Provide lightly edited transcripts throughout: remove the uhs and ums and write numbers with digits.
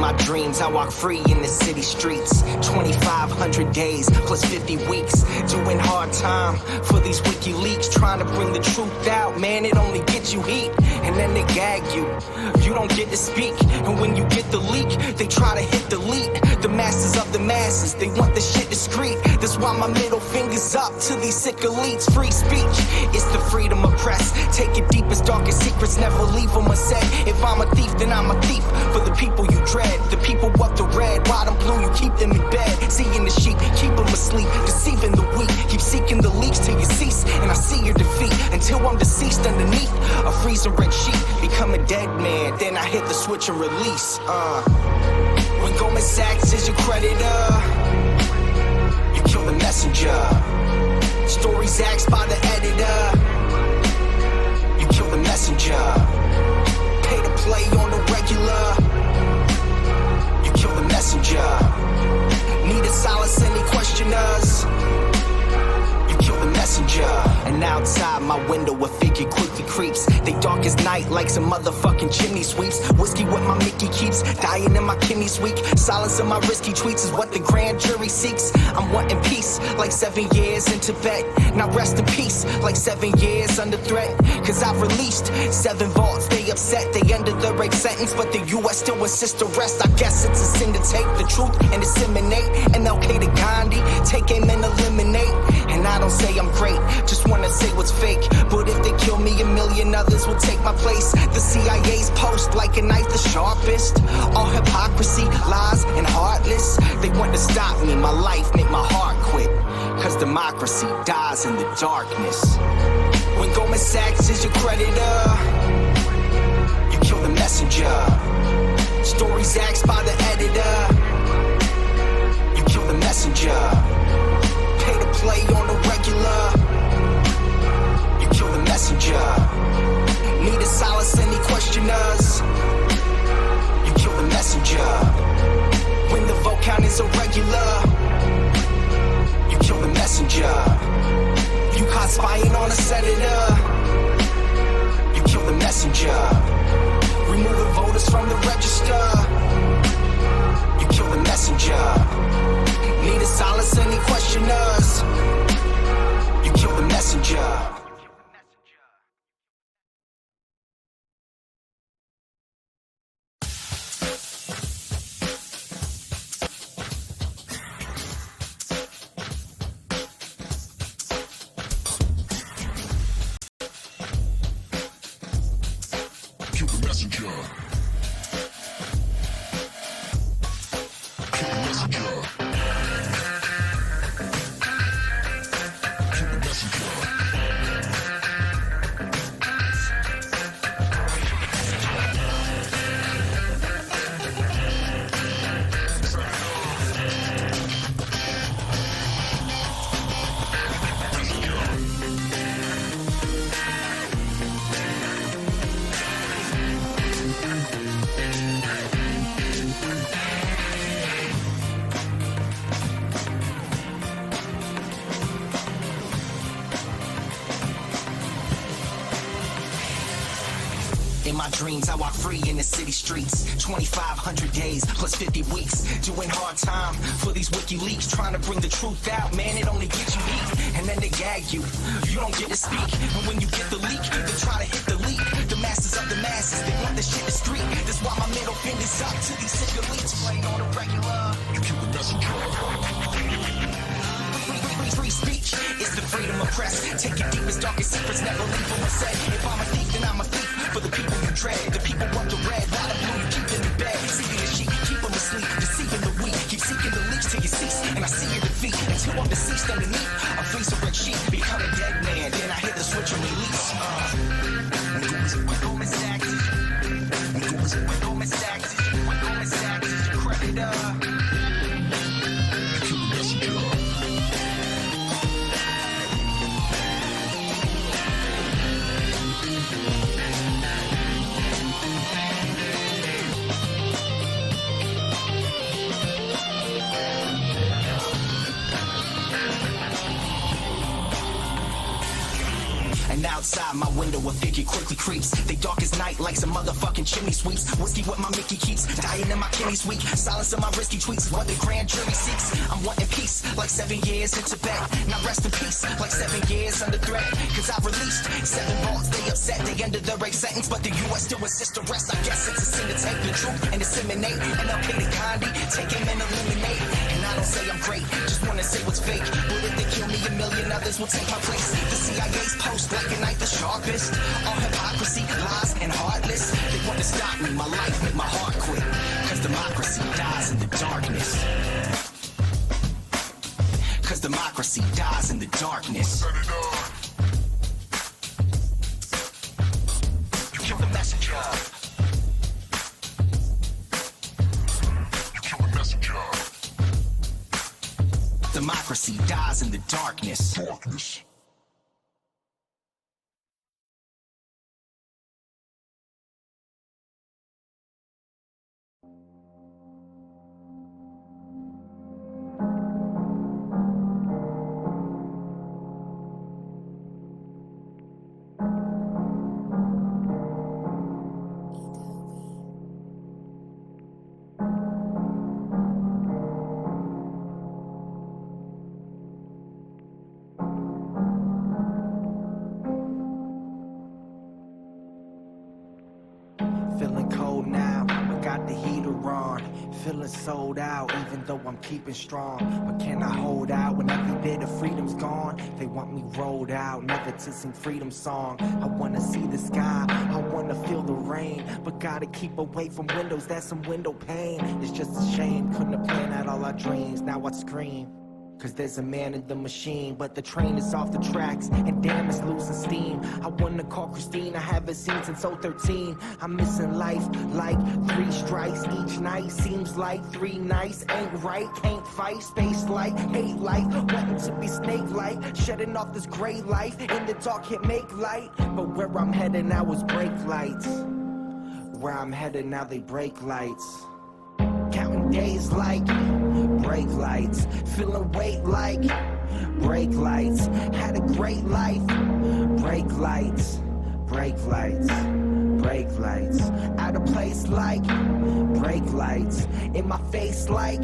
my dreams, I walk free in the city streets. 2,500 days plus 50 weeks, doing hard time for these WikiLeaks, trying to bring the truth out. Man, it only gets you heat, and then they gag you. You don't get to speak, and when you get the leak, they try to hit delete. The masses of the masses, they want the shit discreet. That's why my middle finger's up to these sick elites. Free speech, it's the freedom of press. Take your deepest, darkest secrets, never leave them unsaid. If I'm a thief, then I'm a thief for the people you dread. The people of the red, white and blue, you keep them in bed. Seeing the sheep, keep them asleep, deceiving the weak. Keep seeking the leaks till you cease, and I see your defeat until I'm deceased underneath a freezing red sheet. Become a dead man, then I hit the switch and release. When Goldman Sachs is your creditor, you kill the messenger. Stories axed by the editor, you kill the messenger. Pay to play on the regular, you kill the messenger. Need to silence any questioners, you kill the messenger. And outside my window a figure quickly creeps. They dark as night like some motherfucking chimney sweeps. Whiskey with my Mickey keeps dying in my kidneys weak. Silence of my risky tweets is what the grand jury seeks. I'm wanting peace like 7 years in Tibet. Now rest in peace like 7 years under threat. Cause I've released 7 vaults, they upset. They under the rape sentence, but the US still insists to rest. I guess it's a sin to take the truth and disseminate. MLK to Gandhi, take aim and eliminate. And I don't say I'm great, just wanna say what's fake. But if they kill me, a million others will take my place. The CIA's post like a knife the sharpest. All hypocrisy, lies, and heartless. They want to stop me, my life make my heart quit. Cause democracy dies in the darkness. When Goldman Sachs is your creditor, you kill the messenger. Stories axed by the editor, you kill the messenger. Pay to play on the regular, you kill the messenger. Need to silence any questioners, you kill the messenger. When the vote count is irregular, you kill the messenger. You caught spying on a senator, you kill the messenger. Removing voters from the register, you kill the messenger. Need to silence any questioners, you kill the messenger. Kill the messenger. Kill the messenger. Kill the messenger. In my dreams, I walk free in the city streets. 2,500 days plus 50 weeks, doing hard time for these WikiLeaks, trying to bring the truth out. Man, it only gets you heat, and then they gag you. You don't get to speak, and when you get the leak, they try to hit delete. The masses of the masses, they want the shit discreet. That's why my middle finger's up to these sick elites. Playing on the regular, You kill the messenger. free speech is the freedom of press. Take your deepest, darkest secrets, never leave them unsaid. If I'm a thief, then I'm a thief for the people you dread. The people of the red, white and blue, you keep them in bed. Seeking the sheep, keep them asleep, deceiving the weak. Keep seeking the leaks till you cease, and I see your defeat until I'm deceased underneath a freezer red sheet. Become a dead man, then I hit the switch and release. When Goldman Sachs is your creditor, Kill the messenger. and outside my my window, a figure quickly creeps. They dark as night like some motherfucking chimney sweeps. Whiskey what my Mickey keeps, dying in my kidneys weak. Silence of my risky tweets, what the grand jury seeks. I'm wanting peace, like 7 years in Tibet. Now rest in peace, like 7 years under threat. Cause I released 7 vaults, they upset, they ended the rape sentence. But the US still insists arrest. I guess it's a sin to take the truth and disseminate. And I'll pay the Gandhi, take him and eliminate. And I don't say I'm great, just wanna say what's fake. But if they kill me, a million others will take my place. The CIA's post like a knife the sharpest. All hypocrisy, lies, and heartless. They want to stop me, my life make my heart quit. Cause democracy dies in the darkness. Cause democracy dies in the darkness. You kill the messenger. You kill the messenger. Democracy dies in the darkness. Darkness. Feeling cold now, I got the heater on. Feeling sold out, even though I'm keeping strong. But can I hold out when every bit of freedom's gone? They want me rolled out, never to sing freedom song. I wanna see the sky, I wanna feel the rain. But gotta keep away from windows, that's some window pane. It's just a shame, couldn't have planned out all our dreams. Now I scream, cause there's a man in the machine. But the train is off the tracks, and damn it's losing steam. I wanna call Christine, I haven't seen since 013. I'm missing life like 3 strikes each night. Seems like 3 nights ain't right. Can't fight, space light, hate life. Wanting to be snake-like, shedding off this gray life. In the dark can't make light, but where I'm headed now is brake lights. Where I'm headed now they break lights. Counting days like brake lights, feeling weight like brake lights. Had a great life, brake lights, brake lights, brake lights. Out of place like brake lights, in my face like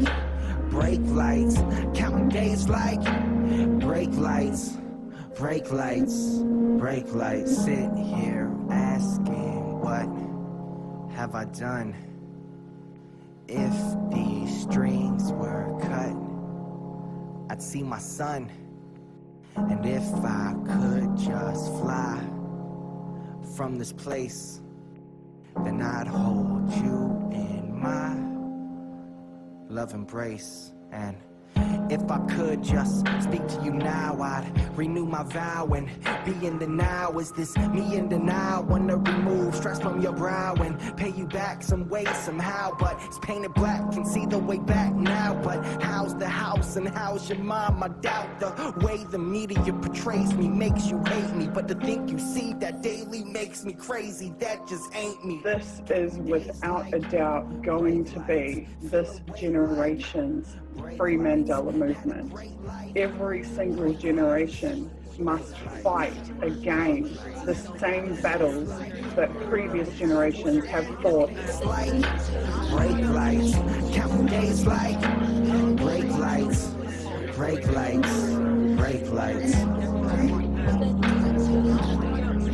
brake lights. Counting days like brake lights, brake lights, brake lights. Sit here asking, what have I done? If these strings were cut, I'd see my son. And if I could just fly from this place, then I'd hold you in my love embrace. And if I could just speak to you now, I'd renew my vow and be in the now. Is this me in the now? Wanna remove stress from your brow and pay you back some way, somehow. But it's painted black, can see the way back now. But how's the house and how's your mom? I doubt the way the media portrays me makes you hate me. But to think you see that daily makes me crazy, that just ain't me. This is without a doubt going to be this generation's free Mandela movement. Every single generation must fight again the same battles that previous generations have fought. Brake lights, counting days like brake lights, brake lights, brake lights,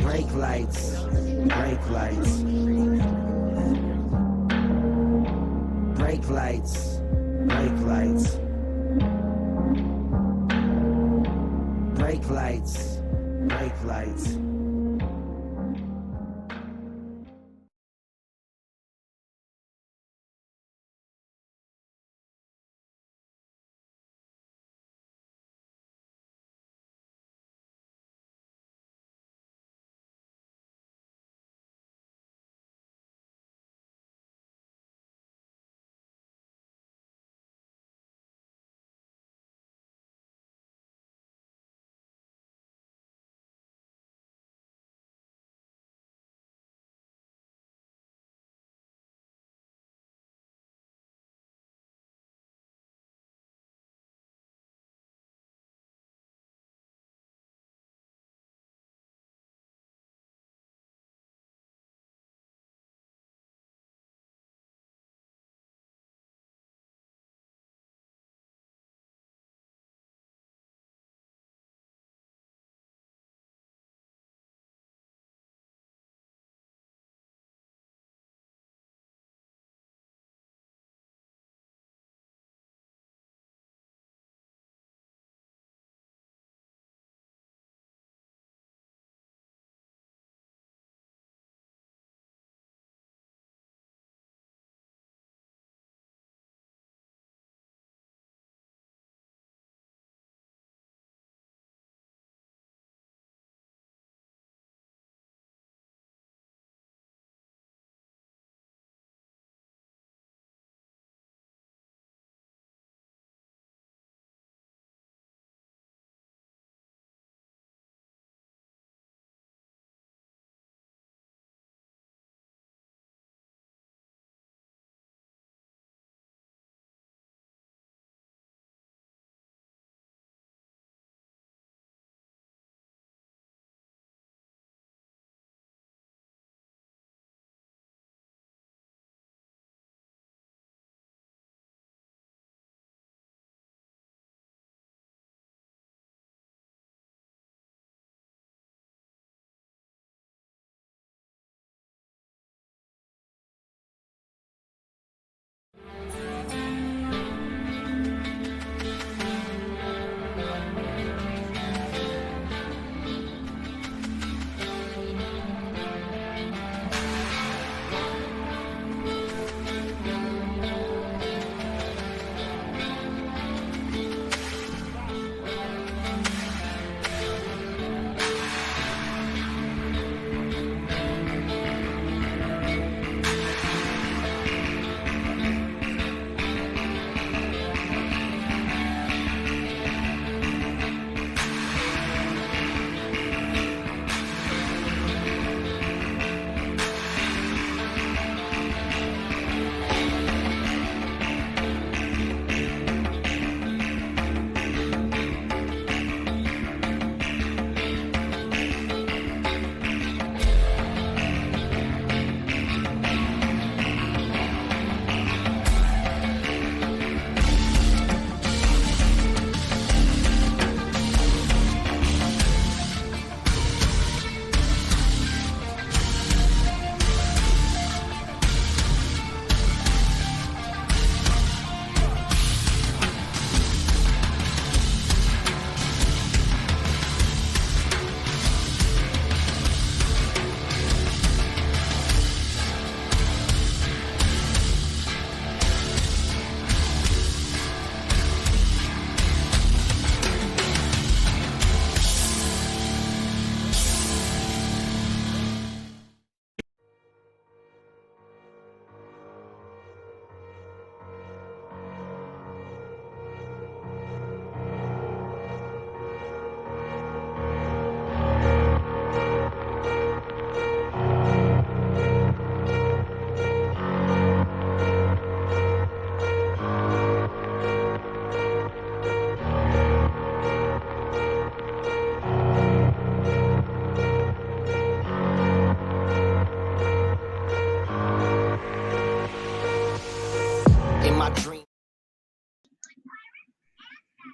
brake lights, brake lights, brake lights, brake lights, brake lights, brake lights.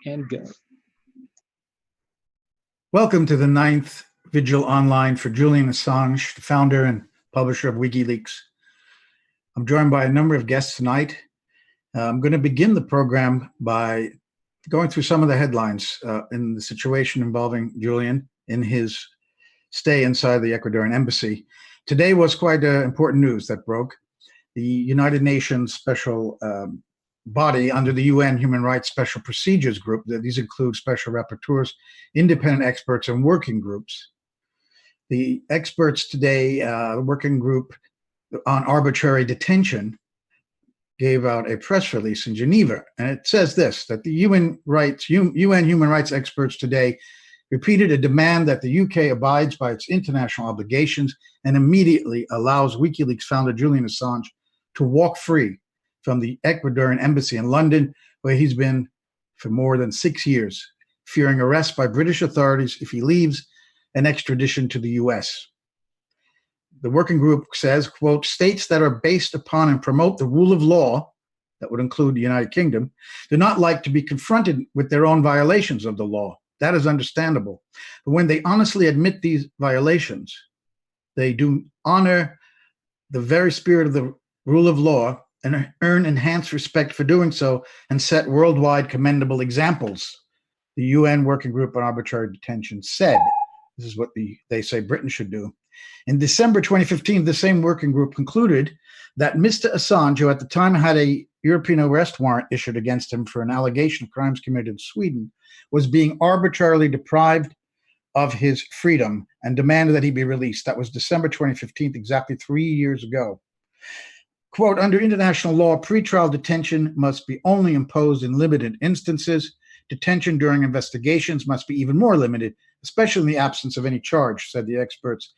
and go. Welcome to the 9th Vigil Online for Julian Assange, the founder and publisher of WikiLeaks. I'm joined by a number of guests tonight. I'm going to begin the program by going through some of the headlines in the situation involving Julian in his stay inside the Ecuadorian embassy. Today was quite important news that broke. The United Nations special body under the UN Human Rights Special Procedures Group, these include special rapporteurs, independent experts, and working groups. The experts today, the working group on arbitrary detention, gave out a press release in Geneva, and it says this, that the UN human rights experts today repeated a demand that the UK abides by its international obligations and immediately allows WikiLeaks founder Julian Assange to walk free from the Ecuadorian embassy in London, where he's been for more than 6 years, fearing arrest by British authorities if he leaves and extradition to the US. The working group says, quote, states that are based upon and promote the rule of law, that would include the United Kingdom, do not like to be confronted with their own violations of the law. That is understandable. But when they honestly admit these violations, they do honor the very spirit of the rule of law and earn enhanced respect for doing so and set worldwide commendable examples, the UN Working Group on Arbitrary Detention said. This is what they say Britain should do. In December 2015, the same working group concluded that Mr. Assange, who at the time had a European arrest warrant issued against him for an allegation of crimes committed in Sweden, was being arbitrarily deprived of his freedom and demanded that he be released. That was December 2015, exactly 3 years ago. Quote, under international law, pretrial detention must be only imposed in limited instances. Detention during investigations must be even more limited, especially in the absence of any charge, said the experts.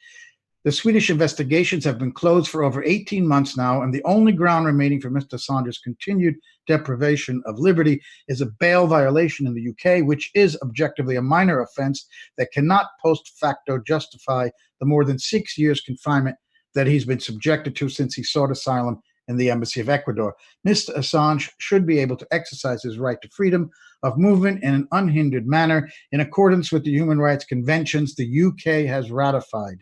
The Swedish investigations have been closed for over 18 months now, and the only ground remaining for Mr. Assange's continued deprivation of liberty is a bail violation in the UK, which is objectively a minor offense that cannot post facto justify the more than 6 years confinement that he's been subjected to since he sought asylum in the embassy of Ecuador. Mr. Assange should be able to exercise his right to freedom of movement in an unhindered manner in accordance with the human rights conventions the UK has ratified.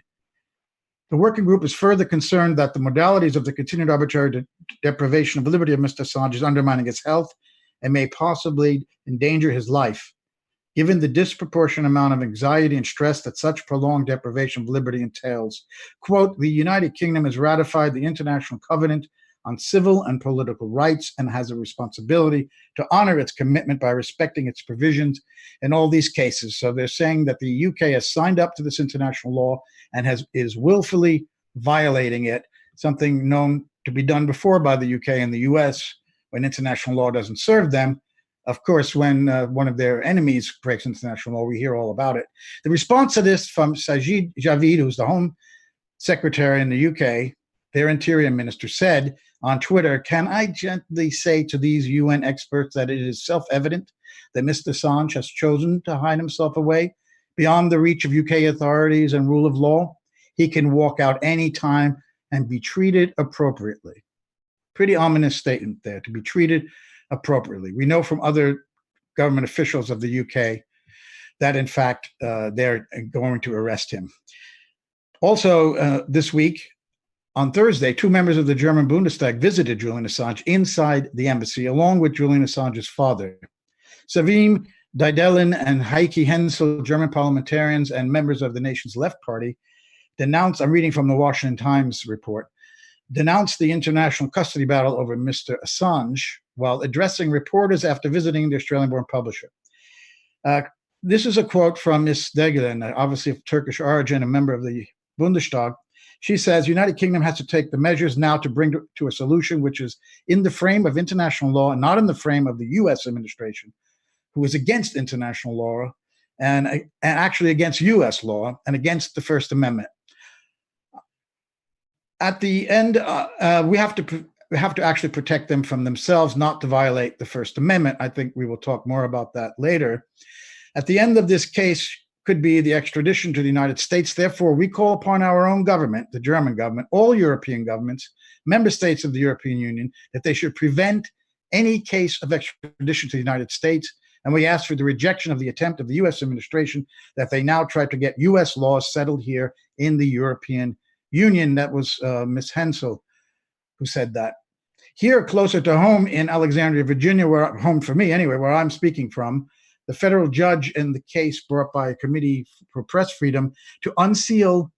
The working group is further concerned that the modalities of the continued arbitrary deprivation of liberty of Mr. Assange is undermining his health and may possibly endanger his life. Given the disproportionate amount of anxiety and stress that such prolonged deprivation of liberty entails, quote, the United Kingdom has ratified the International Covenant on Civil and Political Rights and has a responsibility to honor its commitment by respecting its provisions in all these cases. So they're saying that the UK has signed up to this international law and is willfully violating it, something known to be done before by the UK and the US when international law doesn't serve them. Of course, when one of their enemies breaks international law, we hear all about it. The response to this from Sajid Javid, who's the Home Secretary in the UK, their Interior Minister, said on Twitter, can I gently say to these UN experts that it is self-evident that Mr. Assange has chosen to hide himself away beyond the reach of UK authorities and rule of law? He can walk out any time and be treated appropriately. Pretty ominous statement there, to be treated appropriately. We know from other government officials of the UK that, in fact, they're going to arrest him. Also, this week, on Thursday, 2 members of the German Bundestag visited Julian Assange inside the embassy, along with Julian Assange's father. Savim Daidelin and Heike Hensel, German parliamentarians and members of the nation's Left Party, denounced, I'm reading from the Washington Times report, denounced the international custody battle over Mr. Assange while addressing reporters after visiting the Australian-born publisher. This is a quote from Ms. Daidelin, obviously of Turkish origin, a member of the Bundestag. She says, United Kingdom has to take the measures now to bring to a solution which is in the frame of international law and not in the frame of the U.S. administration, who is against international law and actually against U.S. law and against the First Amendment. At the end, we have to actually protect them from themselves, not to violate the First Amendment. I think we will talk more about that later. At the end of this case could be the extradition to the United States. Therefore, we call upon our own government, the German government, all European governments, member states of the European Union, that they should prevent any case of extradition to the United States And we asked for the rejection of the attempt of the U.S. administration that they now try to get U.S. laws settled here in the European Union. That was Ms. Hensel who said that. Here, closer to home in Alexandria, Virginia, where home for me anyway, where I'm speaking from, the federal judge in the case brought by a committee for press freedom to unseal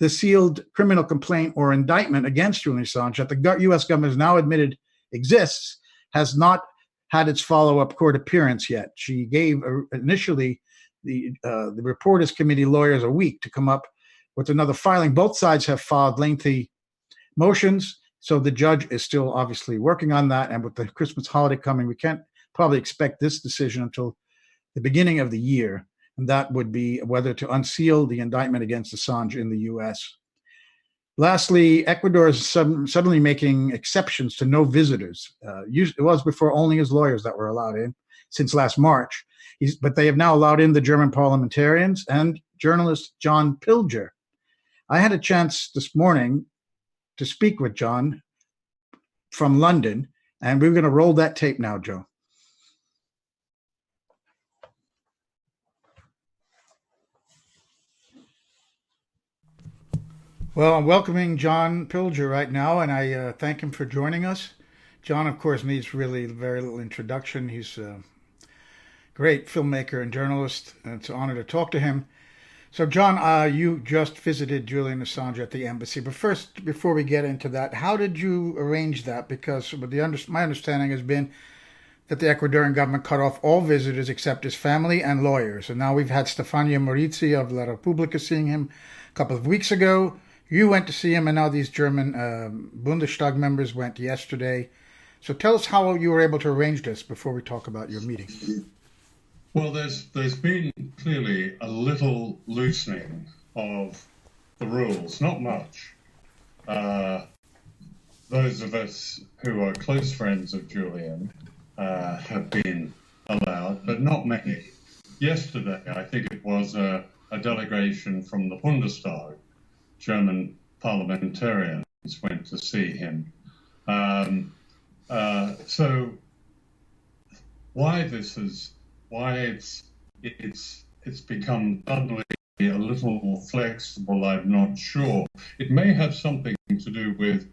the sealed criminal complaint or indictment against Julian Assange that the U.S. government has now admitted exists, has not had its follow-up court appearance yet. She gave initially the Reporters Committee lawyers a week to come up with another filing. Both sides have filed lengthy motions, so the judge is still obviously working on that. And with the Christmas holiday coming, we can't probably expect this decision until the beginning of the year. And that would be whether to unseal the indictment against Assange in the U.S. Lastly, Ecuador is suddenly making exceptions to no visitors. It was before only his lawyers that were allowed in since last March. But they have now allowed in the German parliamentarians and journalist John Pilger. I had a chance this morning to speak with John from London, and we're going to roll that tape now, Joe. Well, I'm welcoming John Pilger right now, and I thank him for joining us. John, of course, needs really very little introduction. He's a great filmmaker and journalist, and it's an honor to talk to him. So, John, you just visited Julian Assange at the embassy. But first, before we get into that, how did you arrange that? Because my understanding has been that the Ecuadorian government cut off all visitors except his family and lawyers. And now we've had Stefania Morizzi of La Repubblica seeing him a couple of weeks ago. You went to see him, and now these German Bundestag members went yesterday. So tell us how you were able to arrange this before we talk about your meeting. Well, there's been clearly a little loosening of the rules, not much. Those of us who are close friends of Julian have been allowed, but not many. Yesterday, I think it was a delegation from the Bundestag, German parliamentarians, went to see him. So why it's become suddenly a little more flexible, I'm not sure. It may have something to do with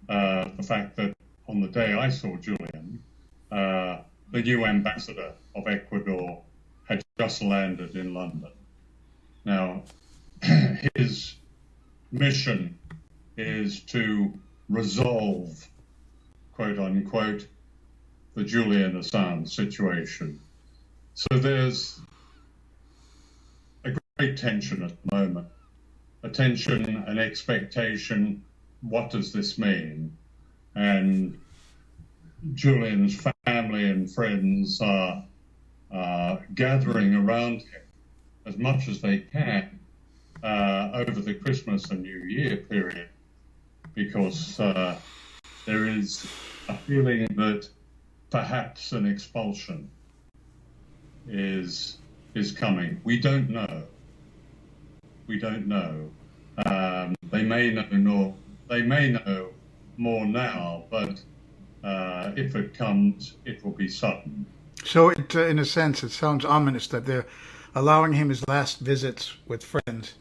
the fact that on the day I saw Julian, the new ambassador of Ecuador had just landed in London. Now, his mission is to resolve, quote unquote, the Julian Assange situation. So there's a great tension at the moment, a tension, an expectation. What does this mean? And Julian's family and friends are gathering around him as much as they can over the Christmas and New Year period, because there is a feeling that perhaps an expulsion is coming. We don't know. They may know more now, but if it comes, it will be sudden. So, in a sense, it sounds ominous that they're allowing him his last visits with friends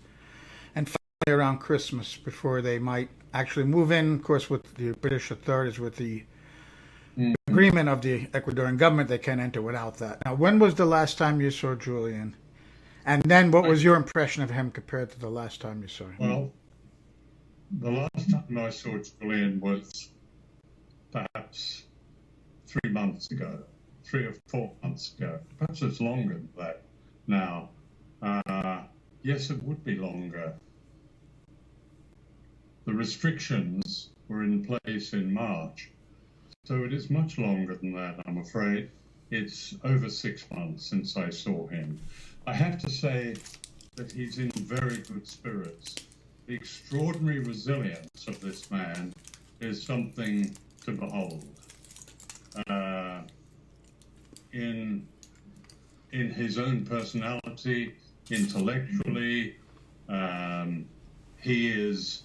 and finally around Christmas before they might actually move in. Of course, with the British authorities, with the agreement of the Ecuadorian government, they can't enter without that. Now, when was the last time you saw Julian? And then what was your impression of him compared to the last time you saw him? Well, the last time I saw Julian was perhaps 3 months ago, 3 or 4 months ago. Perhaps it's longer than that now. Yes, it would be longer. The restrictions were in place in March, so it is much longer than that, I'm afraid. It's over 6 months since I saw him. I have to say that he's in very good spirits. The extraordinary resilience of this man is something to behold. In his own personality, intellectually, he is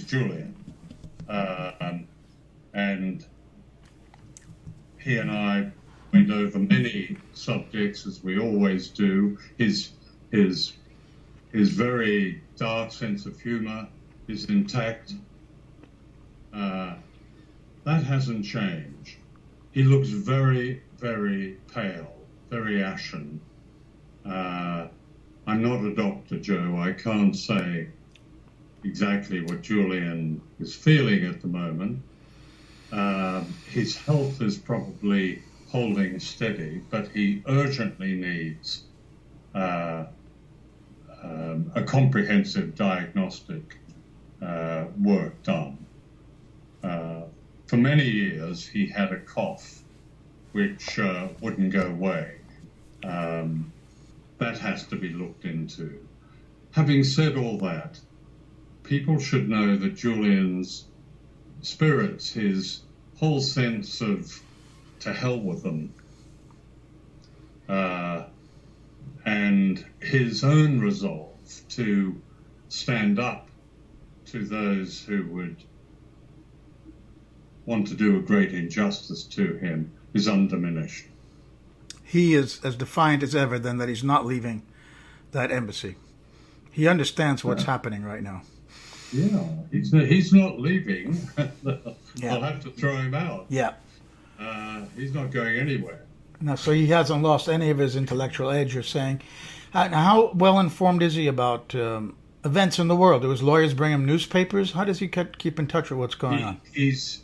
Julian, and he and I over many subjects, as we always do. His very dark sense of humor is intact. That hasn't changed. He looks very, very pale, very ashen. I'm not a doctor, Joe. I can't say exactly what Julian is feeling at the moment. His health is probably holding steady, but he urgently needs a comprehensive diagnostic work done. For many years, he had a cough which wouldn't go away. That has to be looked into. Having said all that, people should know that Julian's spirits, his whole sense of to hell with them, and his own resolve to stand up to those who would want to do a great injustice to him is undiminished. He is as defiant as ever then that he's not leaving that embassy. He understands what's happening right now. Yeah, he's not leaving. I'll have to throw him out. Yeah. He's not going anywhere. No, so he hasn't lost any of his intellectual edge, you're saying. How well informed is he about events in the world? Do his lawyers bring him newspapers? How does he keep in touch with what's going on? He's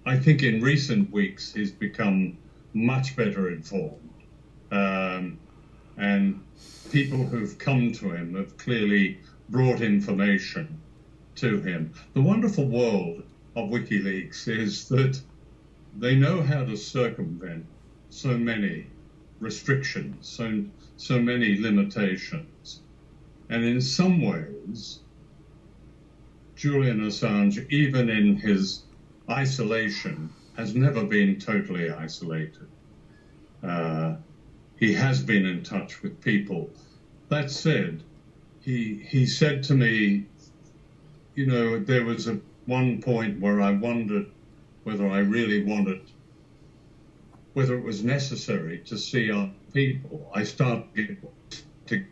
I think in recent weeks he's become much better informed, and people who've come to him have clearly brought information to him. The wonderful world of WikiLeaks is that they know how to circumvent so many restrictions, so many limitations. And in some ways, Julian Assange, even in his isolation, has never been totally isolated. He has been in touch with people. That said, he said to me, you know, there was one point where I wondered whether I really wanted, whether it was necessary to see our people. I started to get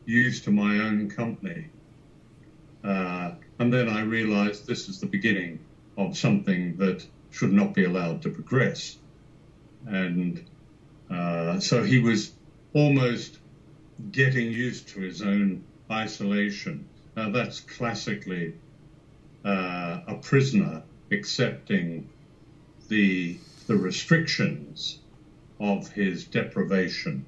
used to my own company. And then I realized this is the beginning of something that should not be allowed to progress. And so he was almost getting used to his own isolation. Now that's classically a prisoner accepting the restrictions of his deprivation,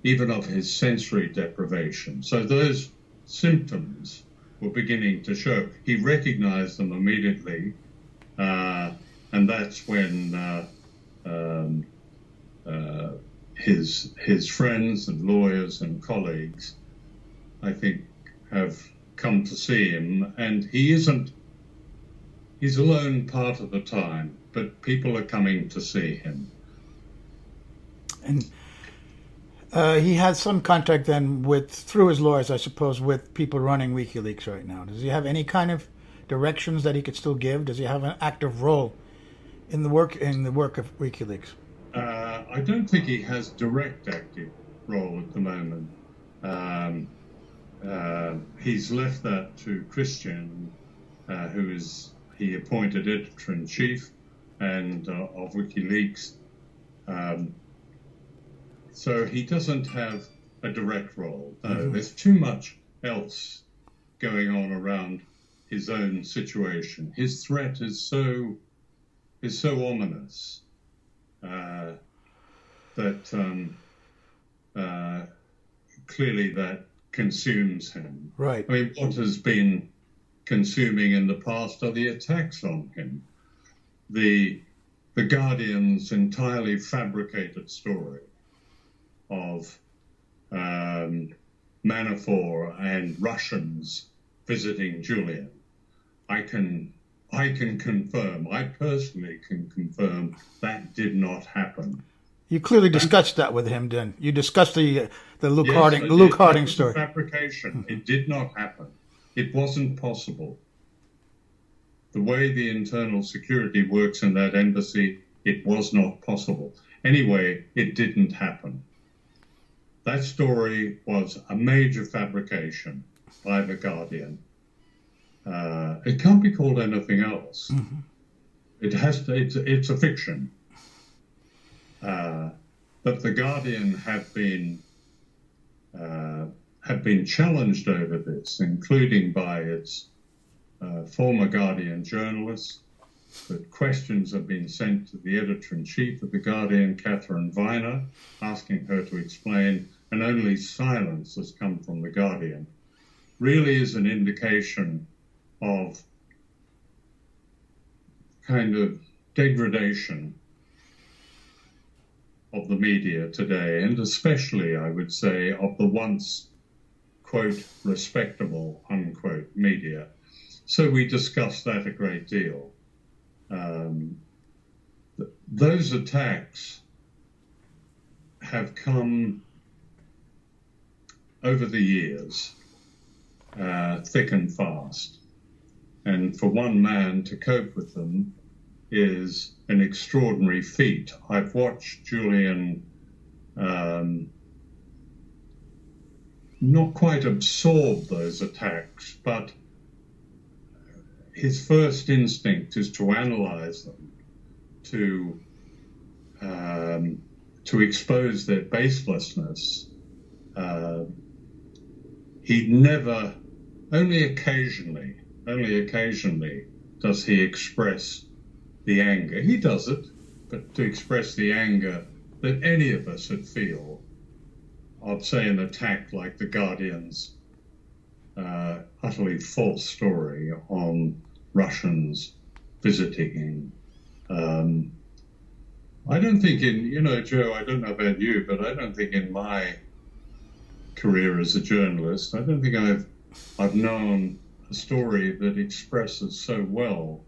even of his sensory deprivation. So those symptoms were beginning to show. He recognized them immediately, and that's when his friends and lawyers and colleagues, I think, have come to see him. And he's alone part of the time, but people are coming to see him. And he has some contact then through his lawyers, I suppose, with people running WikiLeaks right now. Does he have any kind of directions that he could still give? Does he have an active role in the work of WikiLeaks? I don't think he has direct active role at the moment. He's left that to Christian, who he appointed editor-in-chief and of WikiLeaks. So he doesn't have a direct role. There's too much else going on around his own situation. His threat is so ominous that clearly that consumes him. Right. I mean, what has been consuming in the past are the attacks on him. The Guardian's entirely fabricated story of Manafort and Russians visiting Julian. I personally can confirm that did not happen. You clearly discussed that with him, then. You discussed the Luke Yes, Harding story. Fabrication. It did not happen. It wasn't possible. the way the internal security works in that embassy, it was not possible. Anyway, it didn't happen. That story was a major fabrication by The Guardian. It can't be called anything else. Mm-hmm. It's a fiction. But The Guardian have been challenged over this, including by its former Guardian journalists. That questions have been sent to the editor-in-chief of The Guardian, Catherine Viner, asking her to explain, and only silence has come from The Guardian. Really is an indication of kind of degradation of the media today, and especially, I would say, of the once, quote, respectable, unquote, media. So we discussed that a great deal. Those attacks have come over the years, thick and fast. And for one man to cope with them is an extraordinary feat. I've watched Julian not quite absorb those attacks, but his first instinct is to analyze them, to expose their baselessness. He'd never, only occasionally does he express the anger. He does it, but to express the anger that any of us would feel of, say, an attack like The Guardian's utterly false story on Russians visiting him. I don't think Joe, I don't know about you, but I don't think in my career as a journalist, I don't think I've known a story that expresses so well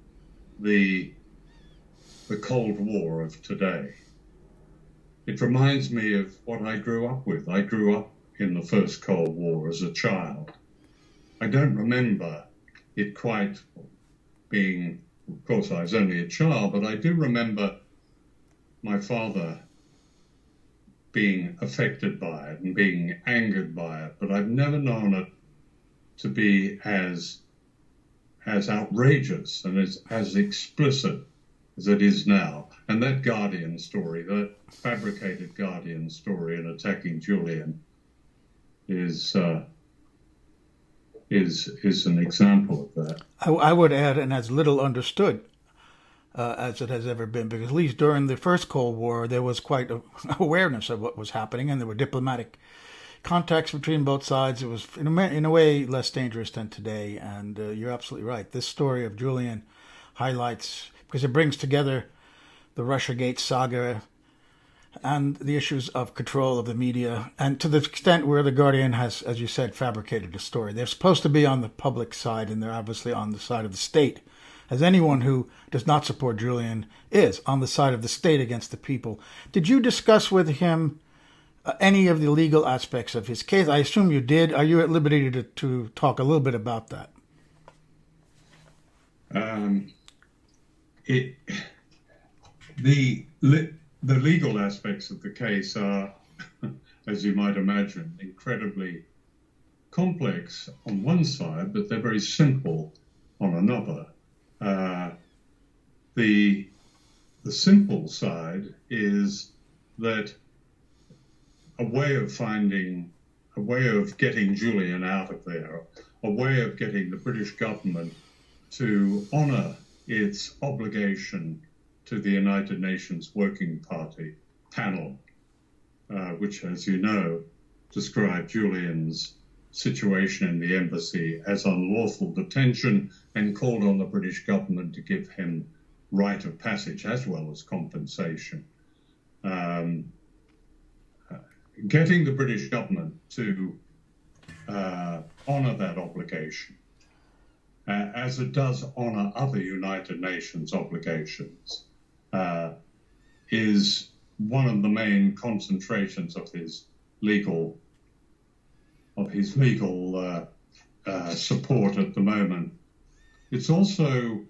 the Cold War of today. It reminds me of what I grew up with. I grew up in the first Cold War as a child. I don't remember it quite being, of course I was only a child, but I do remember my father being affected by it and being angered by it, but I've never known it to be as outrageous and as explicit as it is now. And that Guardian story, that fabricated Guardian story in attacking Julian is an example of that. I would add, and as little understood as it has ever been, because at least during the first Cold War, there was quite an awareness of what was happening, and there were diplomatic contacts between both sides. It was, in a way, less dangerous than today, and you're absolutely right. This story of Julian highlights, because it brings together the Russiagate saga and the issues of control of the media, and to the extent where The Guardian has, as you said, fabricated a story. They're supposed to be on the public side, and they're obviously on the side of the state, as anyone who does not support Julian is, on the side of the state against the people. Did you discuss with him any of the legal aspects of his case? I assume you did. Are you at liberty to talk a little bit about that? The legal aspects of the case are, as you might imagine, incredibly complex on one side, but they're very simple on another. The simple side is that a way of getting Julian out of there, a way of getting the British government to honour its obligation to the United Nations Working Party panel, which, as you know, described Julian's situation in the embassy as unlawful detention and called on the British government to give him right of passage as well as compensation. Getting the British government to honour that obligation, as it does honour other United Nations obligations, is one of the main concentrations of his legal support at the moment. It's also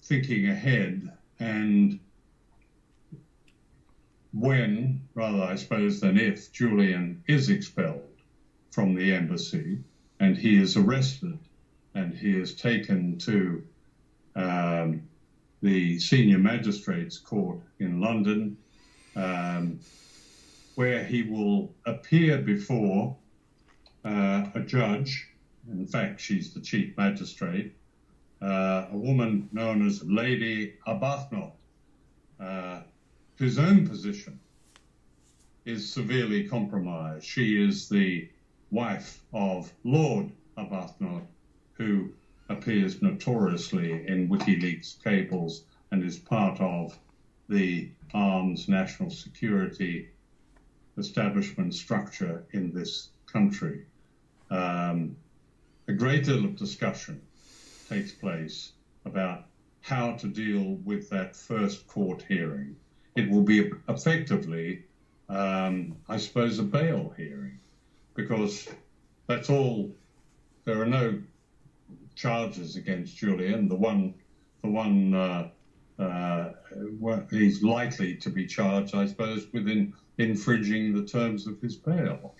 thinking ahead, and when, rather I suppose than if, Julian is expelled from the embassy and he is arrested and he is taken to the senior magistrates court in London, where he will appear before a judge. In fact, she's the chief magistrate, a woman known as Lady Arbuthnot, whose own position is severely compromised. She is the wife of Lord Arbuthnot, who appears notoriously in WikiLeaks cables and is part of the arms national security establishment structure in this country. A great deal of discussion takes place about how to deal with that first court hearing. It will be effectively, I suppose, a bail hearing, because that's all. There are no charges against Julian. The one he's likely to be charged, I suppose, with infringing the terms of his bail.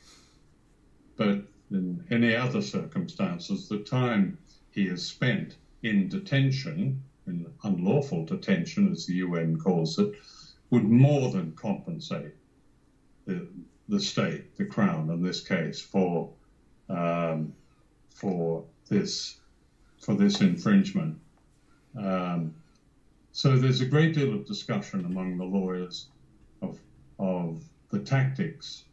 But in any other circumstances, the time he has spent in detention, in unlawful detention, as the UN calls it, would more than compensate the state, the Crown in this case, for this infringement. So there's a great deal of discussion among the lawyers of the tactics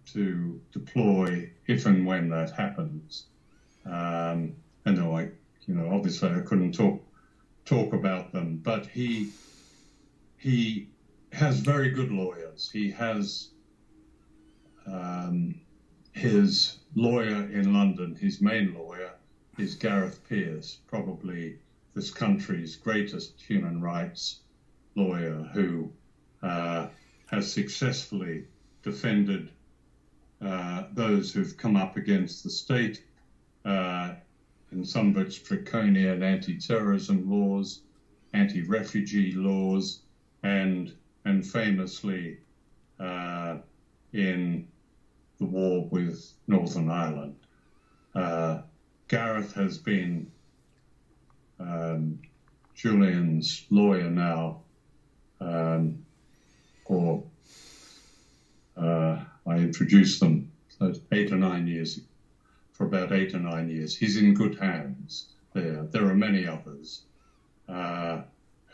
to deploy if and when that happens. And obviously I couldn't talk about them, but he has very good lawyers. He has his lawyer in London, his main lawyer, is Gareth Peirce, probably this country's greatest human rights lawyer, who has successfully defended those who've come up against the state in some of its draconian anti-terrorism laws, anti-refugee laws, and famously in the war with Northern Ireland. Gareth has been Julian's lawyer now I introduced them for about 8 or 9 years. He's in good hands there. There are many others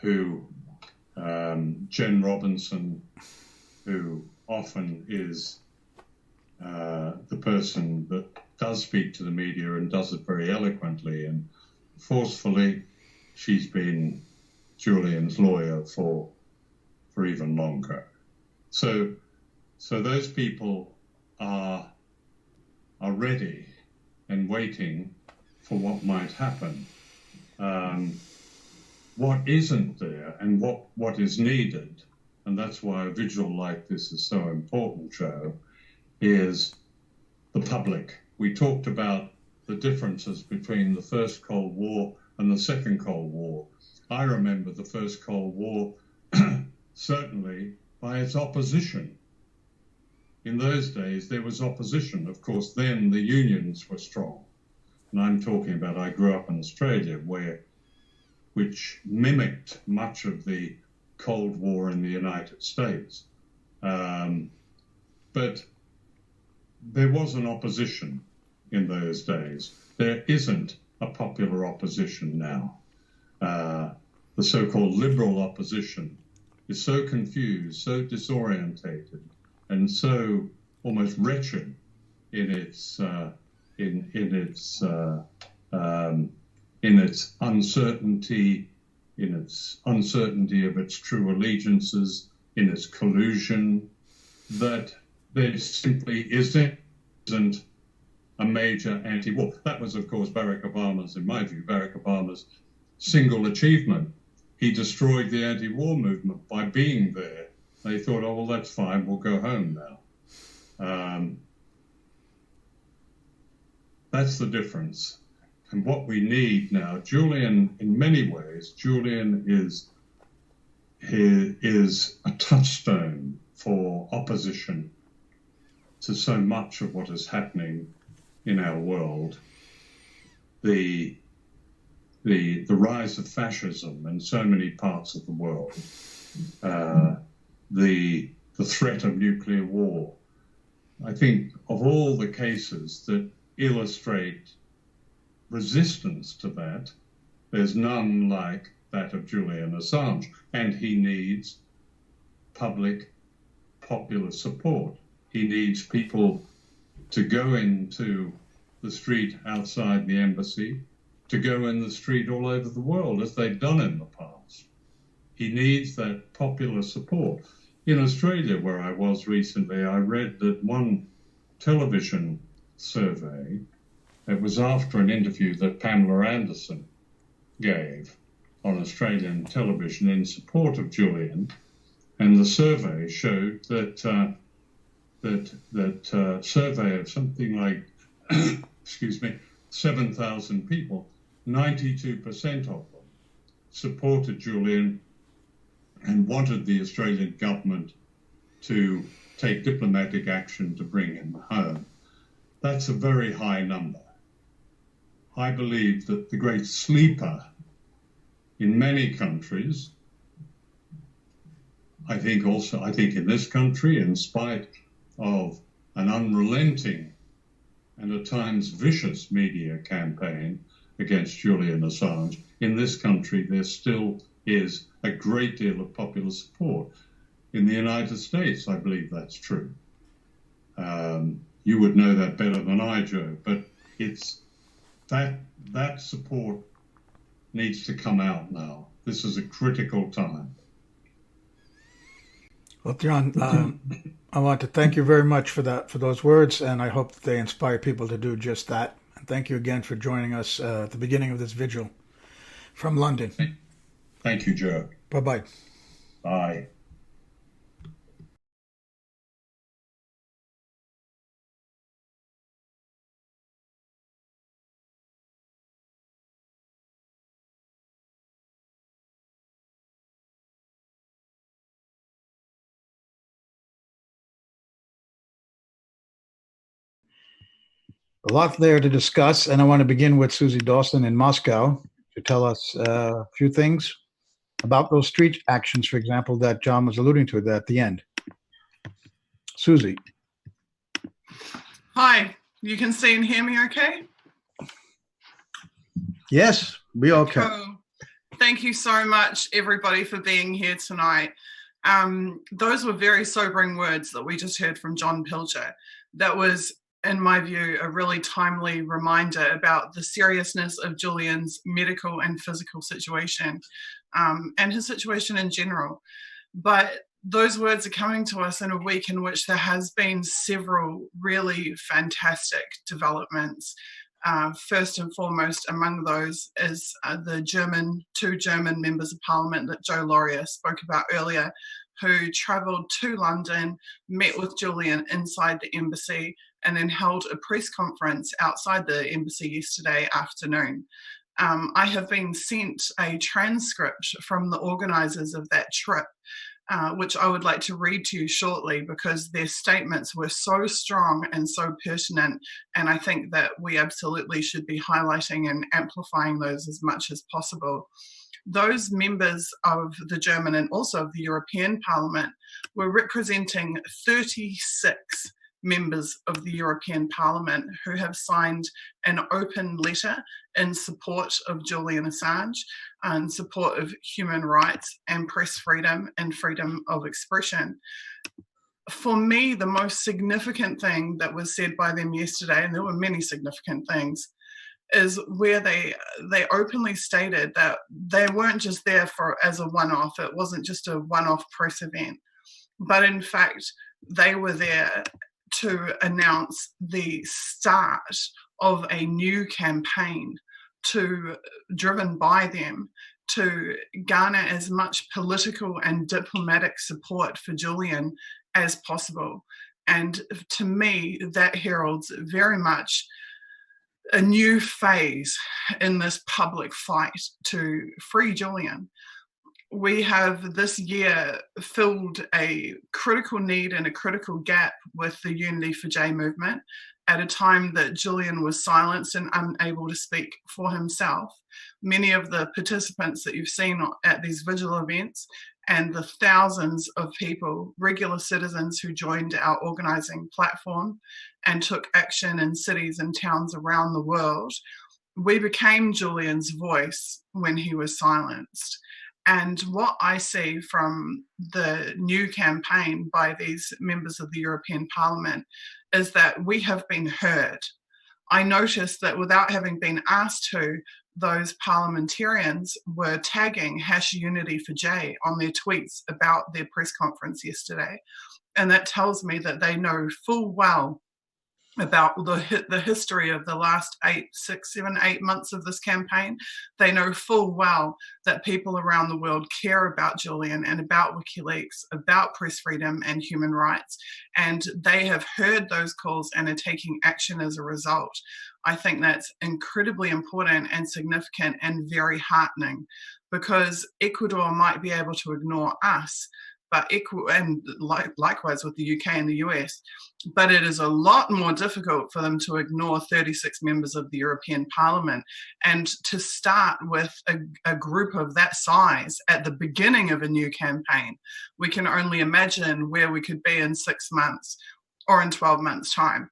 who, Jen Robinson, who often is the person that does speak to the media and does it very eloquently and forcefully. She's been Julian's lawyer for even longer. So those people are ready and waiting for what might happen. What isn't there and what is needed, and that's why a vigil like this is so important, Joe, is the public. We talked about the differences between the First Cold War and the Second Cold War. I remember the First Cold War certainly by its opposition. In those days, there was opposition. Of course, then the unions were strong. And I'm talking about, I grew up in Australia, which mimicked much of the Cold War in the United States. But there was an opposition in those days. There isn't a popular opposition now. The so-called liberal opposition is so confused, so disorientated, and so almost wretched in its uncertainty, in its uncertainty of its true allegiances, in its collusion, that there simply isn't a major anti-war. That was, of course, Barack Obama's, in my view, Barack Obama's single achievement. He destroyed the anti-war movement by being there. They thought, oh, well, that's fine, we'll go home now. That's the difference. And what we need now, Julian, in many ways, Julian is a touchstone for opposition to so much of what is happening in our world. The rise of fascism in so many parts of the world, the threat of nuclear war. I think of all the cases that illustrate resistance to that, there's none like that of Julian Assange, and he needs popular support. He needs people to go into the street outside the embassy, to go in the street all over the world, as they've done in the past. He needs that popular support. In Australia, where I was recently, I read that one television survey, it was after an interview that Pamela Anderson gave on Australian television in support of Julian, and the survey showed that survey of something like, 7,000 people, 92% of them supported Julian and wanted the Australian government to take diplomatic action to bring him home. That's a very high number. I believe that the great sleeper in many countries, I think in this country, in spite of an unrelenting and at times vicious media campaign against Julian Assange, in this country there still is a great deal of popular support. In the United States, I believe that's true. You would know that better than I, Joe, but it's that support needs to come out now. This is a critical time. Well, John, I want to thank you very much for those words, and I hope that they inspire people to do just that. And thank you again for joining us at the beginning of this vigil from London. Thank you, Joe. Bye-bye. Bye. A lot there to discuss, and I want to begin with Susie Dawson in Moscow to tell us a few things about those street actions, for example, that John was alluding to at the end. Susie. Hi, you can see and hear me okay? Yes, we all can. Cool. Thank you so much, everybody, for being here tonight. Those were very sobering words that we just heard from John Pilger. That was, in my view, a really timely reminder about the seriousness of Julian's medical and physical situation, and his situation in general. But those words are coming to us in a week in which there has been several really fantastic developments. First and foremost among those is the two German members of parliament that Joe Lauria spoke about earlier, who travelled to London, met with Julian inside the embassy, and then held a press conference outside the embassy yesterday afternoon. I have been sent a transcript from the organisers of that trip, which I would like to read to you shortly, because their statements were so strong and so pertinent, and I think that we absolutely should be highlighting and amplifying those as much as possible. Those members of the German and also of the European Parliament were representing 36 members of the European Parliament who have signed an open letter in support of Julian Assange and support of human rights and press freedom and freedom of expression. For me, the most significant thing that was said by them yesterday, and there were many significant things, is where they openly stated that they weren't just there as a one-off. It wasn't just a one-off press event, but in fact, they were there to announce the start of a new campaign driven by them to garner as much political and diplomatic support for Julian as possible. And to me, that heralds very much a new phase in this public fight to free Julian. We have this year filled a critical need and a critical gap with the Unity for J movement at a time that Julian was silenced and unable to speak for himself. Many of the participants that you've seen at these Vigil events and the thousands of people, regular citizens who joined our organising platform and took action in cities and towns around the world, we became Julian's voice when he was silenced. And what I see from the new campaign by these members of the European Parliament is that we have been heard. I noticed that without having been asked to, those parliamentarians were tagging #Unity4J on their tweets about their press conference yesterday. And that tells me that they know full well about the history of the last 8 months of this campaign. They know full well that people around the world care about Julian and about WikiLeaks, about press freedom and human rights, and they have heard those calls and are taking action as a result. I think that's incredibly important and significant and very heartening, because Ecuador might be able to ignore us, but likewise with the UK and the US, but it is a lot more difficult for them to ignore 36 members of the European Parliament. And to start with a group of that size at the beginning of a new campaign, we can only imagine where we could be in 6 months or in 12 months' time.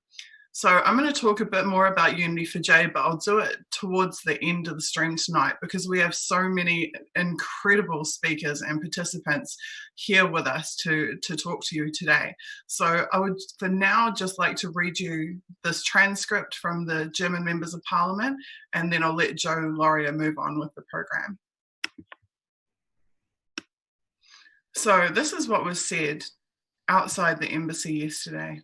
So I'm going to talk a bit more about Unity for J, but I'll do it towards the end of the stream tonight, because we have so many incredible speakers and participants here with us to talk to you today. So I would, for now, just like to read you this transcript from the German members of Parliament, and then I'll let Joe Laurier move on with the program. So this is what was said outside the embassy yesterday.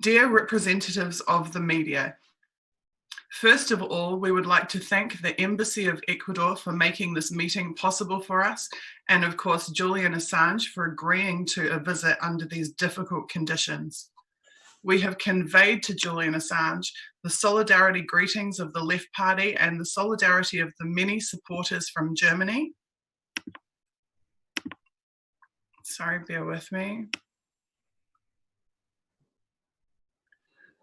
Dear representatives of the media, first of all, we would like to thank the Embassy of Ecuador for making this meeting possible for us, and of course Julian Assange for agreeing to a visit under these difficult conditions. We have conveyed to Julian Assange the solidarity greetings of the Left Party and the solidarity of the many supporters from Germany. Sorry, bear with me.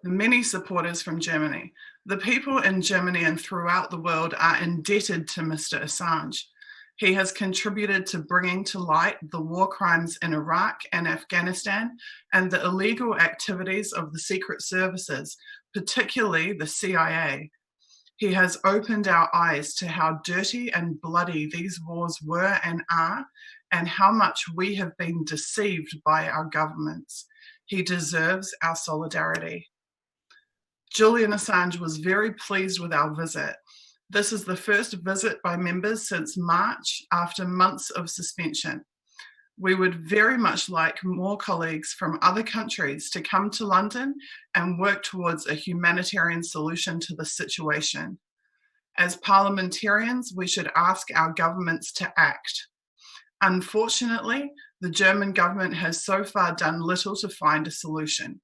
The many supporters from Germany. The people in Germany and throughout the world are indebted to Mr. Assange. He has contributed to bringing to light the war crimes in Iraq and Afghanistan and the illegal activities of the secret services, particularly the CIA. He has opened our eyes to how dirty and bloody these wars were and are, and how much we have been deceived by our governments. He deserves our solidarity. Julian Assange was very pleased with our visit. This is the first visit by members since March, after months of suspension. We would very much like more colleagues from other countries to come to London and work towards a humanitarian solution to the situation. As parliamentarians, we should ask our governments to act. Unfortunately, the German government has so far done little to find a solution.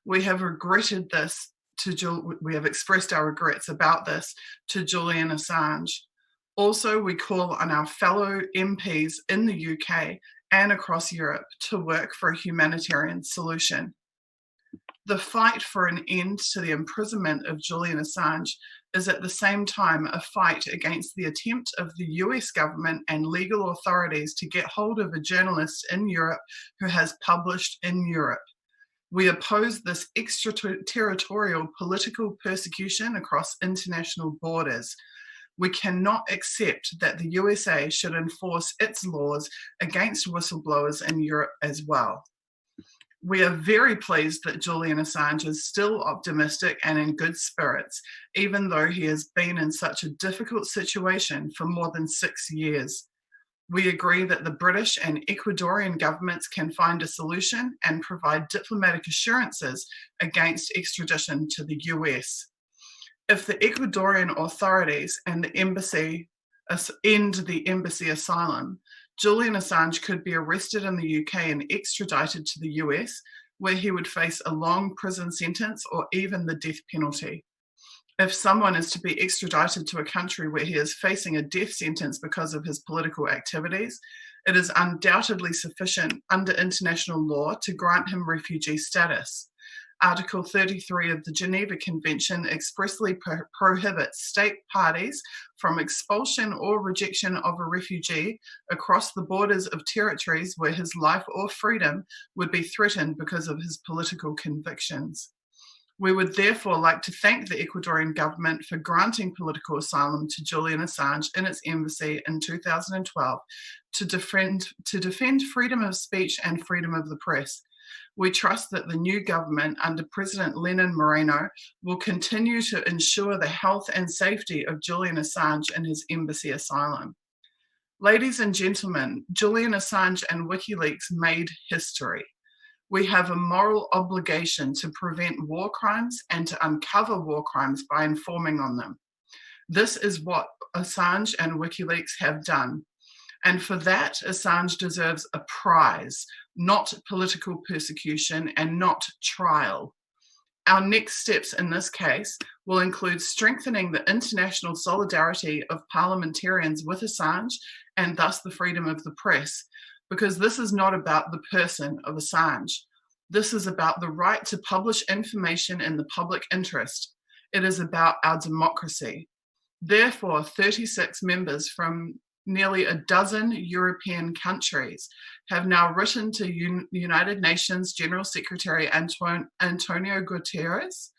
We have regretted this. We have expressed our regrets about this to Julian Assange. Also, we call on our fellow MPs in the UK and across Europe to work for a humanitarian solution. The fight for an end to the imprisonment of Julian Assange is at the same time a fight against the attempt of the US government and legal authorities to get hold of a journalist in Europe who has published in Europe. We oppose this extraterritorial political persecution across international borders. We cannot accept that the USA should enforce its laws against whistleblowers in Europe as well. We are very pleased that Julian Assange is still optimistic and in good spirits, even though he has been in such a difficult situation for more than 6 years. We agree that the British and Ecuadorian governments can find a solution and provide diplomatic assurances against extradition to the US. If the Ecuadorian authorities and the embassy end the embassy asylum, Julian Assange could be arrested in the UK and extradited to the US, where he would face a long prison sentence or even the death penalty. If someone is to be extradited to a country where he is facing a death sentence because of his political activities, it is undoubtedly sufficient under international law to grant him refugee status. Article 33 of the Geneva Convention expressly prohibits state parties from expulsion or rejection of a refugee across the borders of territories where his life or freedom would be threatened because of his political convictions. We would therefore like to thank the Ecuadorian government for granting political asylum to Julian Assange in its embassy in 2012 to defend freedom of speech and freedom of the press. We trust that the new government under President Lenin Moreno will continue to ensure the health and safety of Julian Assange and his embassy asylum. Ladies and gentlemen, Julian Assange and WikiLeaks made history. We have a moral obligation to prevent war crimes and to uncover war crimes by informing on them. This is what Assange and WikiLeaks have done. And for that, Assange deserves a prize, not political persecution and not trial. Our next steps in this case will include strengthening the international solidarity of parliamentarians with Assange and thus the freedom of the press, because this is not about the person of Assange. This is about the right to publish information in the public interest. It is about our democracy. Therefore, 36 members from nearly a dozen European countries have now written to United Nations General Secretary Antonio Guterres,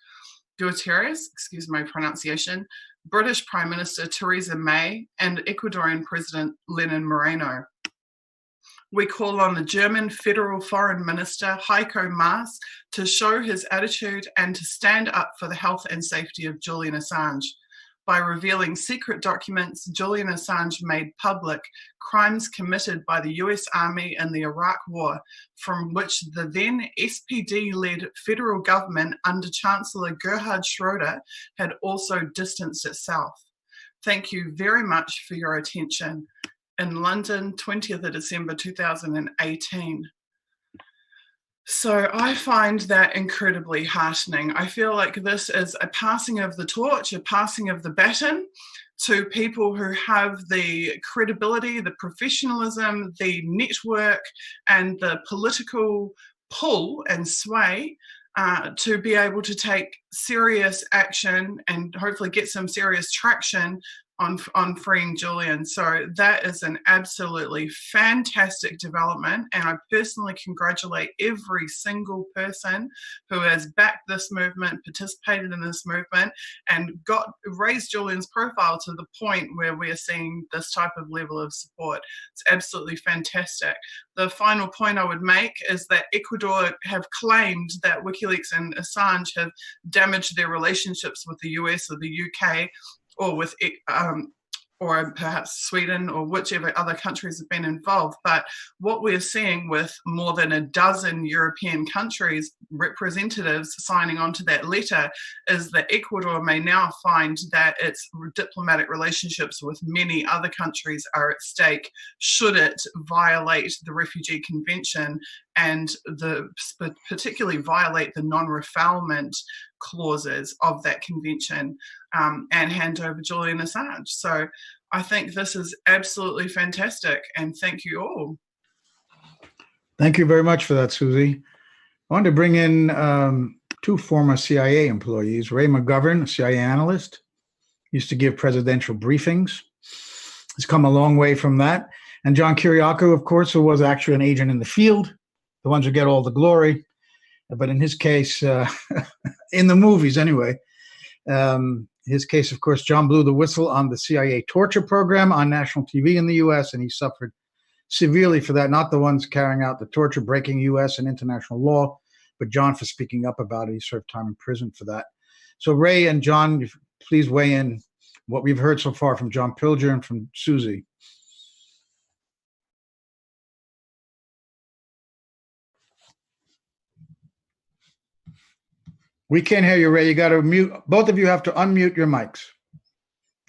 excuse my pronunciation, British Prime Minister Theresa May, and Ecuadorian President Lenin Moreno. We call on the German Federal Foreign Minister Heiko Maas to show his attitude and to stand up for the health and safety of Julian Assange. By revealing secret documents, Julian Assange made public crimes committed by the US Army in the Iraq War, from which the then SPD-led federal government under Chancellor Gerhard Schroeder had also distanced itself. Thank you very much for your attention. In London, 20th of December 2018. So I find that incredibly heartening. I feel like this is a passing of the torch, a passing of the baton to people who have the credibility, the professionalism, the network, and the political pull and sway to be able to take serious action and hopefully get some serious traction on freeing Julian. So that is an absolutely fantastic development, and I personally congratulate every single person who has backed this movement, participated in this movement, and raised Julian's profile to the point where we're seeing this type of level of support. It's absolutely fantastic. The final point I would make is that Ecuador have claimed that WikiLeaks and Assange have damaged their relationships with the US or the UK, or with, or perhaps Sweden or whichever other countries have been involved. But what we're seeing with more than a dozen European countries, representatives signing on to that letter, is that Ecuador may now find that its diplomatic relationships with many other countries are at stake should it violate the Refugee Convention and particularly violate the non-refoulement clauses of that convention and hand over Julian Assange. So I think this is absolutely fantastic, and thank you all. Thank you very much for that, Susie. I wanted to bring in two former CIA employees. Ray McGovern, a CIA analyst, used to give presidential briefings. Has come a long way from that. And John Kiriakou, of course, who was actually an agent in the field, the ones who get all the glory. But in his case, in the movies anyway, his case, of course, John blew the whistle on the CIA torture program on national TV in the US, and he suffered severely for that. Not the ones carrying out the torture, breaking US and international law, but John for speaking up about it. He served time in prison for that. So Ray and John, please weigh in what we've heard so far from John Pilger and from Susie. We can't hear you, Ray. You got to mute. Both of you have to unmute your mics.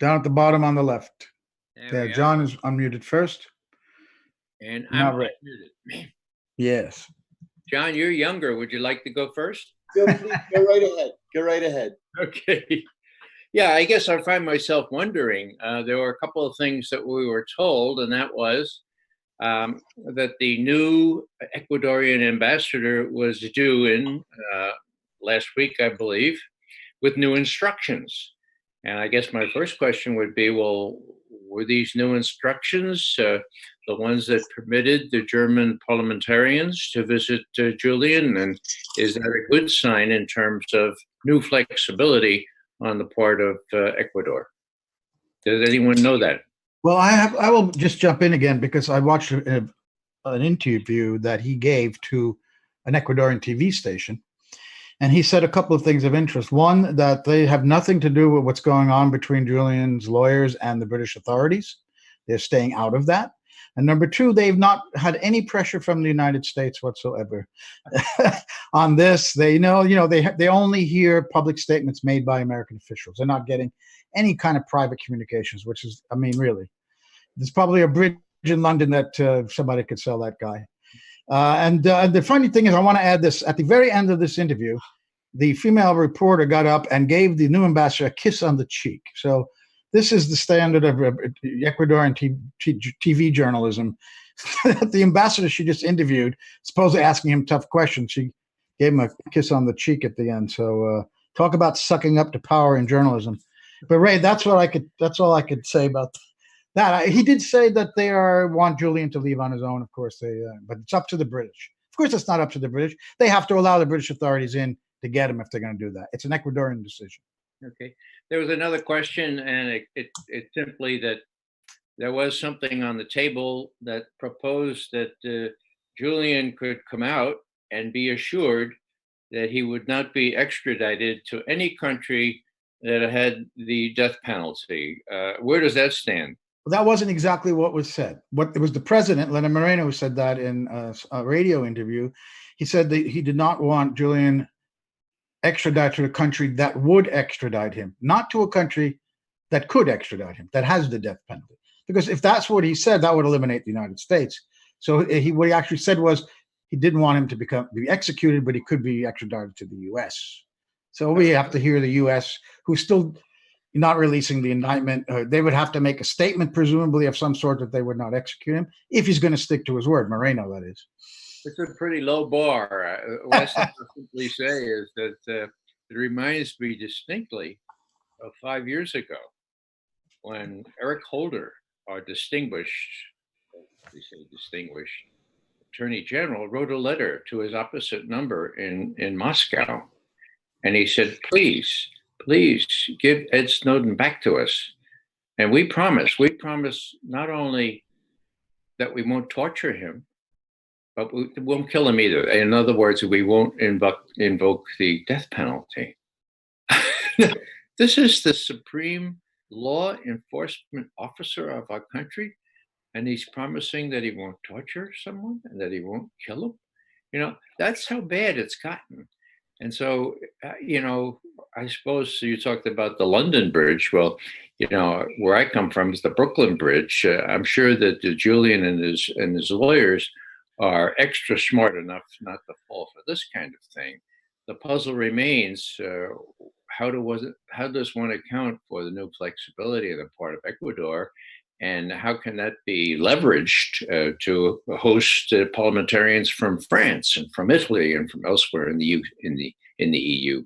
Down at the bottom on the left. There, John is unmuted first. And Now I'm Ray. unmuted. Yes. John, you're younger. Would you like to go first? Go, please, go right ahead. Go right ahead. Okay. Yeah, I guess I find myself wondering. There were a couple of things that we were told, and that was that the new Ecuadorian ambassador was due in last week, I believe, with new instructions. And I guess my first question would be, well, were these new instructions the ones that permitted the German parliamentarians to visit Julian? And is that a good sign in terms of new flexibility on the part of Ecuador? Does anyone know that? Well, I will just jump in again because I watched an interview that he gave to an Ecuadorian TV station. And he said a couple of things of interest. One, that they have nothing to do with what's going on between Julian's lawyers and the British authorities. They're staying out of that. And number two, they've not had any pressure from the United States whatsoever on this. They they only hear public statements made by American officials. They're not getting any kind of private communications, which is, I mean, really, there's probably a bridge in London that somebody could sell that guy. And the funny thing is, I want to add this. At the very end of this interview, the female reporter got up and gave the new ambassador a kiss on the cheek. So this is the standard of Ecuadorian TV journalism. The ambassador she just interviewed, supposedly asking him tough questions, she gave him a kiss on the cheek at the end. So talk about sucking up to power in journalism. But Ray, that's all I could say about that. He did say that they want Julian to leave on his own. Of course, but it's up to the British. Of course, it's not up to the British. They have to allow the British authorities in to get him if they're going to do that. It's an Ecuadorian decision. Okay. There was another question, and it's simply that there was something on the table that proposed that Julian could come out and be assured that he would not be extradited to any country that had the death penalty. Where does that stand? Well, that wasn't exactly what was said. It was the president, Lenin Moreno, who said that in a radio interview. He said that he did not want Julian extradited to a country that would extradite him, not to a country that could extradite him, that has the death penalty. Because if that's what he said, that would eliminate the United States. So what he actually said was he didn't want him to be executed, but he could be extradited to the U.S. So we have to hear the U.S., who's still not releasing the indictment. They would have to make a statement, presumably of some sort, that they would not execute him if he's going to stick to his word. Moreno, that is. It's a pretty low bar. What I simply say is that it reminds me distinctly of 5 years ago when Eric Holder, our distinguished Attorney General, wrote a letter to his opposite number in Moscow. And he said, please give Ed Snowden back to us. And we promise not only that we won't torture him, but we won't kill him either. In other words, we won't invoke the death penalty. This is the supreme law enforcement officer of our country, and he's promising that he won't torture someone and that he won't kill him. You know, that's how bad it's gotten. And so, I suppose you talked about the London Bridge. Well, where I come from is the Brooklyn Bridge. I'm sure that Julian and his lawyers are extra smart enough not to fall for this kind of thing. The puzzle remains, how does one account for the new flexibility on the part of Ecuador, and how can that be leveraged to host parliamentarians from France and from Italy and from elsewhere in the EU?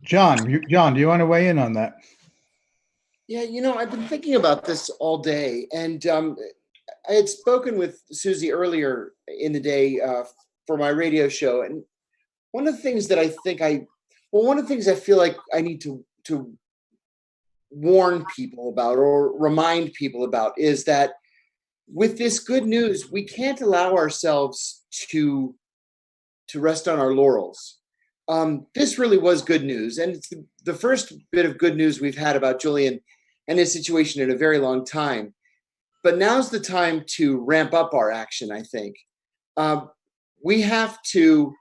John, do you want to weigh in on that? Yeah, I've been thinking about this all day, and I had spoken with Susie earlier in the day for my radio show, and one of the things that I feel like I need to warn people about or remind people about is that with this good news, we can't allow ourselves to rest on our laurels. This really was good news, and it's the first bit of good news we've had about Julian and his situation in a very long time. But now's the time to ramp up our action, I think. We have to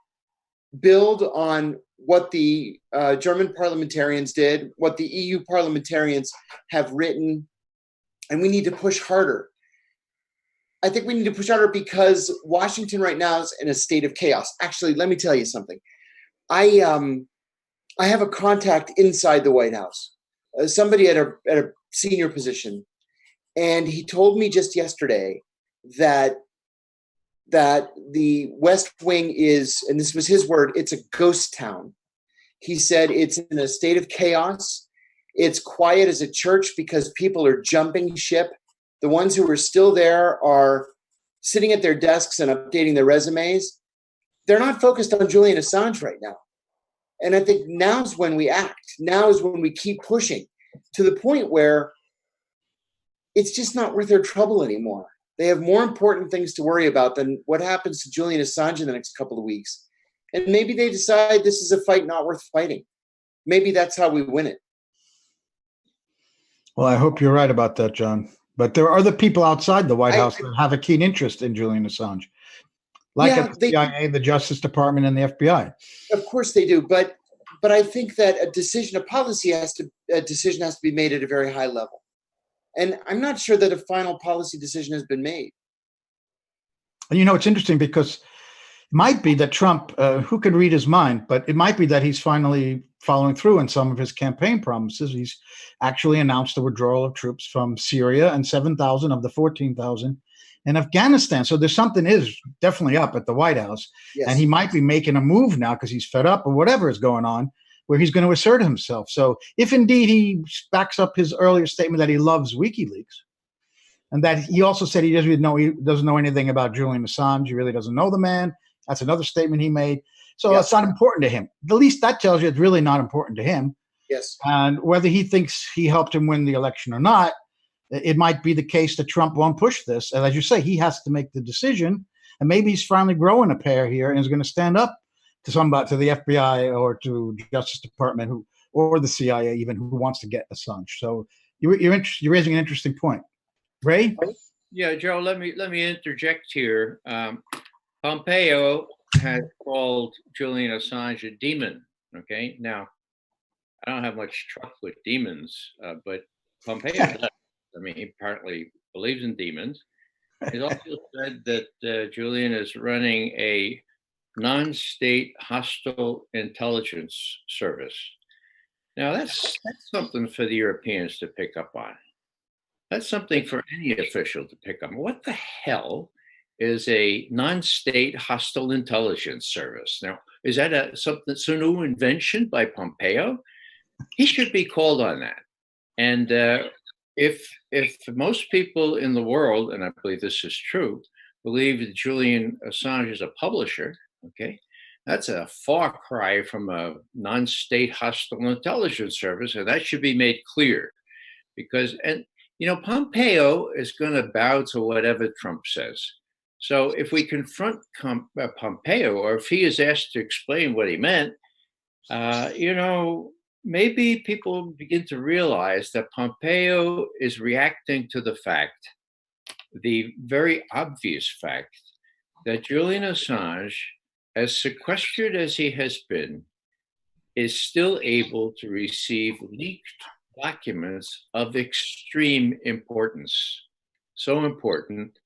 build on what the German parliamentarians did, what the EU parliamentarians have written, and we need to push harder. I think we need to push harder because Washington right now is in a state of chaos. Actually, let me tell you something. I have a contact inside the White House, somebody at a senior position, and he told me just yesterday that the West Wing is, and this was his word, it's a ghost town. He said it's in a state of chaos. It's quiet as a church because people are jumping ship. The ones who are still there are sitting at their desks and updating their resumes. They're not focused on Julian Assange right now. And I think now's when we act. Now is when we keep pushing to the point where it's just not worth their trouble anymore. They have more important things to worry about than what happens to Julian Assange in the next couple of weeks. And maybe they decide this is a fight not worth fighting. Maybe that's how we win it. Well, I hope you're right about that, John. But there are other people outside the White House that have a keen interest in Julian Assange, like at the CIA, the Justice Department, and the FBI. Of course they do, but I think that a decision has to be made at a very high level, and I'm not sure that a final policy decision has been made. And it's interesting because it might be that Trump, who can read his mind, but it might be that he's finally following through on some of his campaign promises. He's actually announced the withdrawal of troops from Syria and 7,000 of the 14,000 in Afghanistan. So there's something is definitely up at the White House. Yes. And he might be making a move now because he's fed up or whatever is going on, where he's going to assert himself. So if indeed he backs up his earlier statement that he loves WikiLeaks, and that he also said he doesn't know anything about Julian Assange, he really doesn't know the man. That's another statement he made. So It's not important to him. At least that tells you it's really not important to him. Yes. And whether he thinks he helped him win the election or not, it might be the case that Trump won't push this. And as you say, he has to make the decision. And maybe he's finally growing a pair here and is going to stand up to somebody, to the FBI or to Justice Department or the CIA even, who wants to get Assange. So you're raising an interesting point. Ray? Yeah, Joe, let me interject here. Pompeo had called Julian Assange a demon. Okay, now I don't have much truck with demons, but Pompeo does. I mean, he apparently believes in demons. He also said that Julian is running a non-state hostile intelligence service. Now that's something for the Europeans to pick up on. That's something for any official to pick up. What the hell is a non-state hostile intelligence service? Now, is that some new invention by Pompeo? He should be called on that. And if most people in the world, and I believe this is true, believe that Julian Assange is a publisher, okay, that's a far cry from a non-state hostile intelligence service, and that should be made clear. Because, Pompeo is going to bow to whatever Trump says. So if we confront Pompeo, or if he is asked to explain what he meant, maybe people begin to realize that Pompeo is reacting to the very obvious fact, that Julian Assange, as sequestered as he has been, is still able to receive leaked documents of extreme importance. So important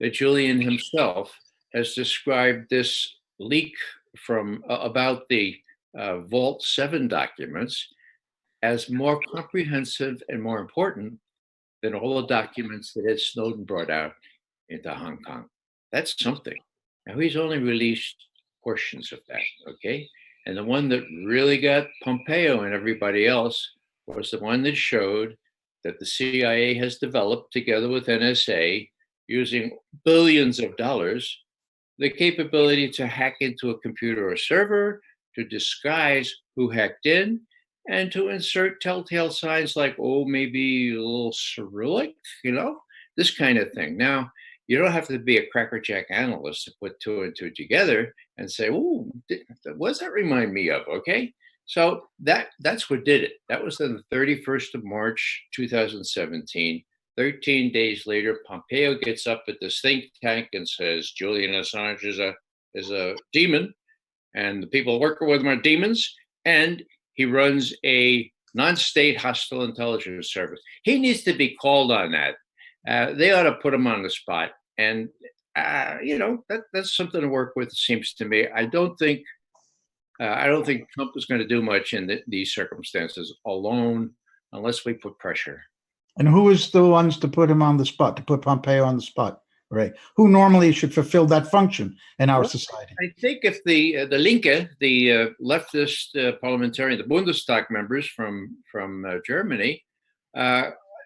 that Julian himself has described this leak from about the Vault 7 documents as more comprehensive and more important than all the documents that Ed Snowden brought out into Hong Kong. That's something. Now, he's only released portions of that, okay? And the one that really got Pompeo and everybody else was the one that showed that the CIA has developed, together with NSA, using billions of dollars, the capability to hack into a computer or server, to disguise who hacked in, and to insert telltale signs like, maybe a little Cyrillic, this kind of thing. Now, you don't have to be a crackerjack analyst to put two and two together and say, what does that remind me of? Okay. So that's what did it. That was on the 31st of March, 2017. 13 days later, Pompeo gets up at this think tank and says Julian Assange is a demon, and the people working with him are demons, and he runs a non-state hostile intelligence service. He needs to be called on that. They ought to put him on the spot. And, that's something to work with, it seems to me. I don't think Trump is going to do much in these circumstances alone, unless we put pressure. And who is the ones to put him on the spot, to put Pompeo on the spot, right? Who normally should fulfill that function in our society? I think if the Linke, the leftist parliamentarian, the Bundestag members from Germany,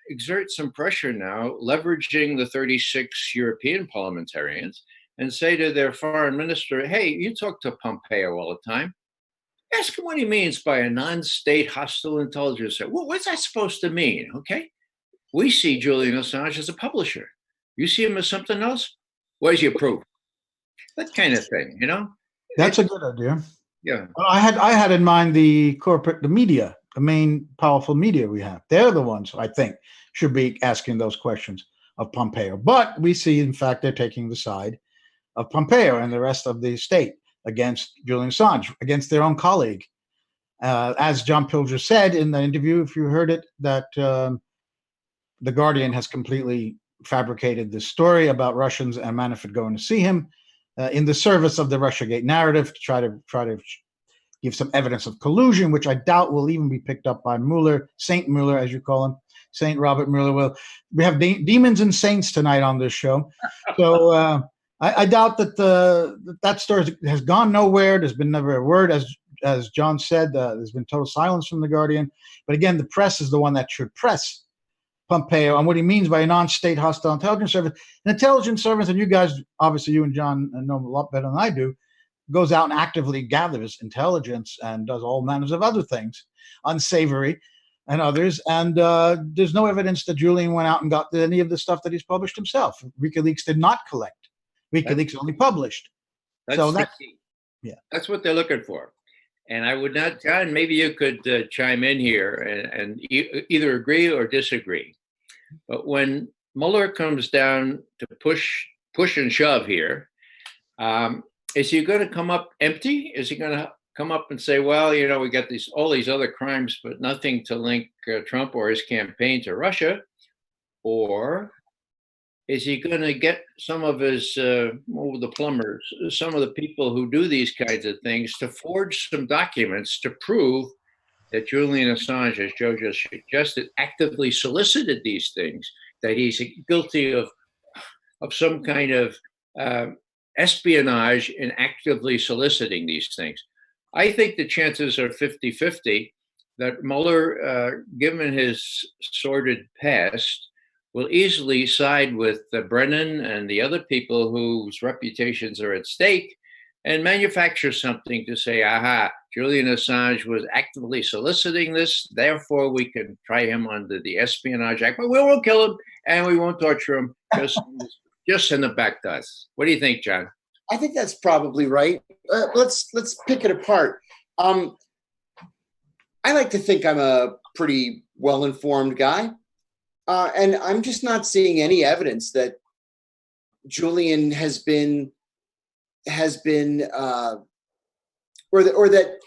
exert some pressure now, leveraging the 36 European parliamentarians, and say to their foreign minister, hey, you talk to Pompeo all the time. Ask him what he means by a non-state hostile intelligence service. Well, what's that supposed to mean? Okay. We see Julian Assange as a publisher. You see him as something else? Where's your proof? That kind of thing, That's a good idea. Yeah. Well, I had in mind the media, the main powerful media we have. They're the ones I think should be asking those questions of Pompeo. But we see, in fact, they're taking the side of Pompeo and the rest of the state against Julian Assange, against their own colleague. As John Pilger said in the interview, if you heard it, that The Guardian has completely fabricated this story about Russians and Manafort going to see him in the service of the Russiagate narrative to try to give some evidence of collusion, which I doubt will even be picked up by Mueller, Saint Mueller, as you call him, Saint Robert Mueller. Well, we have demons and saints tonight on this show, so I doubt that that story has gone nowhere. There's been never a word, as John said. There's been total silence from The Guardian. But again, the press is the one that should press Pompeo on what he means by a non-state hostile intelligence service. An intelligence service, and you guys, obviously you and John know a lot better than I do, goes out and actively gathers intelligence and does all manners of other things, unsavory and others. And there's no evidence that Julian went out and got any of the stuff that he's published himself. WikiLeaks did not collect. WikiLeaks only published. That's key. Yeah, that's what they're looking for. And I would not, John, maybe you could chime in here and either agree or disagree. But when Mueller comes down to push and shove here, is he going to come up empty? Is he going to come up and say, well, we got all these other crimes, but nothing to link Trump or his campaign to Russia? Or is he going to get some of his, the plumbers, some of the people who do these kinds of things to forge some documents to prove that Julian Assange, as Joe just suggested, actively solicited these things, that he's guilty of some kind of espionage in actively soliciting these things? I think the chances are 50-50 that Mueller, given his sordid past, will easily side with Brennan and the other people whose reputations are at stake and manufacture something to say, aha, Julian Assange was actively soliciting this, therefore we can try him under the Espionage Act, but we won't kill him and we won't torture him, just send him back to us. What do you think, John? I think that's probably right. Let's pick it apart. I like to think I'm a pretty well-informed guy. And I'm just not seeing any evidence that Julian has been, or that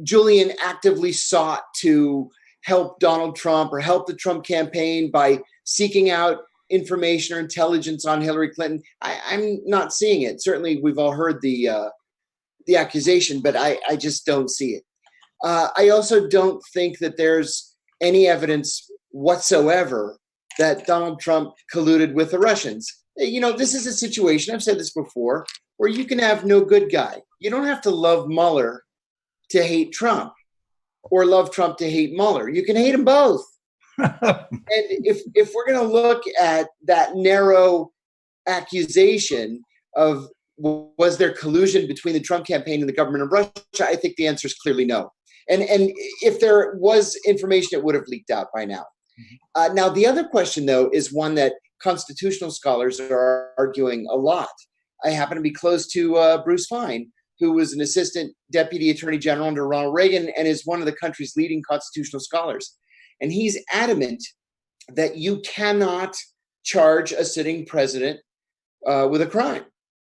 Julian actively sought to help Donald Trump or help the Trump campaign by seeking out information or intelligence on Hillary Clinton. I'm not seeing it. Certainly, we've all heard the accusation, but I just don't see it. I also don't think that there's any evidence whatsoever that Donald Trump colluded with the Russians. This is a situation, I've said this before, where you can have no good guy. You don't have to love Mueller to hate Trump or love Trump to hate Mueller. You can hate them both. And if we're going to look at that narrow accusation of was there collusion between the Trump campaign and the government of Russia, I think the answer is clearly no. And if there was information, it would have leaked out by now. Now, the other question, though, is one that constitutional scholars are arguing a lot. I happen to be close to Bruce Fein, who was an assistant deputy attorney general under Ronald Reagan and is one of the country's leading constitutional scholars. And he's adamant that you cannot charge a sitting president with a crime,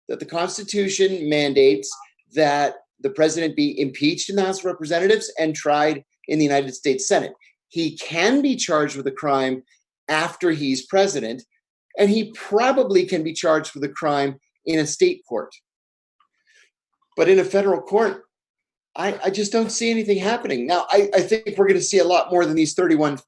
that the Constitution mandates that the president be impeached in the House of Representatives and tried in the United States Senate. He can be charged with a crime after he's president, and he probably can be charged with a crime in a state court. But in a federal court, I just don't see anything happening. Now, I think we're going to see a lot more than these 31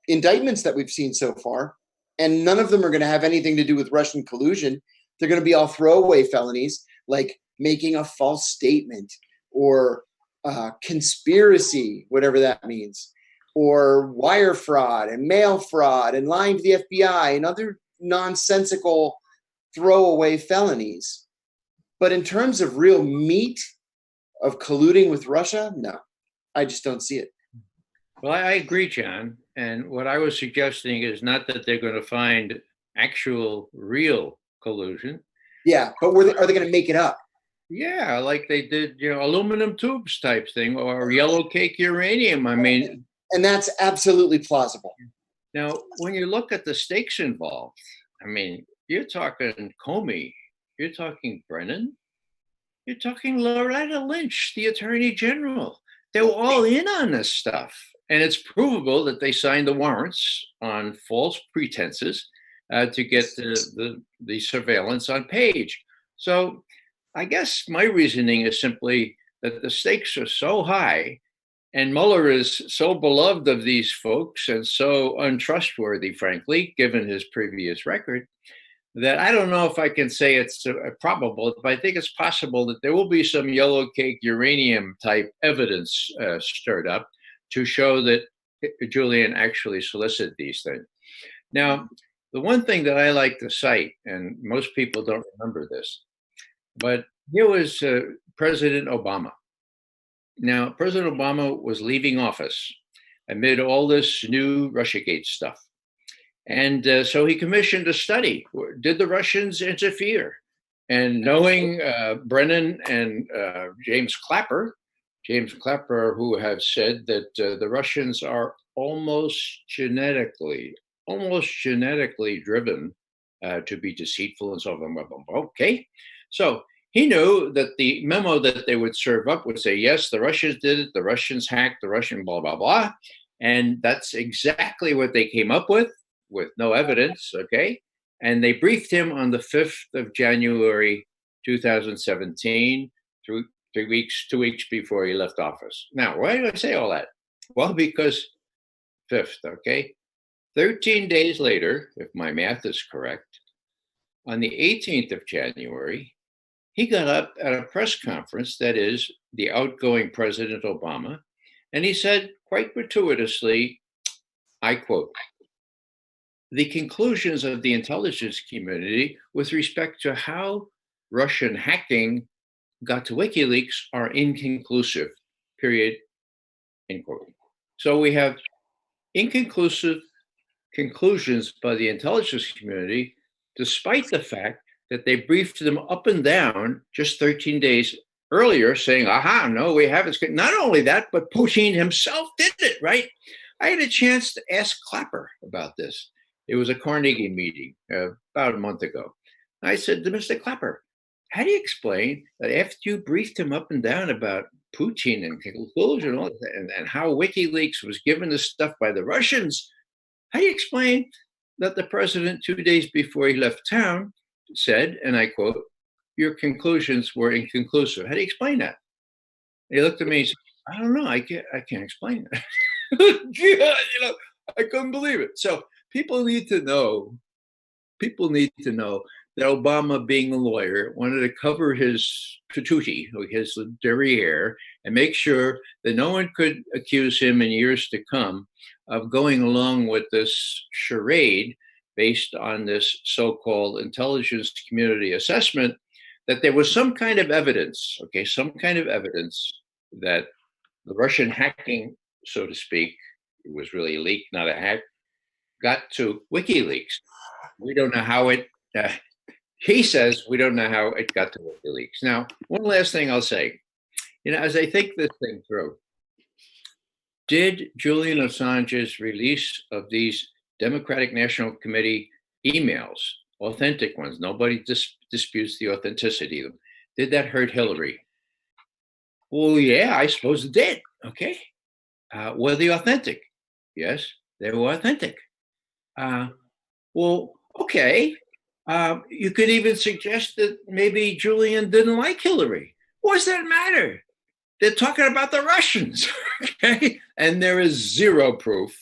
indictments that we've seen so far, and none of them are going to have anything to do with Russian collusion. They're going to be all throwaway felonies, like making a false statement or conspiracy, whatever that means, or wire fraud and mail fraud and lying to the FBI and other nonsensical throwaway felonies. But in terms of real meat of colluding with Russia, no, I just don't see it. Well, I agree, John. And what I was suggesting is not that they're going to find actual, real collusion. Yeah, but are they going to make it up? Yeah, like they did, aluminum tubes type thing or yellow cake uranium. I mean, and that's absolutely plausible. Now, when you look at the stakes involved, I mean, you're talking Comey, you're talking Brennan, you're talking Loretta Lynch, the Attorney General. They were all in on this stuff. And it's provable that they signed the warrants on false pretenses to get the surveillance on Page. So I guess my reasoning is simply that the stakes are so high and Mueller is so beloved of these folks and so untrustworthy, frankly, given his previous record, that I don't know if I can say it's probable, but I think it's possible that there will be some yellow cake uranium type evidence stirred up to show that Julian actually solicited these things. Now, the one thing that I like to cite, and most people don't remember this, but here was President Obama. Now, President Obama was leaving office amid all this new Russiagate stuff. And so he commissioned a study. Did the Russians interfere? And knowing Brennan and James Clapper, who have said that the Russians are almost genetically driven to be deceitful and so on. Okay, so he knew that the memo that they would serve up would say, yes, the Russians did it, the Russians hacked, the Russian blah, blah, blah. And that's exactly what they came up with no evidence, okay? And they briefed him on the 5th of January, 2017, 2 weeks before he left office. Now, why do I say all that? Well, because 5th, okay? 13 days later, if my math is correct, on the 18th of January, he got up at a press conference, that is, the outgoing President Obama, and he said quite gratuitously, I quote, "The conclusions of the intelligence community with respect to how Russian hacking got to WikiLeaks are inconclusive, period," end quote. So we have inconclusive conclusions by the intelligence community, despite the fact that they briefed them up and down just 13 days earlier saying, aha, no, we haven't. Not only that, but Putin himself did it, right? I had a chance to ask Clapper about this. It was a Carnegie meeting about a month ago. I said to Mr. Clapper, how do you explain that after you briefed him up and down about Putin and conclusion and how WikiLeaks was given this stuff by the Russians, how do you explain that the president 2 days before he left town said, and I quote, "Your conclusions were inconclusive"? How do you explain that? He looked at me and said, I don't know, I can't explain that. God, I couldn't believe it. So people need to know that Obama, being a lawyer, wanted to cover his patootie, his derriere, and make sure that no one could accuse him in years to come of going along with this charade based on this so-called intelligence community assessment, that there was some kind of evidence, that the Russian hacking, so to speak, it was really a leak, not a hack, got to WikiLeaks. We don't know how it, he says we don't know how it got to WikiLeaks. Now, one last thing I'll say, as I think this thing through, did Julian Assange's release of these Democratic National Committee emails, authentic ones, nobody disputes the authenticity of them, did that hurt Hillary? Well, yeah, I suppose it did. Okay. Were they authentic? Yes, they were authentic. Well, okay. You could even suggest that maybe Julian didn't like Hillary. What does that matter? They're talking about the Russians, okay? And there is zero proof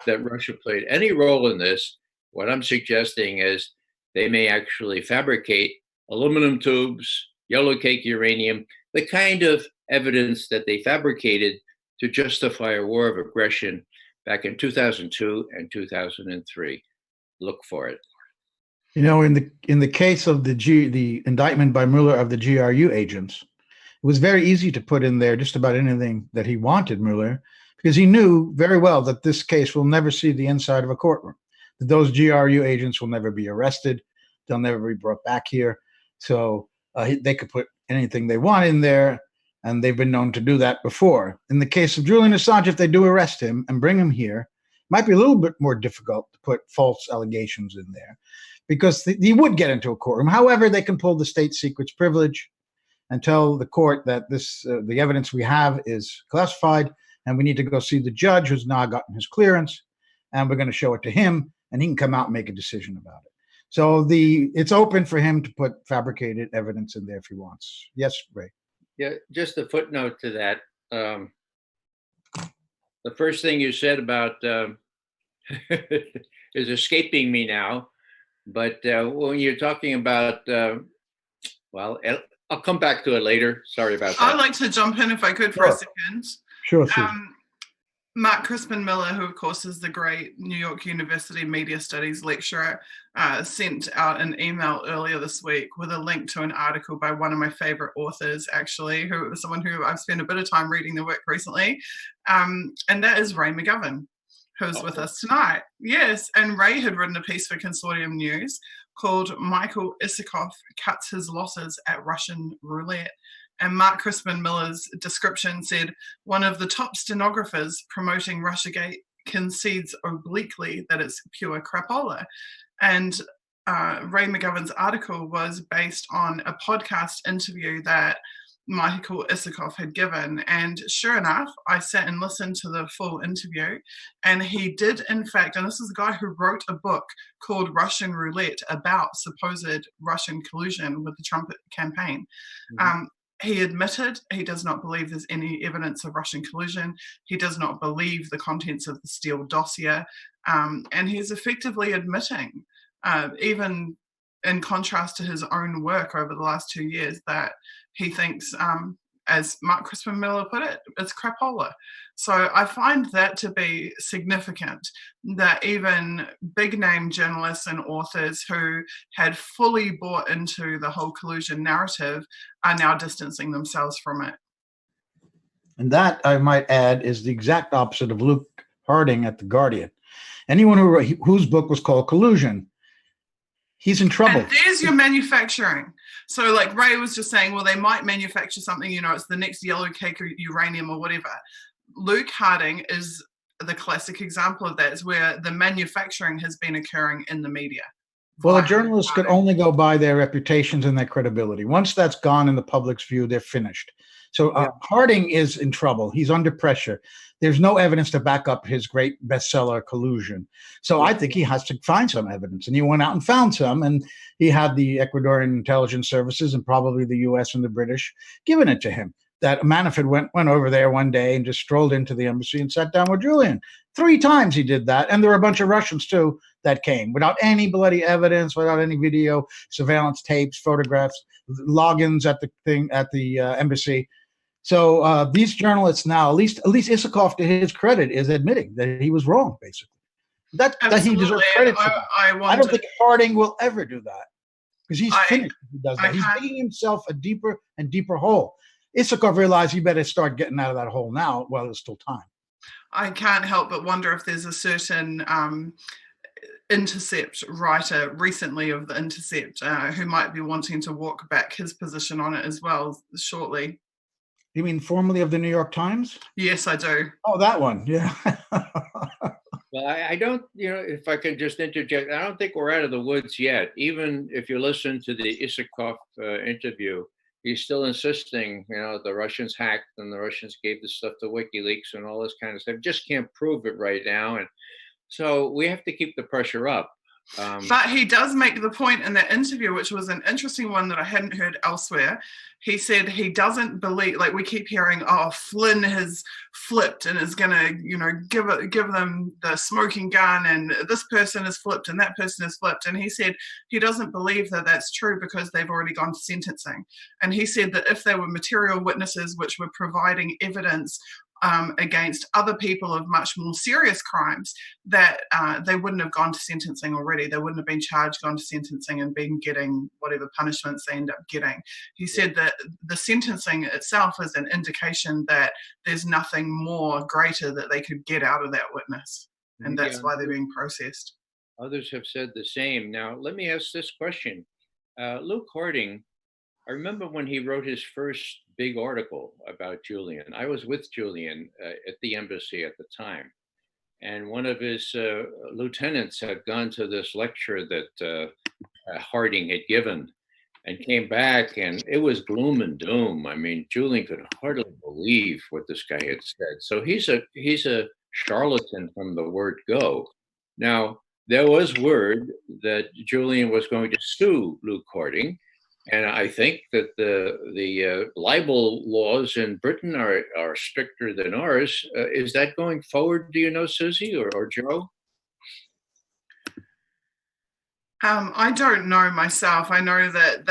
that Russia played any role in this. What I'm suggesting is they may actually fabricate aluminum tubes, yellow cake uranium, the kind of evidence that they fabricated to justify a war of aggression back in 2002 and 2003. Look for it. You know, in the case of the indictment by Mueller of the GRU agents, it was very easy to put in there just about anything that he wanted Mueller, because he knew very well that this case will never see the inside of a courtroom, that those GRU agents will never be arrested, they'll never be brought back here. So they could put anything they want in there, and they've been known to do that before. In the case of Julian Assange, if they do arrest him and bring him here, it might be a little bit more difficult to put false allegations in there, because he would get into a courtroom. However, they can pull the state secrets privilege and tell the court that the evidence we have is classified, and we need to go see the judge who's now gotten his clearance, and we're going to show it to him, and he can come out and make a decision about it. So it's open for him to put fabricated evidence in there if he wants. Yes, Ray. Yeah, just a footnote to that. The first thing you said about is escaping me now, but when you're talking about, well, I'll come back to it later. Sorry about that. I'd like to jump in if I could for a second. Sure. Mark Crispin Miller, who of course is the great New York University media studies lecturer, sent out an email earlier this week with a link to an article by one of my favorite authors, actually, who was someone who I've spent a bit of time reading their work recently. And that is Ray McGovern, who's with us tonight. Yes, and Ray had written a piece for Consortium News called Michael Isikoff Cuts His Losses at Russian Roulette. And Mark Crispin Miller's description said, one of the top stenographers promoting Russiagate concedes obliquely that it's pure crapola. And Ray McGovern's article was based on a podcast interview that Michael Isikoff had given. And sure enough, I sat and listened to the full interview. And he did, in fact, and this is a guy who wrote a book called Russian Roulette about supposed Russian collusion with the Trump campaign. Mm-hmm. He admitted he does not believe there's any evidence of Russian collusion. He does not believe the contents of the Steele dossier. And he's effectively admitting, even in contrast to his own work over the last 2 years, that he thinks, as Mark Crispin Miller put it, it's crapola. So I find that to be significant, that even big name journalists and authors who had fully bought into the whole collusion narrative are now distancing themselves from it. And that, I might add, is the exact opposite of Luke Harding at The Guardian. Anyone whose book was called Collusion, he's in trouble. And there's your manufacturing. So like Ray was just saying, well, they might manufacture something, it's the next yellow cake or uranium or whatever. Luke Harding is the classic example of that, is where the manufacturing has been occurring in the media. Well, a journalist could only go by their reputations and their credibility. Once that's gone in the public's view, they're finished. So Harding is in trouble. He's under pressure. There's no evidence to back up his great bestseller Collusion. So I think he has to find some evidence. And he went out and found some. And he had the Ecuadorian intelligence services and probably the US and the British giving it to him. That Manafort went over there one day and just strolled into the embassy and sat down with Julian. 3 times he did that. And there were a bunch of Russians, too, that came without any bloody evidence, without any video, surveillance tapes, photographs, logins at the embassy. So these journalists now, at least Isikoff, to his credit, is admitting that he was wrong, basically. That he deserves credit for that. I don't think Harding will ever do that, because he's finished if he does that. He's digging himself a deeper and deeper hole. Isikoff realized he better start getting out of that hole now while there's still time. I can't help but wonder if there's a certain Intercept writer recently of the Intercept who might be wanting to walk back his position on it as well shortly. You mean formerly of the New York Times? Yes, I do. Oh, that one, yeah. Well, I don't, if I can just interject, I don't think we're out of the woods yet. Even if you listen to the Isikoff interview, he's still insisting, the Russians hacked and the Russians gave the stuff to WikiLeaks and all this kind of stuff. Just can't prove it right now. And so we have to keep the pressure up. But he does make the point in that interview, which was an interesting one that I hadn't heard elsewhere. He said he doesn't believe, like we keep hearing, oh, Flynn has flipped and is going to, give them the smoking gun, and this person has flipped and that person has flipped. And he said he doesn't believe that that's true because they've already gone to sentencing. And he said that if they were material witnesses which were providing evidence against other people of much more serious crimes, that they wouldn't have gone to sentencing already. They wouldn't have been charged, gone to sentencing, and been getting whatever punishments they end up getting. He said that the sentencing itself is an indication that there's nothing more greater that they could get out of that witness, and that's why they're being processed. Others have said the same. Now, let me ask this question. Luke Harding, I remember when he wrote his first big article about Julian. I was with Julian at the embassy at the time. And one of his lieutenants had gone to this lecture that Harding had given and came back, and it was gloom and doom. I mean, Julian could hardly believe what this guy had said. So he's a charlatan from the word go. Now, there was word that Julian was going to sue Luke Harding. And I think that the libel laws in Britain are stricter than ours. Is that going forward, do you know, Susie or Joe? I don't know myself. I know that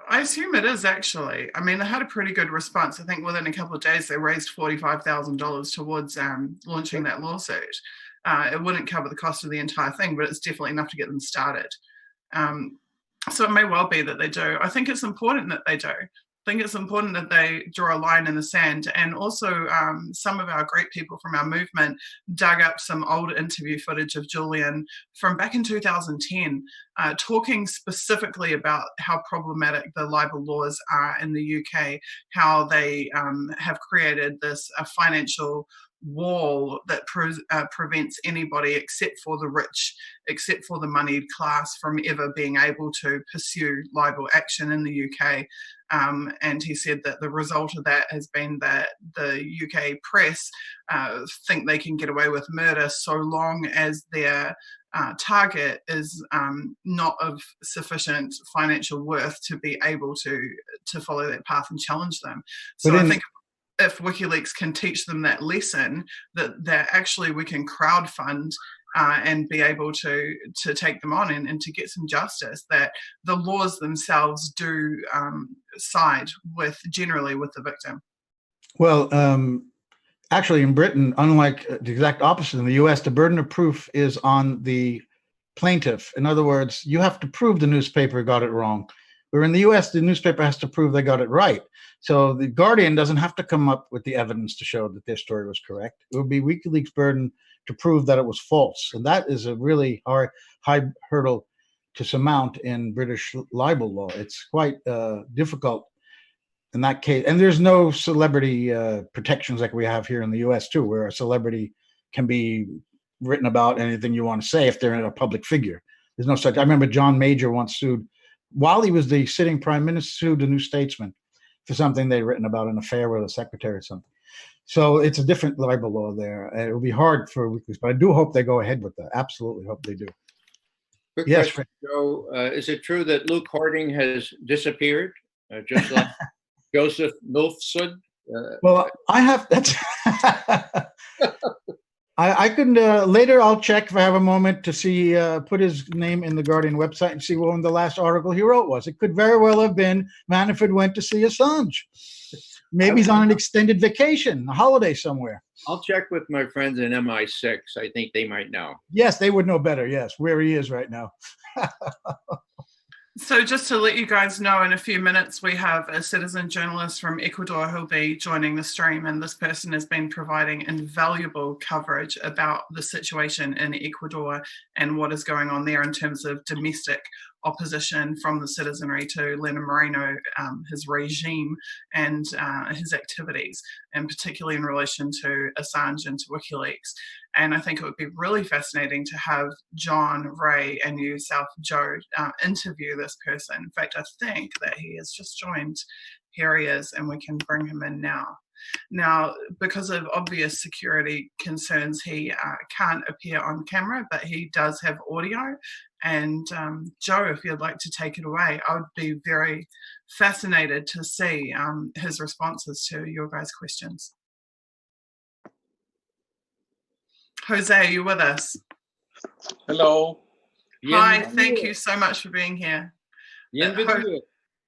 I assume it is actually. I mean, they had a pretty good response. I think within a couple of days, they raised $45,000 towards launching that lawsuit. It wouldn't cover the cost of the entire thing, but it's definitely enough to get them started. So it may well be that they do. I think it's important that they do. I think it's important that they draw a line in the sand. And also some of our great people from our movement dug up some old interview footage of Julian from back in 2010, talking specifically about how problematic the libel laws are in the UK, how they have created this financial wall that prevents anybody except for the rich, except for the moneyed class, from ever being able to pursue libel action in the UK. And he said that the result of that has been that the UK press think they can get away with murder so long as their target is not of sufficient financial worth to be able to follow that path and challenge them. So I think if WikiLeaks can teach them that lesson, that actually we can crowdfund and be able to take them on and to get some justice, that the laws themselves do side generally with the victim. Well, actually in Britain, unlike the exact opposite in the US, the burden of proof is on the plaintiff. In other words, you have to prove the newspaper got it wrong. Where in the US, the newspaper has to prove they got it right. So the Guardian doesn't have to come up with the evidence to show that their story was correct. It would be WikiLeaks' burden to prove that it was false. And that is a really high hurdle to surmount in British libel law. It's quite difficult in that case. And there's no celebrity protections like we have here in the US too, where a celebrity can be written about anything you want to say if they're a public figure. There's no such. I remember John Major once sued, while he was the sitting prime minister, sued the New Statesman for something they'd written about an affair with a secretary or something. So it's a different libel law there. It will be hard for WikiLeaks, but I do hope they go ahead with that. Absolutely hope they do. Quick Yes, question, Joe. Is it true that Luke Harding has disappeared, just like Joseph Milfsud? Well, I have that's. I can later. I'll check if I have a moment to see. Put his name in the Guardian website and see when the last article he wrote was. It could very well have been Manafort went to see Assange. Maybe he's on an extended vacation, a holiday somewhere. I'll check with my friends in MI6. I think they might know. Yes, they would know better. Yes, where he is right now. So just to let you guys know, in a few minutes, we have a citizen journalist from Ecuador who'll be joining the stream. And this person has been providing invaluable coverage about the situation in Ecuador and what is going on there in terms of domestic opposition from the citizenry to Lenin Moreno, his regime and his activities, and particularly in relation to Assange and to WikiLeaks. And I think it would be really fascinating to have John, Ray, and yourself, Joe, interview this person. In fact, I think that he has just joined here he is, and we can bring him in now. Now, because of obvious security concerns, he can't appear on camera, but he does have audio. And Joe, if you'd like to take it away, I would be very fascinated to see his responses to your guys' questions. Jose, are you with us? Hello. Hi, thank you so much for being here.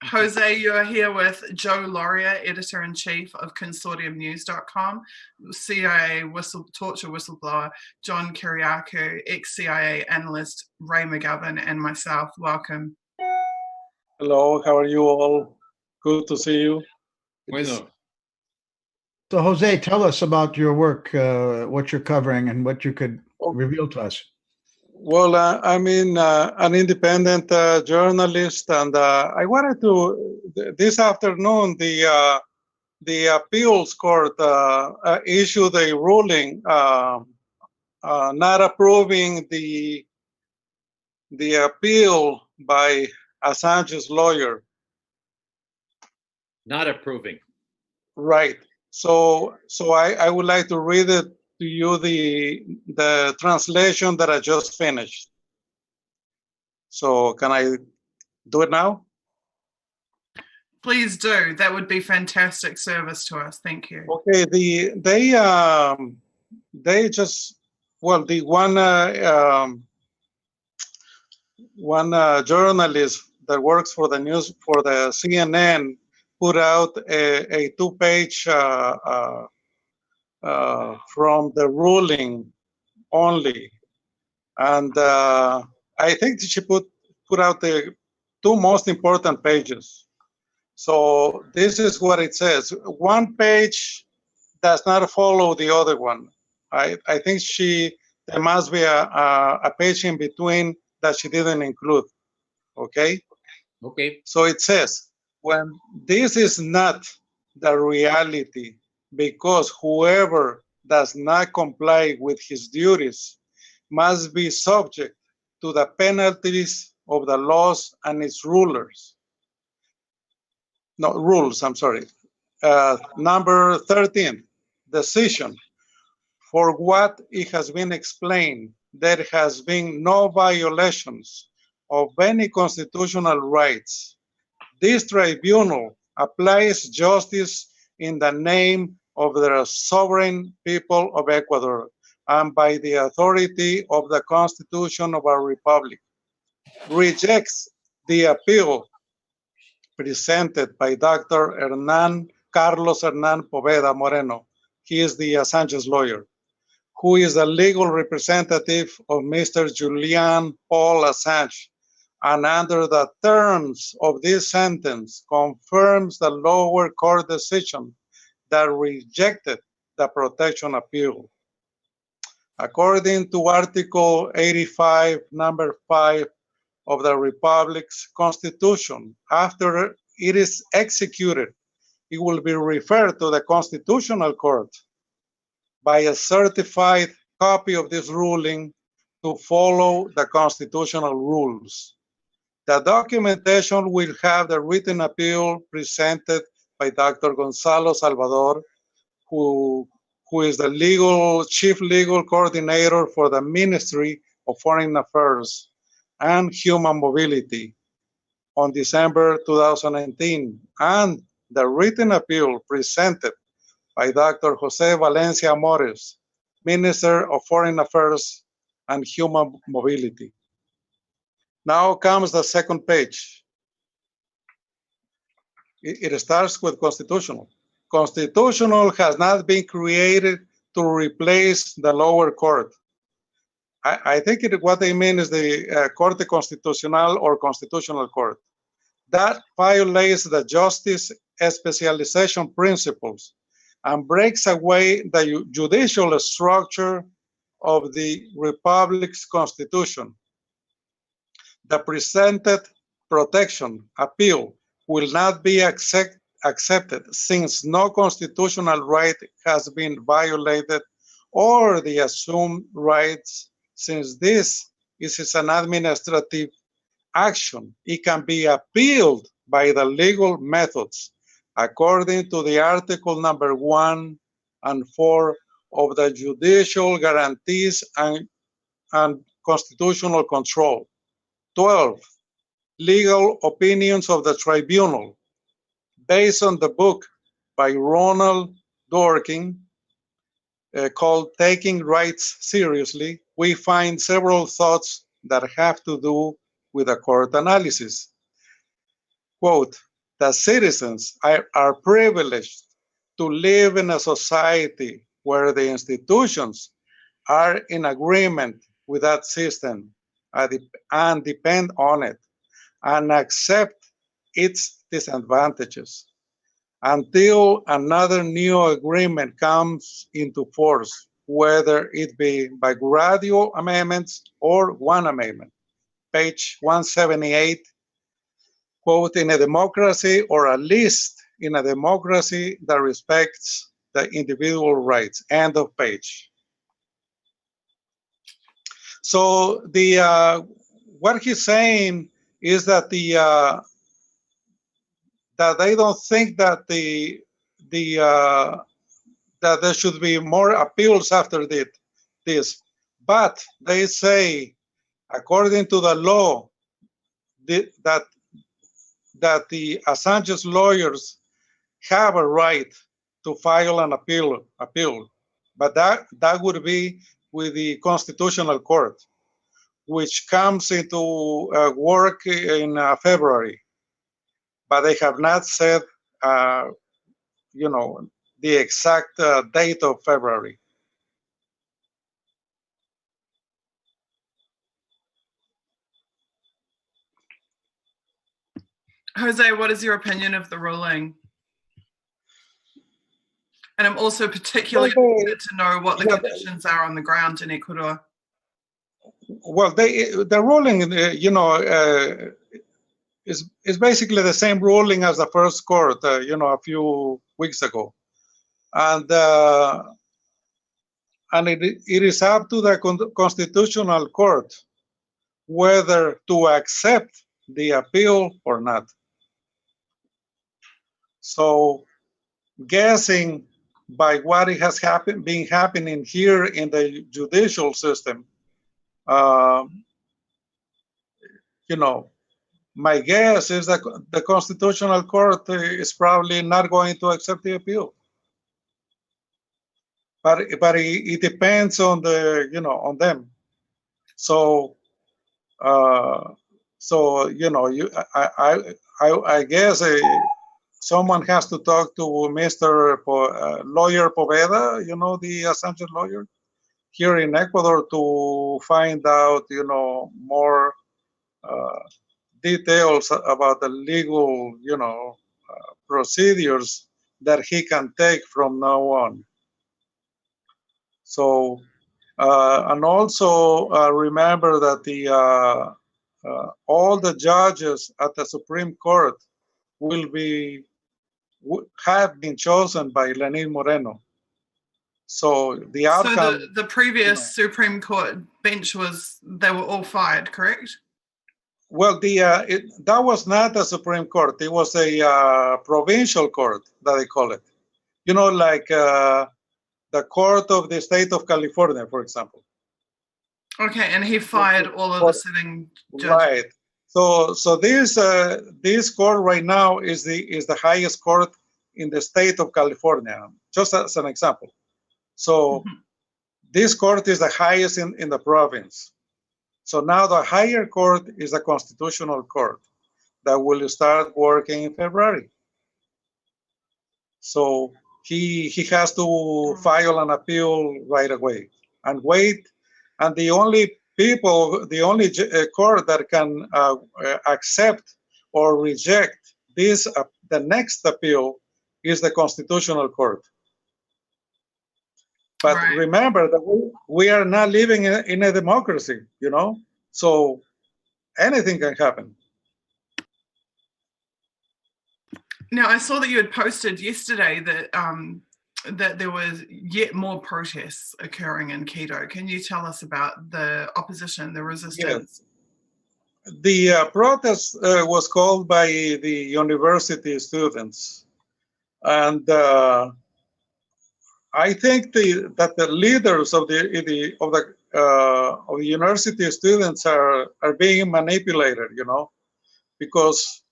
Jose, you are here with Joe Laurier, Editor-in-Chief of ConsortiumNews.com, CIA torture whistleblower John Kiriakou, ex-CIA analyst Ray McGovern, and myself. Welcome. Hello, how are you all? Good to see you. Bueno. So, Jose, tell us about your work, what you're covering, and what you could reveal to us. Well, I'm an independent journalist, and I wanted to, this afternoon, the appeals court issued a ruling not approving the appeal by Assange's lawyer. Not approving. Right. So I would like to read it to you, the translation that I just finished. So can I do it now? Please do. That would be fantastic service to us. Thank you. Okay. They just, well, the one journalist that works for the news, for the CNN, put out a two-page from the ruling only, and I think she put out the two most important pages. So this is what it says. One page does not follow the other one. I think there must be a page in between that she didn't include. Okay. Okay. So it says, when this is not the reality, because whoever does not comply with his duties must be subject to the penalties of the laws and its rules. Number 13, decision. For what it has been explained, there has been no violations of any constitutional rights. This tribunal applies justice in the name of the sovereign people of Ecuador and by the authority of the Constitution of our Republic. Rejects the appeal presented by Dr. Carlos Hernan Poveda Moreno. He is the Assange's lawyer, who is the legal representative of Mr. Julian Paul Assange, and under the terms of this sentence confirms the lower court decision that rejected the protection appeal. According to Article 85, number 5 of the Republic's Constitution, after it is executed, it will be referred to the Constitutional Court by a certified copy of this ruling to follow the constitutional rules. The documentation will have the written appeal presented by Dr. Gonzalo Salvador, who is the chief legal coordinator for the Ministry of Foreign Affairs and Human Mobility on December 2019, and the written appeal presented by Dr. Jose Valencia Mores, Minister of Foreign Affairs and Human Mobility. Now comes the second page. It starts with constitutional. Constitutional has not been created to replace the lower court. I think what they mean is the Corte Constitucional or Constitutional Court. That violates the justice specialization principles and breaks away the judicial structure of the Republic's Constitution. The presented protection appeal will not be accepted since no constitutional right has been violated or the assumed rights, since this is an administrative action. It can be appealed by the legal methods according to the article number 1 and 4 of the judicial guarantees and constitutional control. 12, legal opinions of the tribunal. Based on the book by Ronald Dore called Taking Rights Seriously, we find several thoughts that have to do with the court analysis. Quote, the citizens are privileged to live in a society where the institutions are in agreement with that system and depend on it and accept its disadvantages until another new agreement comes into force, whether it be by gradual amendments or one amendment. Page 178, quote, in a democracy, or at least in a democracy that respects the individual rights, end of page. So what he's saying is that that they don't think that that there should be more appeals after this, but they say, according to the law, that the Assange's lawyers have a right to file an appeal, but that would be with the Constitutional Court, which comes into work in February, but they have not said, you know, the exact date of February. Jose, what is your opinion of the ruling? And I'm also particularly interested to know what the conditions are on the ground in Ecuador. Well, the ruling, you know, is basically the same ruling as the first court, you know, a few weeks ago, and it is up to the Constitutional Court whether to accept the appeal or not. So, guessing by what it has been happening here in the judicial system, you know, my guess is that the Constitutional Court is probably not going to accept the appeal. But it depends on the, you know, on them. So you know, I guess someone has to talk to Mr. Lawyer Poveda, you know, the Assange lawyer here in Ecuador, to find out, you know, more details about the legal, you know, procedures that he can take from now on. So, and also remember that all the judges at the Supreme Court have been chosen by Lenin Moreno. So the outcome. So the previous Supreme Court bench they were all fired, correct? Well, that was not a Supreme Court. It was a provincial court, that they call it. You know, like the court of the state of California, for example. Okay, and he fired all of the sitting judges. Right. So this court right now is the highest court in the state of California, just as an example. So this court is the highest in the province. So now the higher court is the Constitutional Court that will start working in February. So he has to file an appeal right away and wait. And the only court that can accept or reject the next appeal is the Constitutional Court. But remember that we are not living in a democracy, you know, so anything can happen. Now, I saw that you had posted yesterday that there was yet more protests occurring in Quito. Can you tell us about the opposition, the resistance? Yes. The protest was called by the university students, And I think that the leaders of the university students are being manipulated, because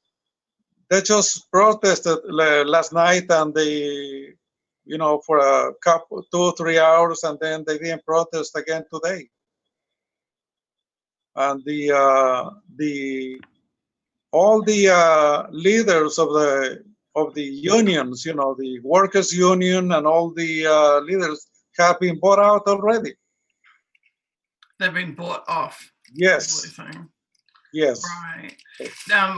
they just protested last night, and they, for a couple, 2-3 hours, and then they didn't protest again today. And all the leaders of the unions, the workers' union, and all the leaders have been bought out already. They've been bought off. Yes. Yes. Right.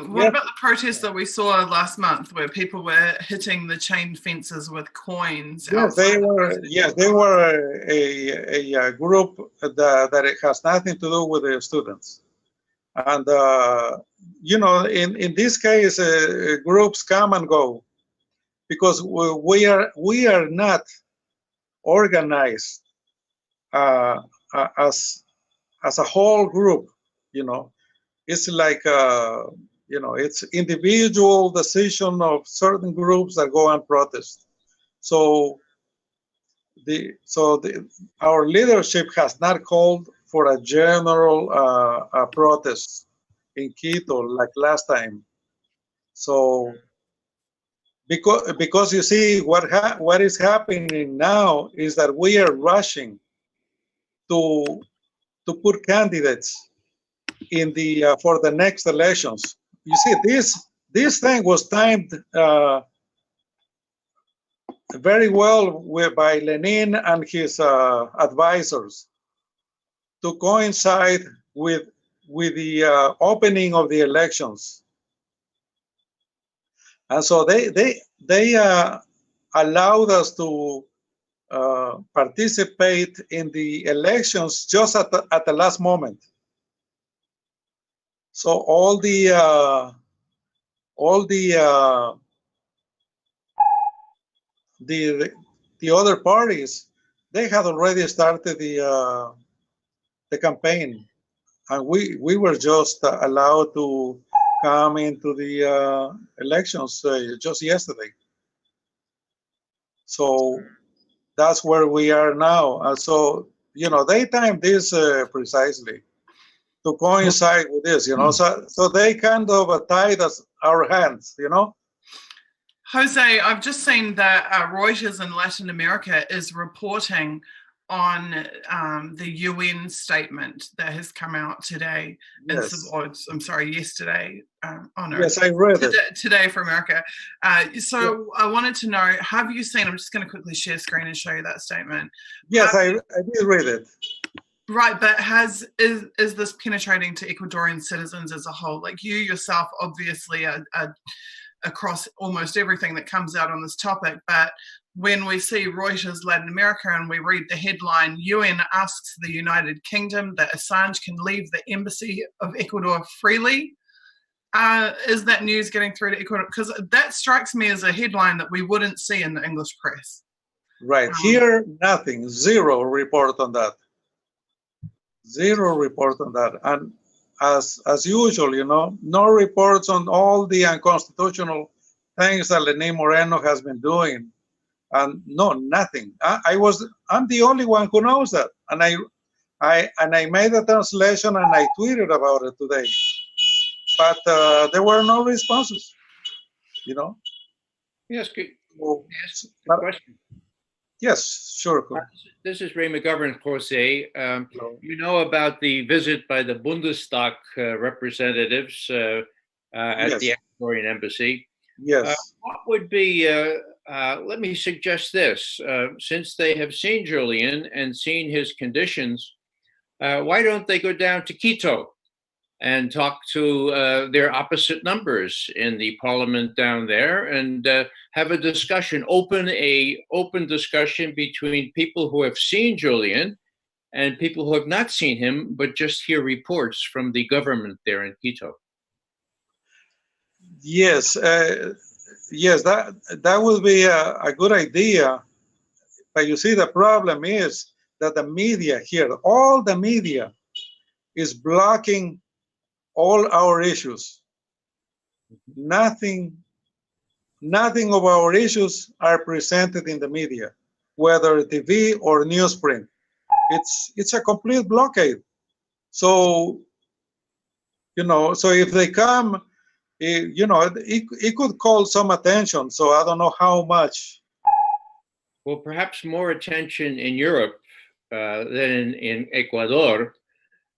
What about the protests that we saw last month, where people were hitting the chain fences with coins? Yes, they were. Yes, they were a group that it has nothing to do with the students. And in this case, groups come and go, because we are not organized as a whole group. It's like it's individual decision of certain groups that go and protest. So our leadership has not called for a general protest in Quito like last time. So because you see what is happening now is that we are rushing to put candidates in the for the next elections. You see, this thing was timed very well by Lenin and his advisors to coincide with the opening of the elections, and so they allowed us to participate in the elections just at the last moment. So all the other parties, they had already started the campaign, and we were just allowed to come into the elections just yesterday. So that's where we are now. And so they timed this precisely to coincide with this, so they kind of tied our hands, Jose, I've just seen that Reuters in Latin America is reporting on the UN statement that has come out today. Yes. Yesterday. Yes, I read it. Today for America. So I wanted to know, have you seen, I'm just going to quickly share screen and show you that statement. Yes, I did read it. Right, but is this penetrating to Ecuadorian citizens as a whole? Like, you yourself obviously are across almost everything that comes out on this topic, but when we see Reuters Latin America and we read the headline, UN asks the United Kingdom that Assange can leave the embassy of Ecuador freely, is that news getting through to Ecuador? Because that strikes me as a headline that we wouldn't see in the English press. Right, here, nothing, zero report on that. Zero report on that. And as usual, no reports on all the unconstitutional things that Lenin Moreno has been doing. And no, nothing. I'm the only one who knows that. And I made a translation and I tweeted about it today. But there were no responses, Yes, question. Yes, sure. This is Ray McGovern, Jose. You know about the visit by the Bundestag representatives at the Ecuadorian embassy. Yes. What would be, let me suggest this, since they have seen Julian and seen his conditions, why don't they go down to Quito and talk to their opposite numbers in the parliament down there and have a discussion, open discussion between people who have seen Julian and people who have not seen him, but just hear reports from the government there in Quito. Yes, yes, that will be a good idea. But you see, the problem is that the media here, all the media, is blocking all our issues. Nothing nothing of our issues are presented in the media, whether TV or newsprint. It's a complete blockade. So, so if they come, it could call some attention. So I don't know how much. Well, perhaps more attention in Europe than in Ecuador.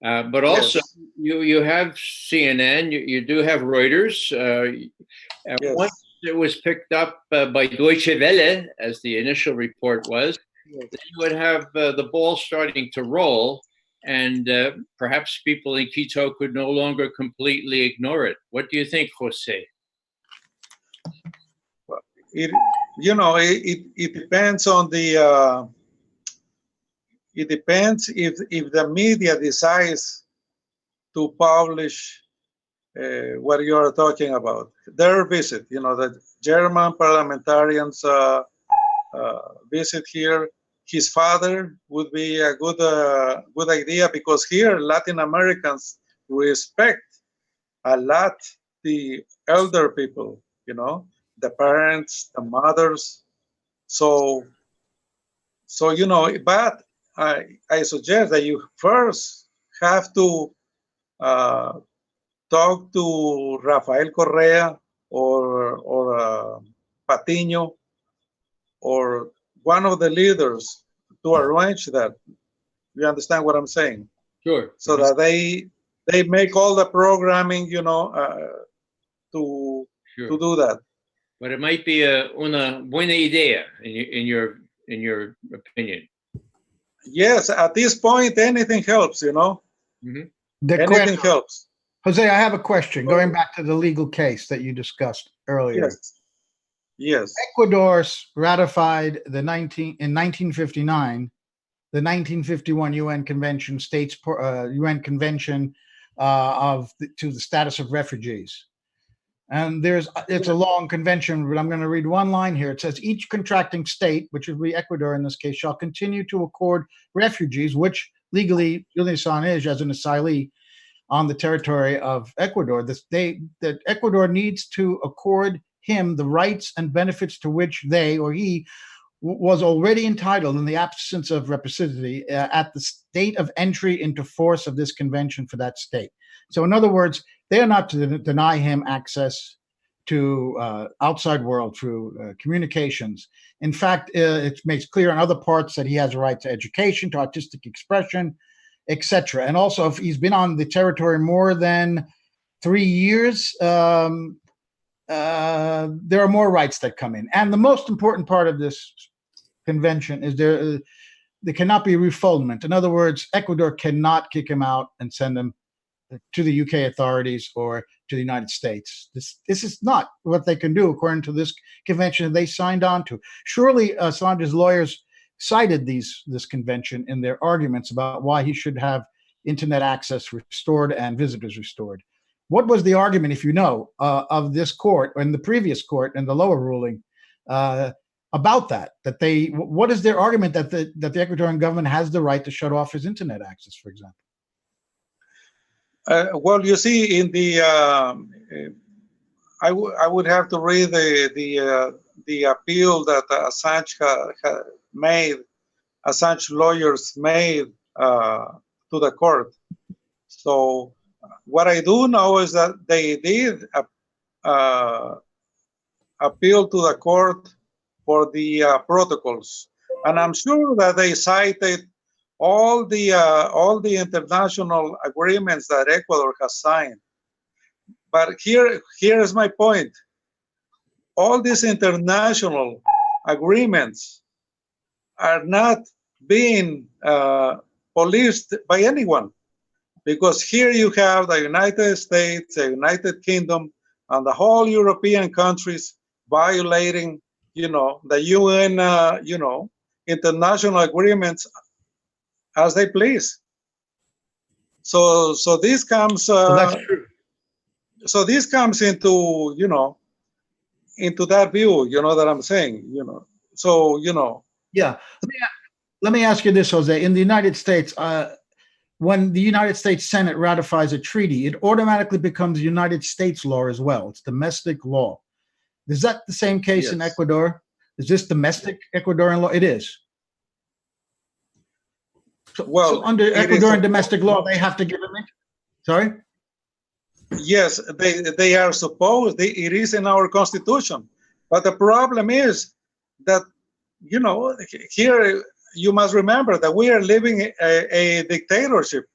But also, Yes. you have CNN, you do have Reuters. Yes. Once it was picked up by Deutsche Welle, as the initial report was, Yes. then you would have the ball starting to roll, and perhaps people in Quito could no longer completely ignore it. What do you think, Jose? It depends on the. It depends if the media decides to publish what you are talking about. Their visit, the German parliamentarians visit here. His father would be a good idea, because here Latin Americans respect a lot the elder people, the parents, the mothers. So but I suggest that you first have to talk to Rafael Correa or Patiño or one of the leaders to arrange that. You understand what I'm saying? Sure. So that they make all the programming, to do that. But it might be una buena idea in your opinion. Yes, at this point, anything helps, Mm-hmm. Anything helps. Jose, I have a question. Going back to the legal case that you discussed earlier. Yes. Ecuador ratified in 1959, the 1951 UN Convention states UN Convention to the status of refugees. And it's a long convention, but I'm going to read one line here. It says, each contracting state, which would be Ecuador in this case, shall continue to accord refugees, which legally Julian Assange is as an asylee on the territory of Ecuador, that Ecuador needs to accord him the rights and benefits to which they or he was already entitled in the absence of reciprocity at the state of entry into force of this convention for that state. So in other words, they are not to deny him access to outside world through communications. In fact, it makes clear in other parts that he has a right to education, to artistic expression, etc. And also, if he's been on the territory more than 3 years, there are more rights that come in. And the most important part of this convention is there cannot be refoulement. In other words, Ecuador cannot kick him out and send him to the UK authorities or to the United States. This is not what they can do according to this convention they signed on to. Surely Assange's lawyers cited this convention in their arguments about why he should have internet access restored and visitors restored. What was the argument, if you know, of this court and the previous court and the lower ruling about that? What is their argument that the Ecuadorian government has the right to shut off his internet access, for example? Well, you see, in the I would have to read the appeal that Assange made, Assange lawyers made to the court. So what I do know is that they did appeal to the court for the protocols, and I'm sure that they cited all the international agreements that Ecuador has signed. But here is my point. All these international agreements are not being policed by anyone, because here you have the United States, the United Kingdom, and the whole European countries violating, the UN, international agreements as they please. So this comes. That's true. So this comes into into that view, that I'm saying, So Yeah. Let me ask you this, Jose. In the United States, when the United States Senate ratifies a treaty, it automatically becomes United States law as well. It's domestic law. Is that the same case in Yes. Ecuador? Is this domestic Ecuadorian law? It is. So under it is Ecuadorian domestic law, they have to give him it? Sorry? yes, they are supposed, it is in our constitution. But the problem is that, you know, here you must remember that we are living a dictatorship.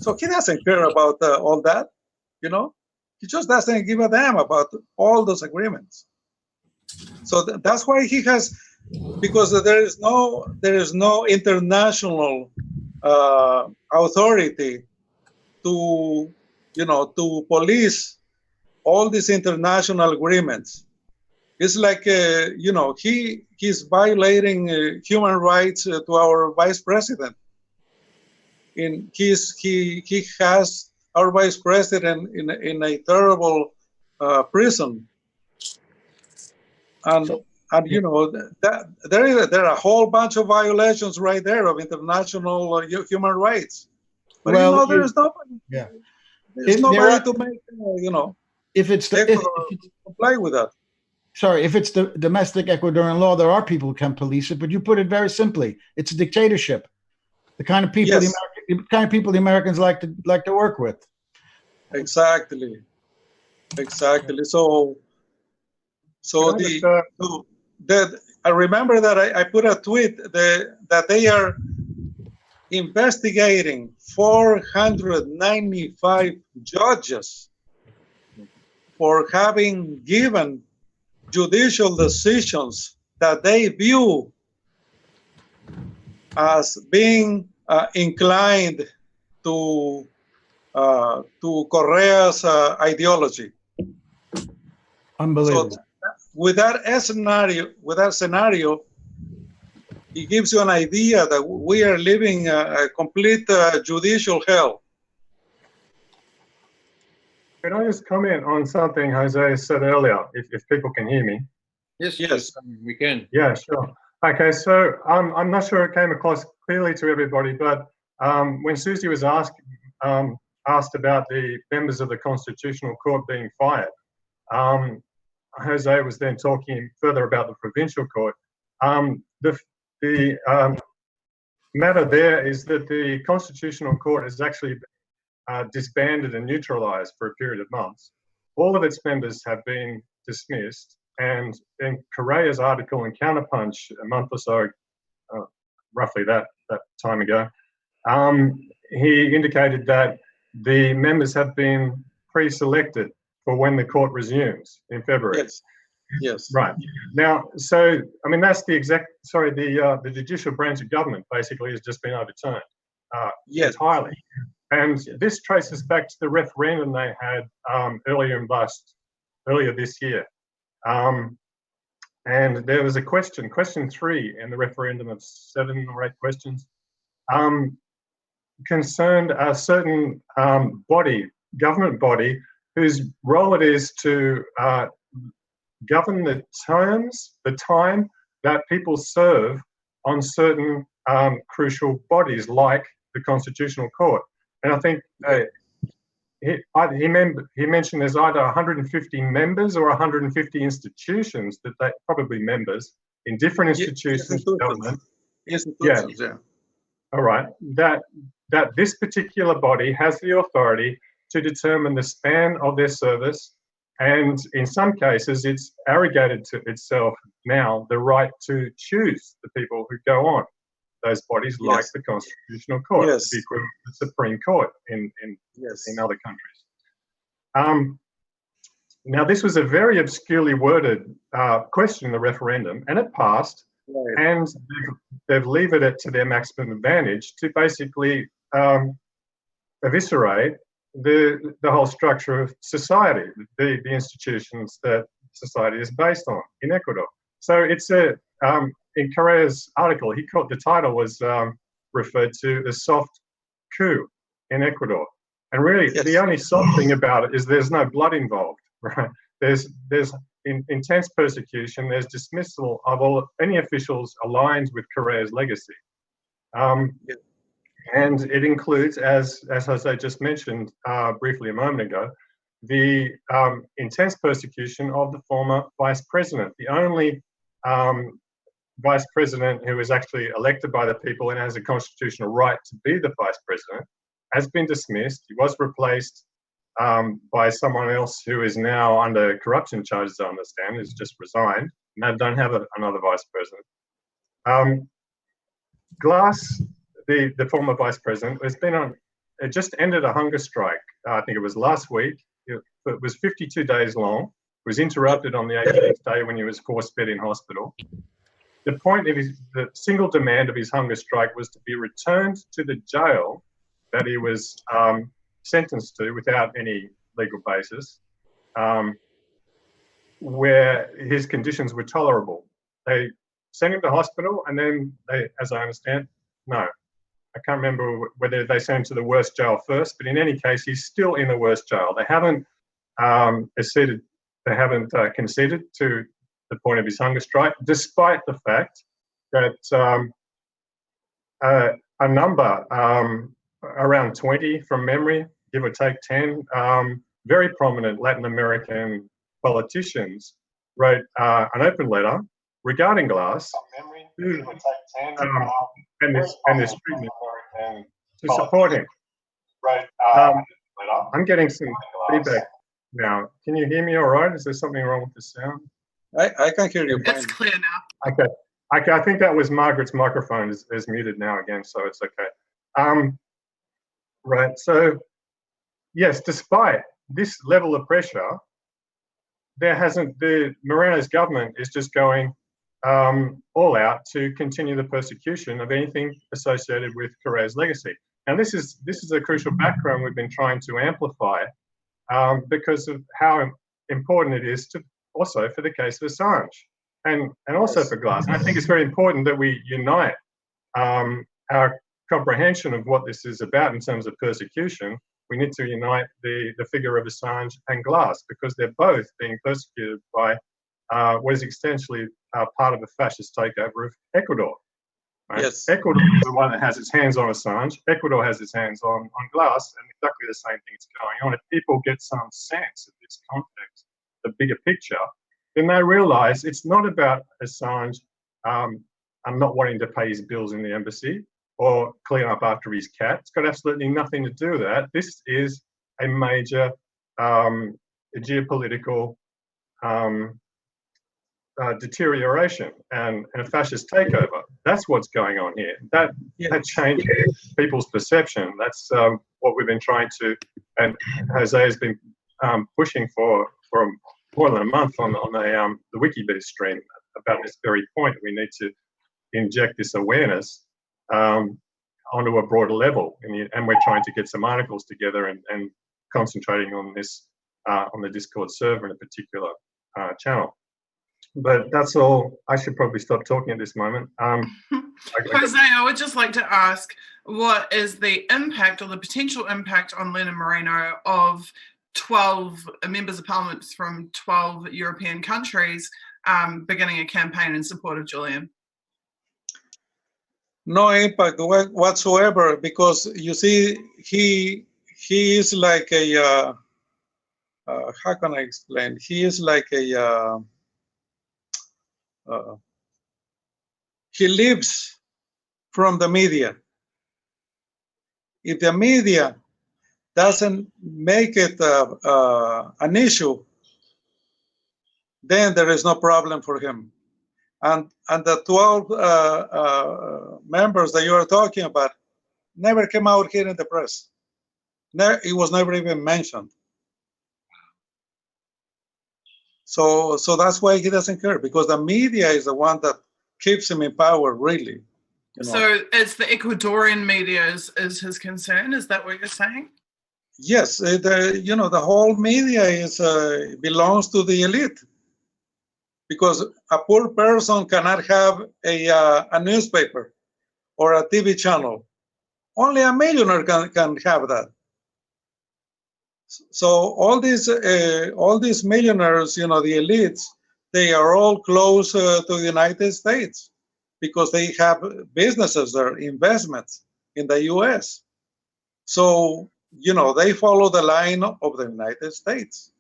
So he doesn't care about all that, you know? He just doesn't give a damn about all those agreements. So that's why he has, because there is no international authority to, you know, to police all these international agreements. It's like, you know, he's violating human rights to our vice president. He has our vice president in a terrible prison, and you know that there are a whole bunch of violations right there of international human rights. But Well, you know, there's nobody. Yeah. There's nobody to make you know, If it's the, Ecuador comply with that. sorry, if it's the domestic Ecuadorian law, there are people who can police it, but you put it very simply. It's a dictatorship. The kind of people Yes. the kind of people the Americans like to work with. Exactly. So I remember that I put a tweet that they are investigating 495 judges for having given judicial decisions that they view as being inclined to Correa's ideology. Unbelievable. So with that scenario, it gives you an idea that we are living a complete judicial hell. Can I just comment on something Jose said earlier, if people can hear me? Yes, we can. Yeah, sure. Okay, so I'm not sure it came across clearly to everybody, but when Susie was asked about the members of the Constitutional Court being fired, Jose was then talking further about the Provincial Court. The matter there is that the Constitutional Court has actually disbanded and neutralized for a period of months. All of its members have been dismissed, and in Correa's article in Counterpunch a month or so, roughly that time ago, he indicated that the members have been pre-selected for when the court resumes in February. Yes. Right. Now, so, I mean, that's the judicial branch of government basically has just been overturned entirely. And this traces back to the referendum they had earlier this year. And there was a question 3 in the referendum of 7 or 8 questions, concerned a certain government body, whose role it is to govern the time that people serve on certain crucial bodies like the Constitutional Court. And I think he mentioned there's either 150 members or 150 institutions that they probably members in different institutions of government. Institutions, yeah. All right. That this particular body has the authority to determine the span of their service, and in some cases, it's arrogated to itself now the right to choose the people who go on those bodies, like the Constitutional Court, the equivalent of the Supreme Court in other countries. Now, this was a very obscurely worded question in the referendum, and it passed. Right. And they've levered it to their maximum advantage to basically eviscerate the whole structure of society, the institutions that society is based on in Ecuador. So it's in Correa's article, the title was referred to as soft coup in Ecuador. And really, the only soft thing about it is there's no blood involved, right? There's intense persecution. There's dismissal of any officials aligned with Correa's legacy. And it includes, as Jose just mentioned briefly a moment ago, the intense persecution of the former vice president, the only vice president who was actually elected by the people and has a constitutional right to be the vice president, has been dismissed. He was replaced by someone else who is now under corruption charges, I understand, who's just resigned. Now don't have another vice president. Glass, the former vice president, has been on. It just ended a hunger strike. I think it was last week. It was 52 days long. It was interrupted on the 18th day when he was force-fed in hospital. The point of the single demand of his hunger strike was to be returned to the jail that he was sentenced to without any legal basis, where his conditions were tolerable. They sent him to hospital, and then they, as I understand, no. I can't remember whether they sent him to the worst jail first, but in any case, he's still in the worst jail. They haven't conceded to the point of his hunger strike, despite the fact that a number, around 20 from memory, give or take 10, very prominent Latin American politicians wrote an open letter regarding Glass and this treatment to support him. I'm getting some feedback now. Can you hear me all right? Is there something wrong with the sound? I can hear you. It's clear now. Okay. I think that was Margaret's microphone is muted now again, so it's okay. Right. So, yes, despite this level of pressure, Moreno's government is just going all out to continue the persecution of anything associated with Correa's legacy. And this is a crucial background we've been trying to amplify because of how important it is to also for the case of Assange and also for Glass. And I think it's very important that we unite our comprehension of what this is about in terms of persecution. We need to unite the figure of Assange and Glass because they're both being persecuted by what is essentially part of a fascist takeover of Ecuador. Right? Yes. Ecuador is the one that has its hands on Assange. Ecuador has its hands on Glass, and exactly the same thing is going on. If people get some sense of this context, the bigger picture, then they realise it's not about Assange not wanting to pay his bills in the embassy or clean up after his cat. It's got absolutely nothing to do with that. This is a major geopolitical deterioration and a fascist takeover. That's what's going on here. That changed people's perception. That's what we've been trying to, and Jose has been pushing for more than a month on the WikiLeaks stream about this very point. We need to inject this awareness onto a broader level, and we're trying to get some articles together and concentrating on this on the Discord server in a particular channel. But that's all. I should probably stop talking at this moment. Jose, I would just like to ask, what is the impact or the potential impact on Lenin Moreno of 12 members of parliament from 12 European countries beginning a campaign in support of Julian? No impact whatsoever, because you see, he is like a, how can I explain? He is like a, he lives from the media. If the media doesn't make it an issue, then there is no problem for him. And the 12 members that you are talking about never came out here in the press. It was never even mentioned. So that's why he doesn't care, because the media is the one that keeps him in power, really. You know? So it's the Ecuadorian media is his concern. Is that what you're saying? Yes, the whole media is belongs to the elite, because a poor person cannot have a newspaper or a TV channel. Only a millionaire can have that. So all these millionaires, the elites, they are all close to the United States because they have businesses there, investments in the U.S. So they follow the line of the United States.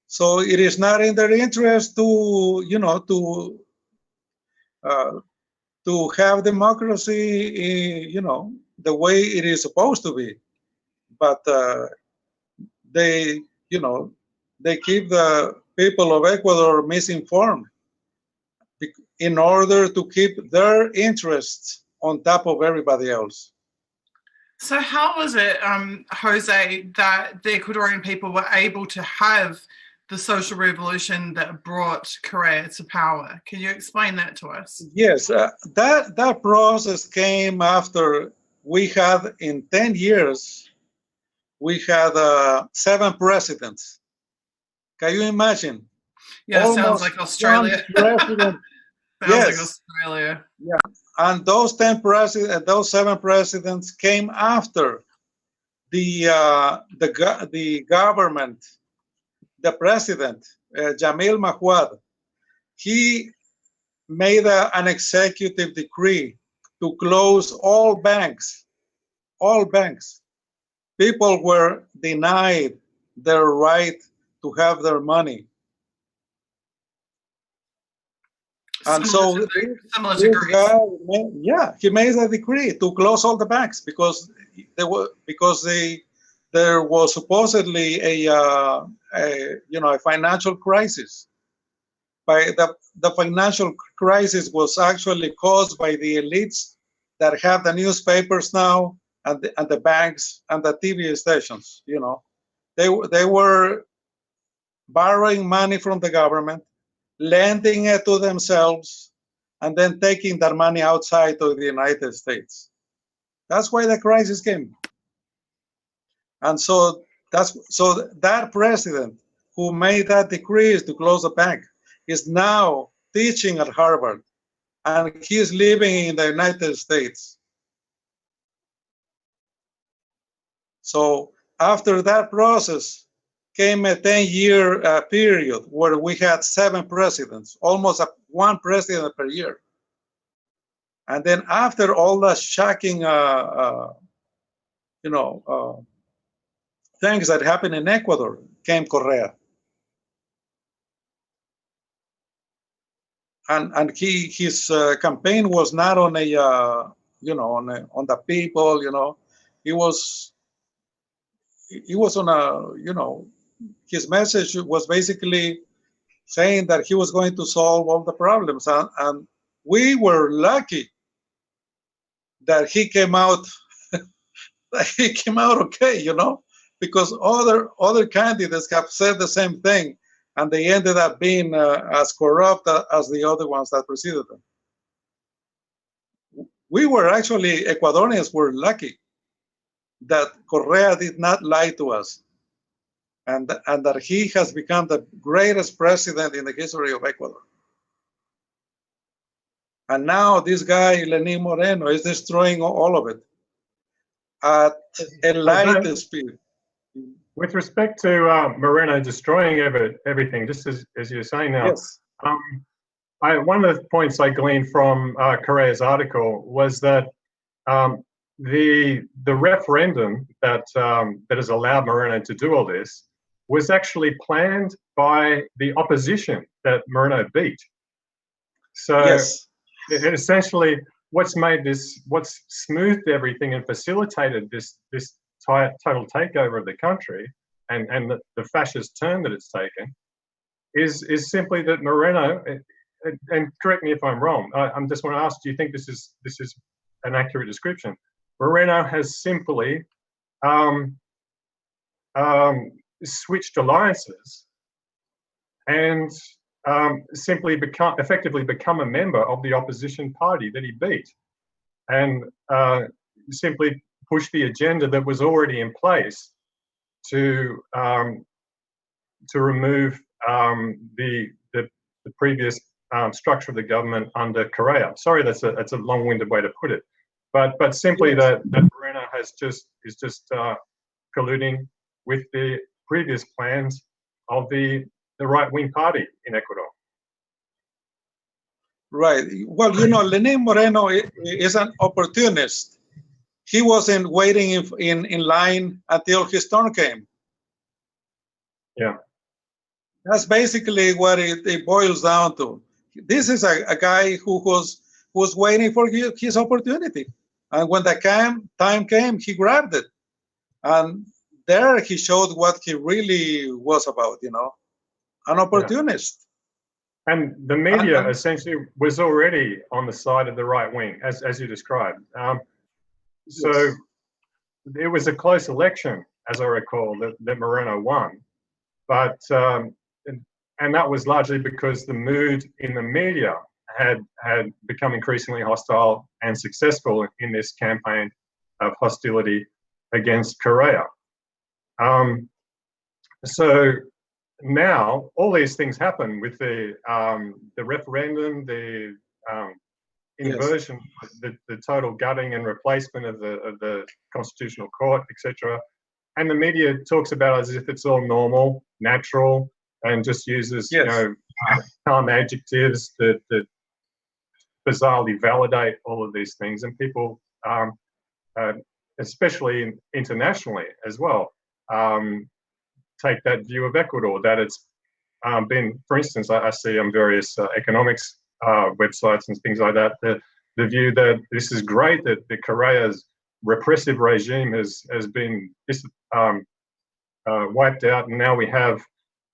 So it is not in their interest to have democracy, the way it is supposed to be. But they keep the people of Ecuador misinformed in order to keep their interests on top of everybody else. So how was it, Jose, that the Ecuadorian people were able to have the social revolution that brought Correa to power? Can you explain that to us? Yes, that process came after we had, in 10 years, we had 7 presidents. Can you imagine? Yeah, sounds like Australia. Sounds Yes. like Australia. Yeah, and those 7 presidents came after the government, the president, Jamil Mahuad. He made an executive decree to close all banks. All banks. People were denied their right to have their money. And so this guy, he made a decree to close all the banks because there was supposedly a financial crisis. By the financial crisis was actually caused by the elites that have the newspapers now and the banks and the TV stations. They were borrowing money from the government, lending it to themselves, and then taking that money outside of the United States. That's why the crisis came. And so that president who made that decree to close the bank is now teaching at Harvard, and he's living in the United States. So after that process came a 10-year period where we had 7 presidents, almost 1 president per year. And then after all the shocking, things that happened in Ecuador, came Correa. And his campaign was not on on the people, He was on a, his message was basically saying that he was going to solve all the problems. And we were lucky that he came out okay, because other candidates have said the same thing, and they ended up being as corrupt as the other ones that preceded them. We were actually, Ecuadorians were lucky that Correa did not lie to us, and that he has become the greatest president in the history of Ecuador. And now this guy, Lenín Moreno, is destroying all of it at a light speed. With respect to Moreno destroying everything, just as you're saying now, yes. One of the points I gleaned from Correa's article was that the referendum that has allowed Moreno to do all this was actually planned by the opposition that Moreno beat. So yes. Essentially, what's smoothed everything and facilitated this total takeover of the country and the fascist turn that it's taken is simply that Moreno, and correct me if I'm wrong, I just want to ask, do you think this is an accurate description? Moreno has simply switched alliances and simply effectively become a member of the opposition party that he beat, and simply push the agenda that was already in place to remove the previous structure of the government under Correa. Sorry, that's a long-winded way to put it, but simply that Moreno is just colluding with the previous plans of the right-wing party in Ecuador. Right. Well, Lenín Moreno is an opportunist. he wasn't waiting in line until his turn came. Yeah. That's basically what it boils down to. This is a guy who was waiting for his opportunity. And when the time came, he grabbed it. And there he showed what he really was about, an opportunist. Yeah. And the media essentially was already on the side of the right wing, as you described. So yes. It was a close election, as I recall, that Moreno won. But and that was largely because the mood in the media had become increasingly hostile and successful in this campaign of hostility against Correa. So now all these things happen with the referendum, the inversion, yes. the total gutting and replacement of the Constitutional Court, etc. And the media talks about it as if it's all normal, natural, and just uses yes. Calm adjectives that bizarrely validate all of these things. And people, especially internationally as well, take that view of Ecuador, that it's been, for instance, I see on various economics websites and things like that, the view that this is great, that the Correa's repressive regime has been wiped out, and now we have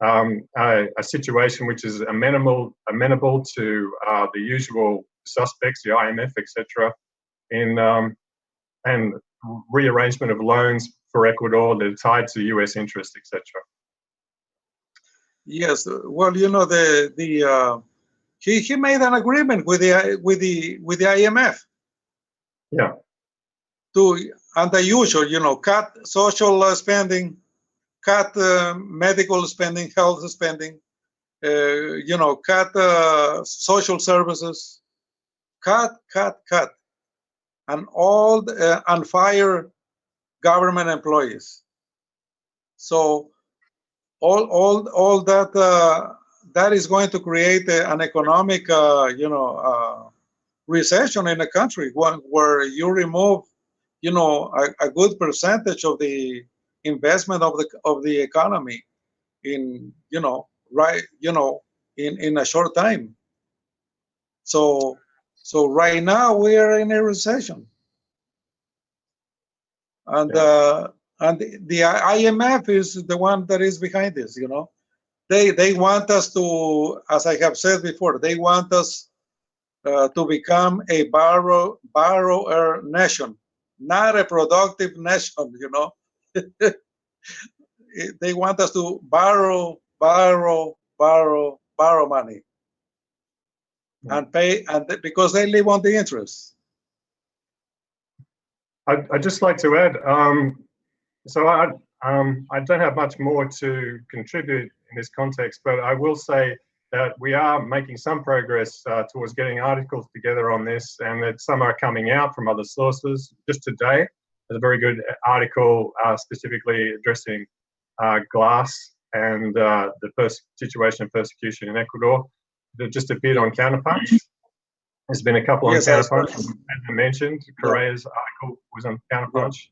a situation which is amenable to the usual suspects, the IMF, etc., and rearrangement of loans for Ecuador that are tied to U.S. interests, etc. Yes, well, he made an agreement with the IMF. Yeah. And the usual, cut social spending, cut medical spending, health spending, cut social services, cut, and and fire government employees. So all that is going to create an economic, recession in a country, where you remove, a good percentage of the investment of the economy in in a short time. So right now we are in a recession, and the IMF is the one that is behind this. They want us to, as I have said before, they want us to become a borrower nation, not a productive nation. They want us to borrow money and pay, and because they live on the interest. I'd just like to add, so I don't have much more to contribute in this context, but I will say that we are making some progress towards getting articles together on this, and that some are coming out from other sources. Just today, there's a very good article specifically addressing glass and the situation of persecution in Ecuador that just appeared on Counterpunch. There's been a couple on Counterpunch. As I mentioned, Correa's article was on Counterpunch.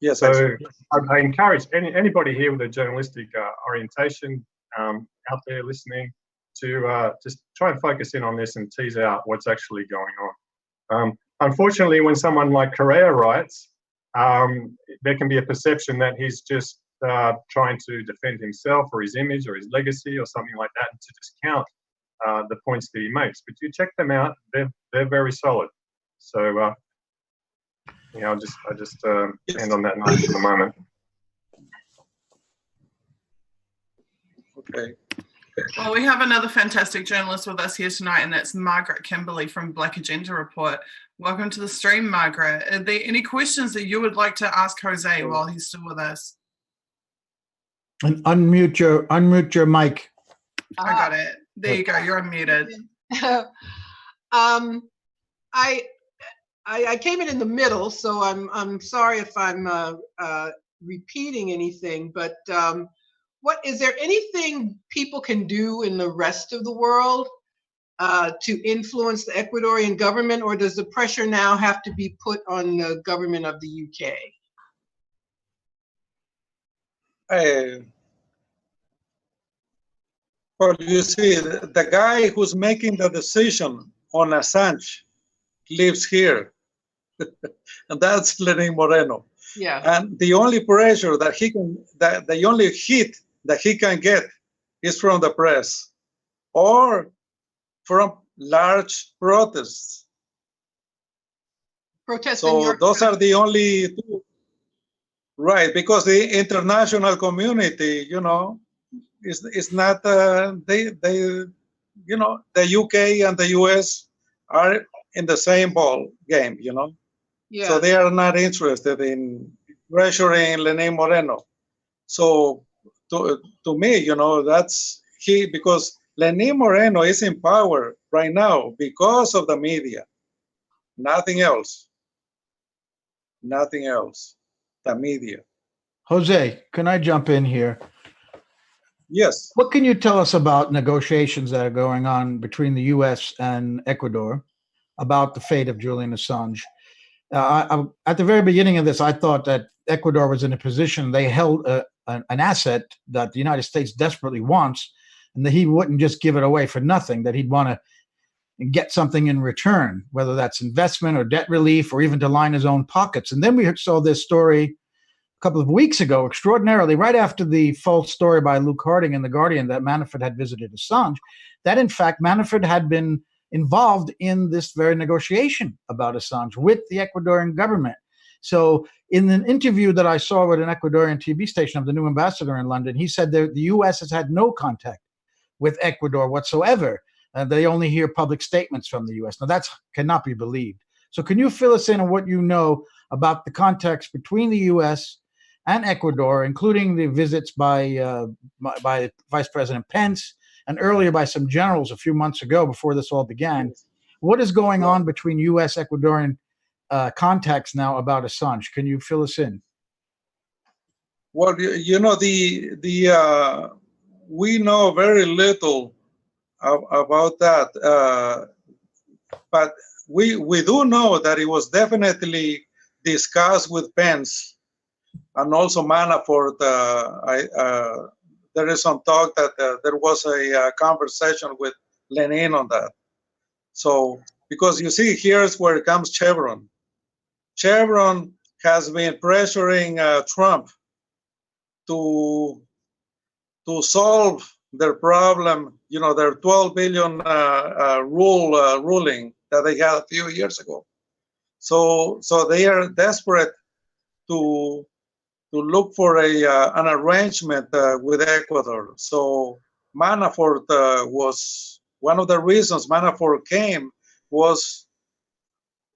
Yes. So I encourage anybody here with a journalistic orientation out there listening to just try and focus in on this and tease out what's actually going on. Unfortunately, when someone like Correa writes, there can be a perception that he's just trying to defend himself or his image or his legacy or something like that, and to discount the points that he makes. But you check them out; they're very solid. So I'll just end on that note for the moment. Okay. Well, we have another fantastic journalist with us here tonight, and that's Margaret Kimberley from Black Agenda Report. Welcome to the stream, Margaret. Are there any questions that you would like to ask Jose while he's still with us? And unmute your mic. I got it. There you go. You're unmuted. I came in the middle, so I'm sorry if I'm repeating anything. But what is there anything people can do in the rest of the world to influence the Ecuadorian government, or does the pressure now have to be put on the government of the UK? Well, you see, the guy who's making the decision on Assange lives here, and that's Lenin Moreno. Yeah. And the only pressure that the only hit that he can get is from the press or from large protests. So those are the only two, right? Because the international community, is not the UK and the US are in the same ball game, Yeah. So they are not interested in pressuring Lenin Moreno. So to me, that's key, because Lenin Moreno is in power right now because of the media. Nothing else. Nothing else. The media. Jose, can I jump in here? Yes. What can you tell us about negotiations that are going on between the U.S. and Ecuador about the fate of Julian Assange? At the very beginning of this, I thought that Ecuador was in a position, they held an asset that the United States desperately wants, and that he wouldn't just give it away for nothing, that he'd want to get something in return, whether that's investment or debt relief or even to line his own pockets. And then we saw this story a couple of weeks ago, extraordinarily, right after the false story by Luke Harding in The Guardian that Manafort had visited Assange, that in fact Manafort had been involved in this very negotiation about Assange with the Ecuadorian government. So in an interview that I saw with an Ecuadorian TV station of the new ambassador in London, he said that the U.S. has had no contact with Ecuador whatsoever. They only hear public statements from the U.S. Now, that cannot be believed. So can you fill us in on what you know about the context between the U.S. and Ecuador, including the visits by Vice President Pence and earlier by some generals a few months ago before this all began? What is going on between U.S. Ecuadorian contacts now about Assange? Can you fill us in? Well, we know very little about that, but we do know that it was definitely discussed with Pence and also Manafort. There is some talk that there was a conversation with Lenin on that. So, because you see, here's where it comes Chevron. Chevron has been pressuring Trump to solve their problem, their 12 billion ruling that they had a few years ago. So they are desperate to look for an arrangement with Ecuador. So Manafort was one of the reasons Manafort came was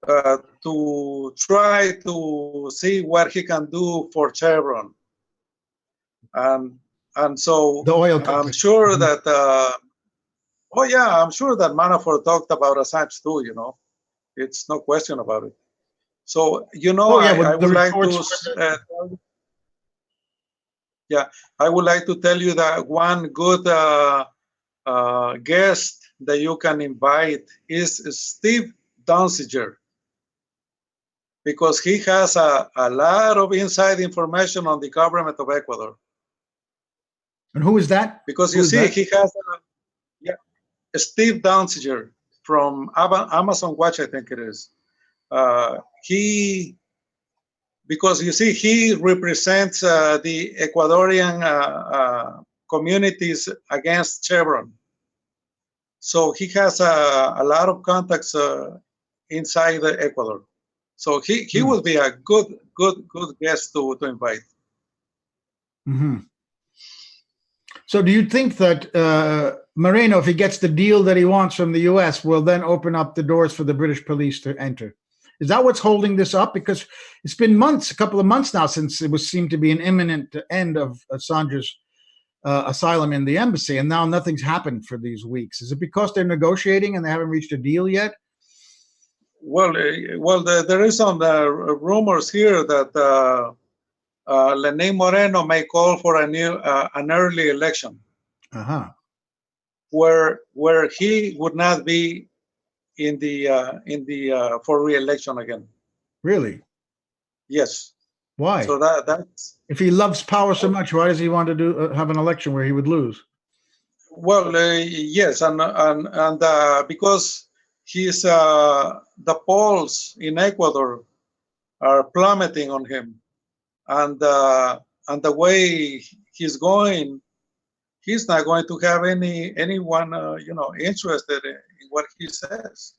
to try to see what he can do for Chevron. And so the oil I'm sure that, I'm sure that Manafort talked about Assange too, It's no question about it. So, I would like to, I would like to tell you that one good guest that you can invite is Steve Donziger, because he has a lot of inside information on the government of Ecuador. And who is that? Because you see, he has Steve Donziger from Amazon Watch, I think it is. Because you see, he represents the Ecuadorian communities against Chevron. So he has a lot of contacts inside Ecuador. So he will be a good guest to invite. Mm-hmm. So do you think that Moreno, if he gets the deal that he wants from the U.S., will then open up the doors for the British police to enter? Is that what's holding this up? Because it's been a couple of months now since it seemed to be an imminent end of Assange's asylum in the embassy, and now nothing's happened for these weeks. Is it because they're negotiating and they haven't reached a deal yet? Well, there is some rumors here that Lenin Moreno may call for an early election. Uh-huh. where he would not be in the for re-election again. Really? Yes. Why? So that's If he loves power so much, why does he want to do have an election where he would lose? well, yes, and because he's the polls in Ecuador are plummeting on him, and the way he's going, he's not going to have anyone interested in what he says.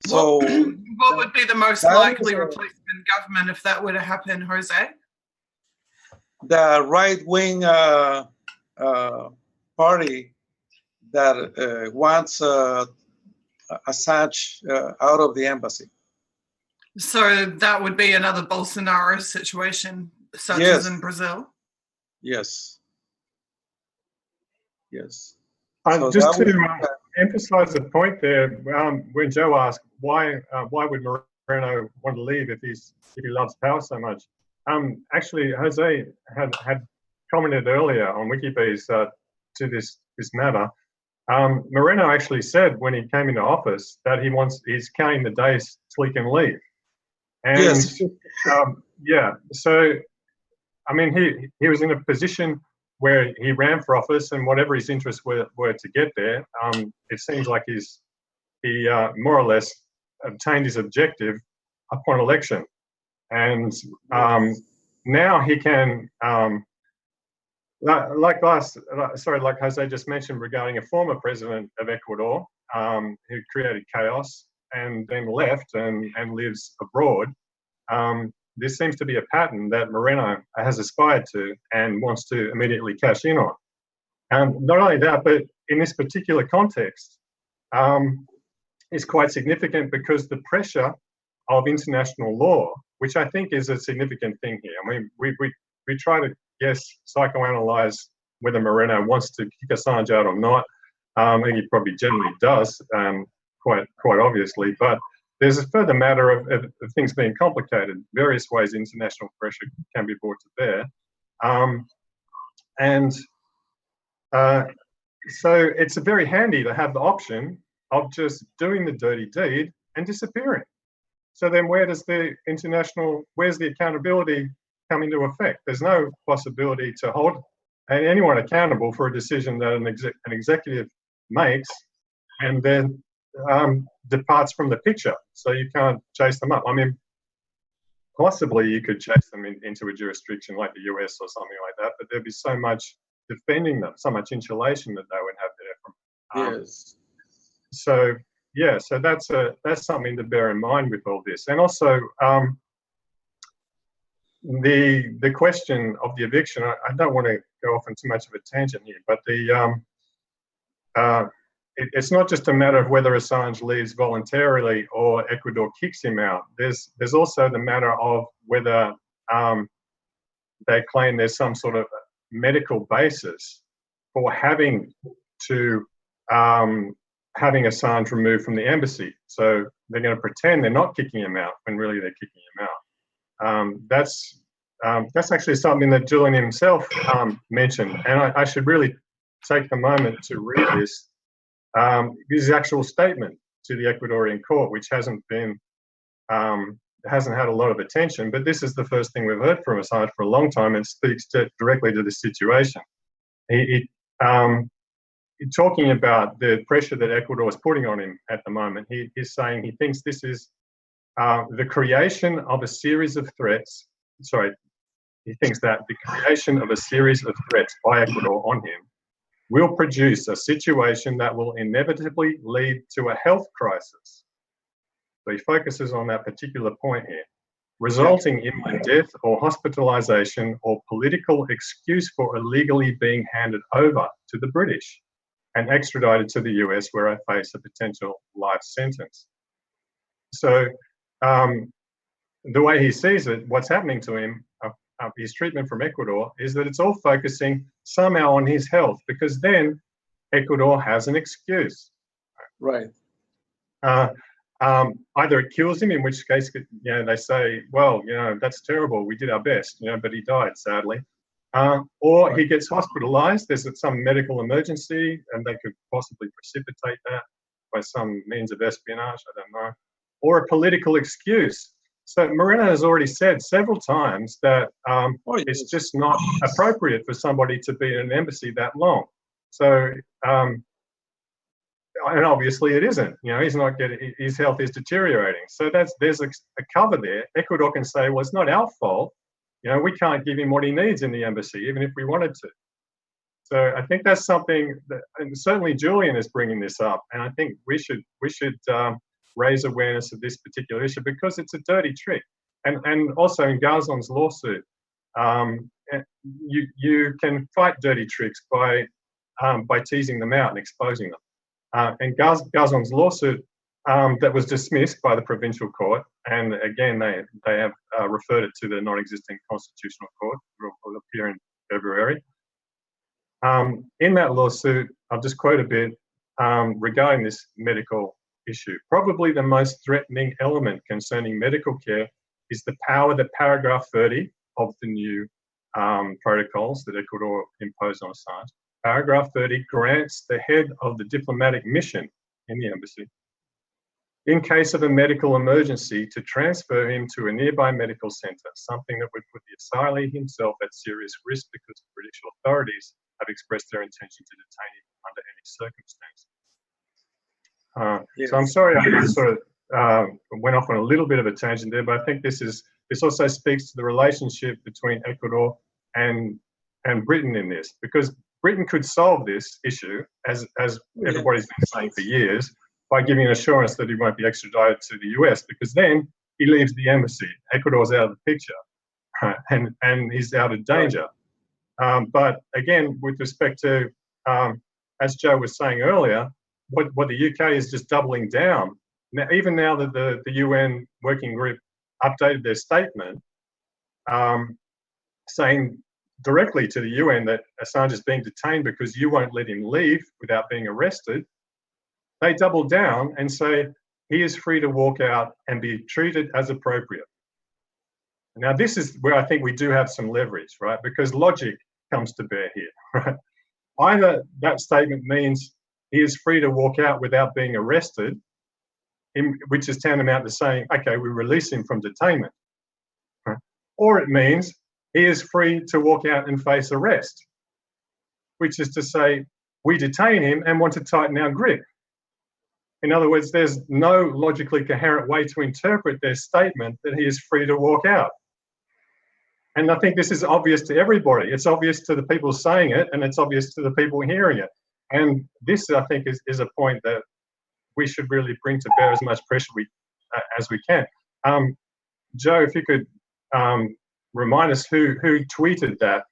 So What would be the most likely replacement government if that were to happen, Jose? the right-wing party that wants Assange out of the embassy. So that would be another Bolsonaro situation, such Yes. as in Brazil? Yes. Yes. Just to emphasize the point there, when Joe asked why would Moreno want to leave if he loves power so much, actually Jose had commented earlier on Wikipedia to this matter. Moreno actually said when he came into office that he's counting the days till he can leave. And yes. Yeah, so I mean he was in a position where he ran for office, and whatever his interests were to get there, it seems like he more or less obtained his objective upon election. And now he can, like Jose just mentioned regarding a former president of Ecuador who created chaos and then left and lives abroad. This seems to be a pattern that Moreno has aspired to and wants to immediately cash in on. Not only that, but in this particular context, is quite significant because the pressure of international law, which I think is a significant thing here. I mean, we try to psychoanalyze whether Moreno wants to kick Assange out or not. I think he probably generally does, quite obviously, but there's a further matter of things being complicated, various ways international pressure can be brought to bear. So it's very handy to have the option of just doing the dirty deed and disappearing. So then where's the accountability come into effect? There's no possibility to hold anyone accountable for a decision that an executive makes and then departs from the picture. So you can't chase them up. I mean, possibly you could chase them into a jurisdiction like the US or something like that, but there'd be so much defending them, so much insulation that they would have there from. Yes. So yeah, so that's something to bear in mind with all this. And also the question of the eviction, I don't want to go off on too much of a tangent here, but it's not just a matter of whether Assange leaves voluntarily or Ecuador kicks him out. There's also the matter of whether they claim there's some sort of medical basis for having Assange removed from the embassy. So they're going to pretend they're not kicking him out when really they're kicking him out. That's actually something that Julian himself mentioned, and I should really take the moment to read his actual statement to the Ecuadorian court, which hasn't had a lot of attention, but this is the first thing we've heard from Assange for a long time and speaks directly to the situation. Talking about the pressure that Ecuador is putting on him at the moment, he's saying he thinks this is the creation of a series of threats. He thinks that the creation of a series of threats by Ecuador on him will produce a situation that will inevitably lead to a health crisis. So he focuses on that particular point here, resulting in my death or hospitalization or political excuse for illegally being handed over to the British and extradited to the US, where I face a potential life sentence. So the way he sees it, what's happening to him, his treatment from Ecuador, is that it's all focusing somehow on his health, because then Ecuador has an excuse. Right. Either it kills him, in which case, they say, well, that's terrible. We did our best, but he died, sadly. or he gets hospitalized. There's some medical emergency, and they could possibly precipitate that by some means of espionage, I don't know, or a political excuse. So Moreno has already said several times that it's just not appropriate for somebody to be in an embassy that long. So, and obviously it isn't. You know, he's not getting, his health is deteriorating. So there's a cover there. Ecuador can say, well, it's not our fault. You know, we can't give him what he needs in the embassy, even if we wanted to. So I think that's something that, and certainly Julian is bringing this up, and I think we should raise awareness of this particular issue because it's a dirty trick. And also in Garzon's lawsuit, you can fight dirty tricks by teasing them out and exposing them. And Garzon's lawsuit that was dismissed by the provincial court, and again they have referred it to the non-existing constitutional court, will appear in February. In that lawsuit, I'll just quote a bit regarding this medical issue. Probably the most threatening element concerning medical care is the power that paragraph 30 of the new protocols that Ecuador imposed on Assange. Paragraph 30 grants the head of the diplomatic mission in the embassy, in case of a medical emergency, to transfer him to a nearby medical centre, something that would put the asylee himself at serious risk because the British authorities have expressed their intention to detain him under any circumstance. So I'm sorry I sort of went off on a little bit of a tangent there, but I think this also speaks to the relationship between Ecuador and Britain in this, because Britain could solve this issue, as everybody's been saying for years, by giving an assurance that he won't be extradited to the US, because then he leaves the embassy. Ecuador's out of the picture, and he's out of danger. But again, with respect to, as Joe was saying earlier, what the UK is just doubling down. Now, even now that the UN working group updated their statement, saying directly to the UN that Assange is being detained because you won't let him leave without being arrested, they double down and say he is free to walk out and be treated as appropriate. Now, this is where I think we do have some leverage, right? Because logic comes to bear here, right? Either that statement means he is free to walk out without being arrested, which is tantamount to saying, okay, we release him from detainment, right? Or it means he is free to walk out and face arrest, which is to say we detain him and want to tighten our grip. In other words, there's no logically coherent way to interpret their statement that he is free to walk out. And I think this is obvious to everybody. It's obvious to the people saying it, and it's obvious to the people hearing it. And this, I think, is a point that we should really bring to bear as much pressure as we can. Joe, if you could remind us who tweeted that.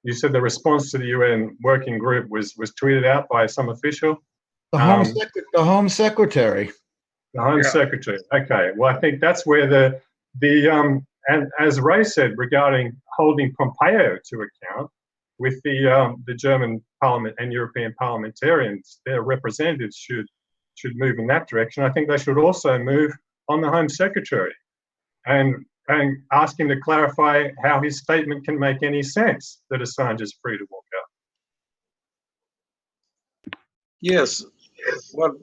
You said the response to the UN working group was tweeted out by some official. The Home Secretary. The Home Secretary. Okay. Well, I think that's where and as Ray said regarding holding Pompeo to account with the German Parliament and European parliamentarians, their representatives should move in that direction. I think they should also move on the Home Secretary and ask him to clarify how his statement can make any sense that Assange is free to walk out. Yes. Well,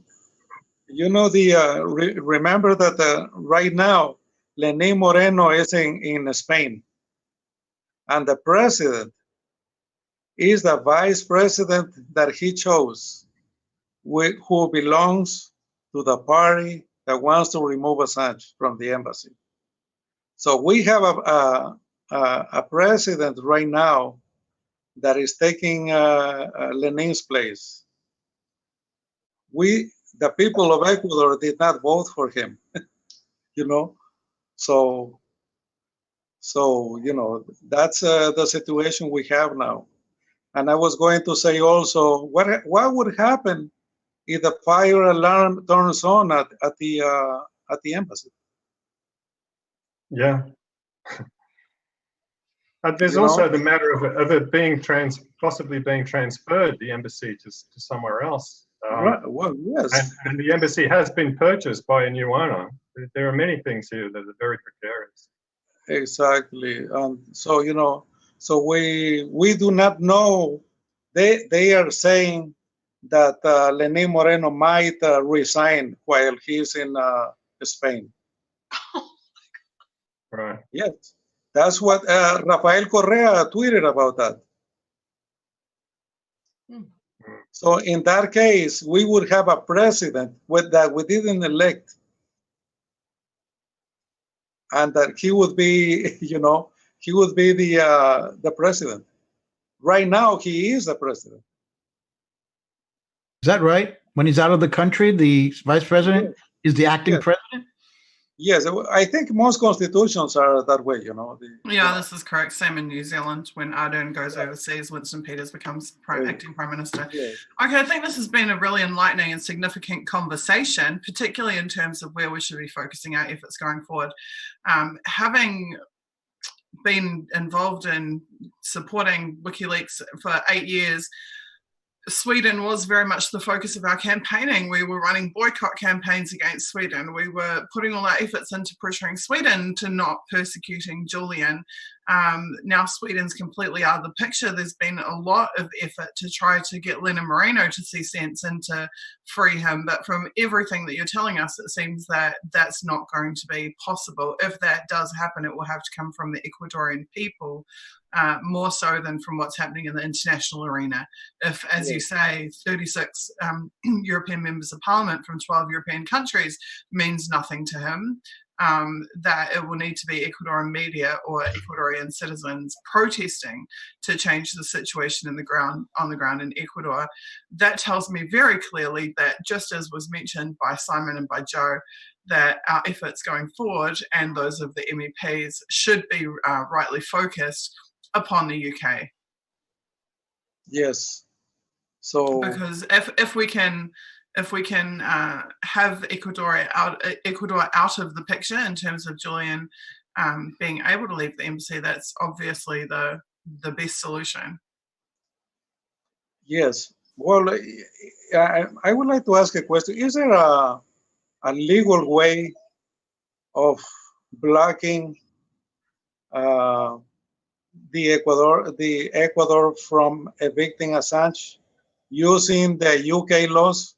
you know, remember that right now, Lenín Moreno is in Spain, and the president is the vice president that he chose, who belongs to the party that wants to remove Assange from the embassy. So we have a president right now that is taking Lenin's place. The people of Ecuador did not vote for him, you know. So you know, that's the situation we have now. And I was going to say also, what would happen if the fire alarm turns on at the embassy? Yeah. There's also the matter of it being possibly being transferred, the embassy to somewhere else. Right. Well, yes. And the embassy has been purchased by a new owner. There are many things here that are very precarious. Exactly. So, you know, So we do not know. They are saying that Lenín Moreno might resign while he's in Spain. Right. Yes, that's what Rafael Correa tweeted about that. So in that case, we would have a president that we didn't elect, and that he would be, he would be the president. Right now, he is the president. Is that right? When he's out of the country, the vice president is the acting president? Yes, I think most constitutions are that way, Yeah, this is correct. Same in New Zealand. When Ardern goes overseas, Winston Peters becomes acting prime minister. Yeah. Okay, I think this has been a really enlightening and significant conversation, particularly in terms of where we should be focusing our efforts going forward. Having been involved in supporting WikiLeaks for 8 years, Sweden was very much the focus of our campaigning. We were running boycott campaigns against Sweden. We were putting all our efforts into pressuring Sweden to not persecuting Julian. Now Sweden's completely out of the picture. There's been a lot of effort to try to get Lenin Moreno to see sense and to free him. But from everything that you're telling us, it seems that that's not going to be possible. If that does happen, it will have to come from the Ecuadorian people, more so than from what's happening in the international arena. If, as you say, 36 European members of parliament from 12 European countries means nothing to him, that it will need to be Ecuadorian media or Ecuadorian citizens protesting to change the situation on the ground in Ecuador. That tells me very clearly that, just as was mentioned by Simon and by Joe, that our efforts going forward and those of the MEPs should be rightly focused upon the UK. Yes. So because if we can have Ecuador out of the picture in terms of Julian being able to leave the embassy, that's obviously the best solution. Yes. Well, I would like to ask a question. Is there a legal way of blocking the Ecuador from evicting Assange using the UK laws?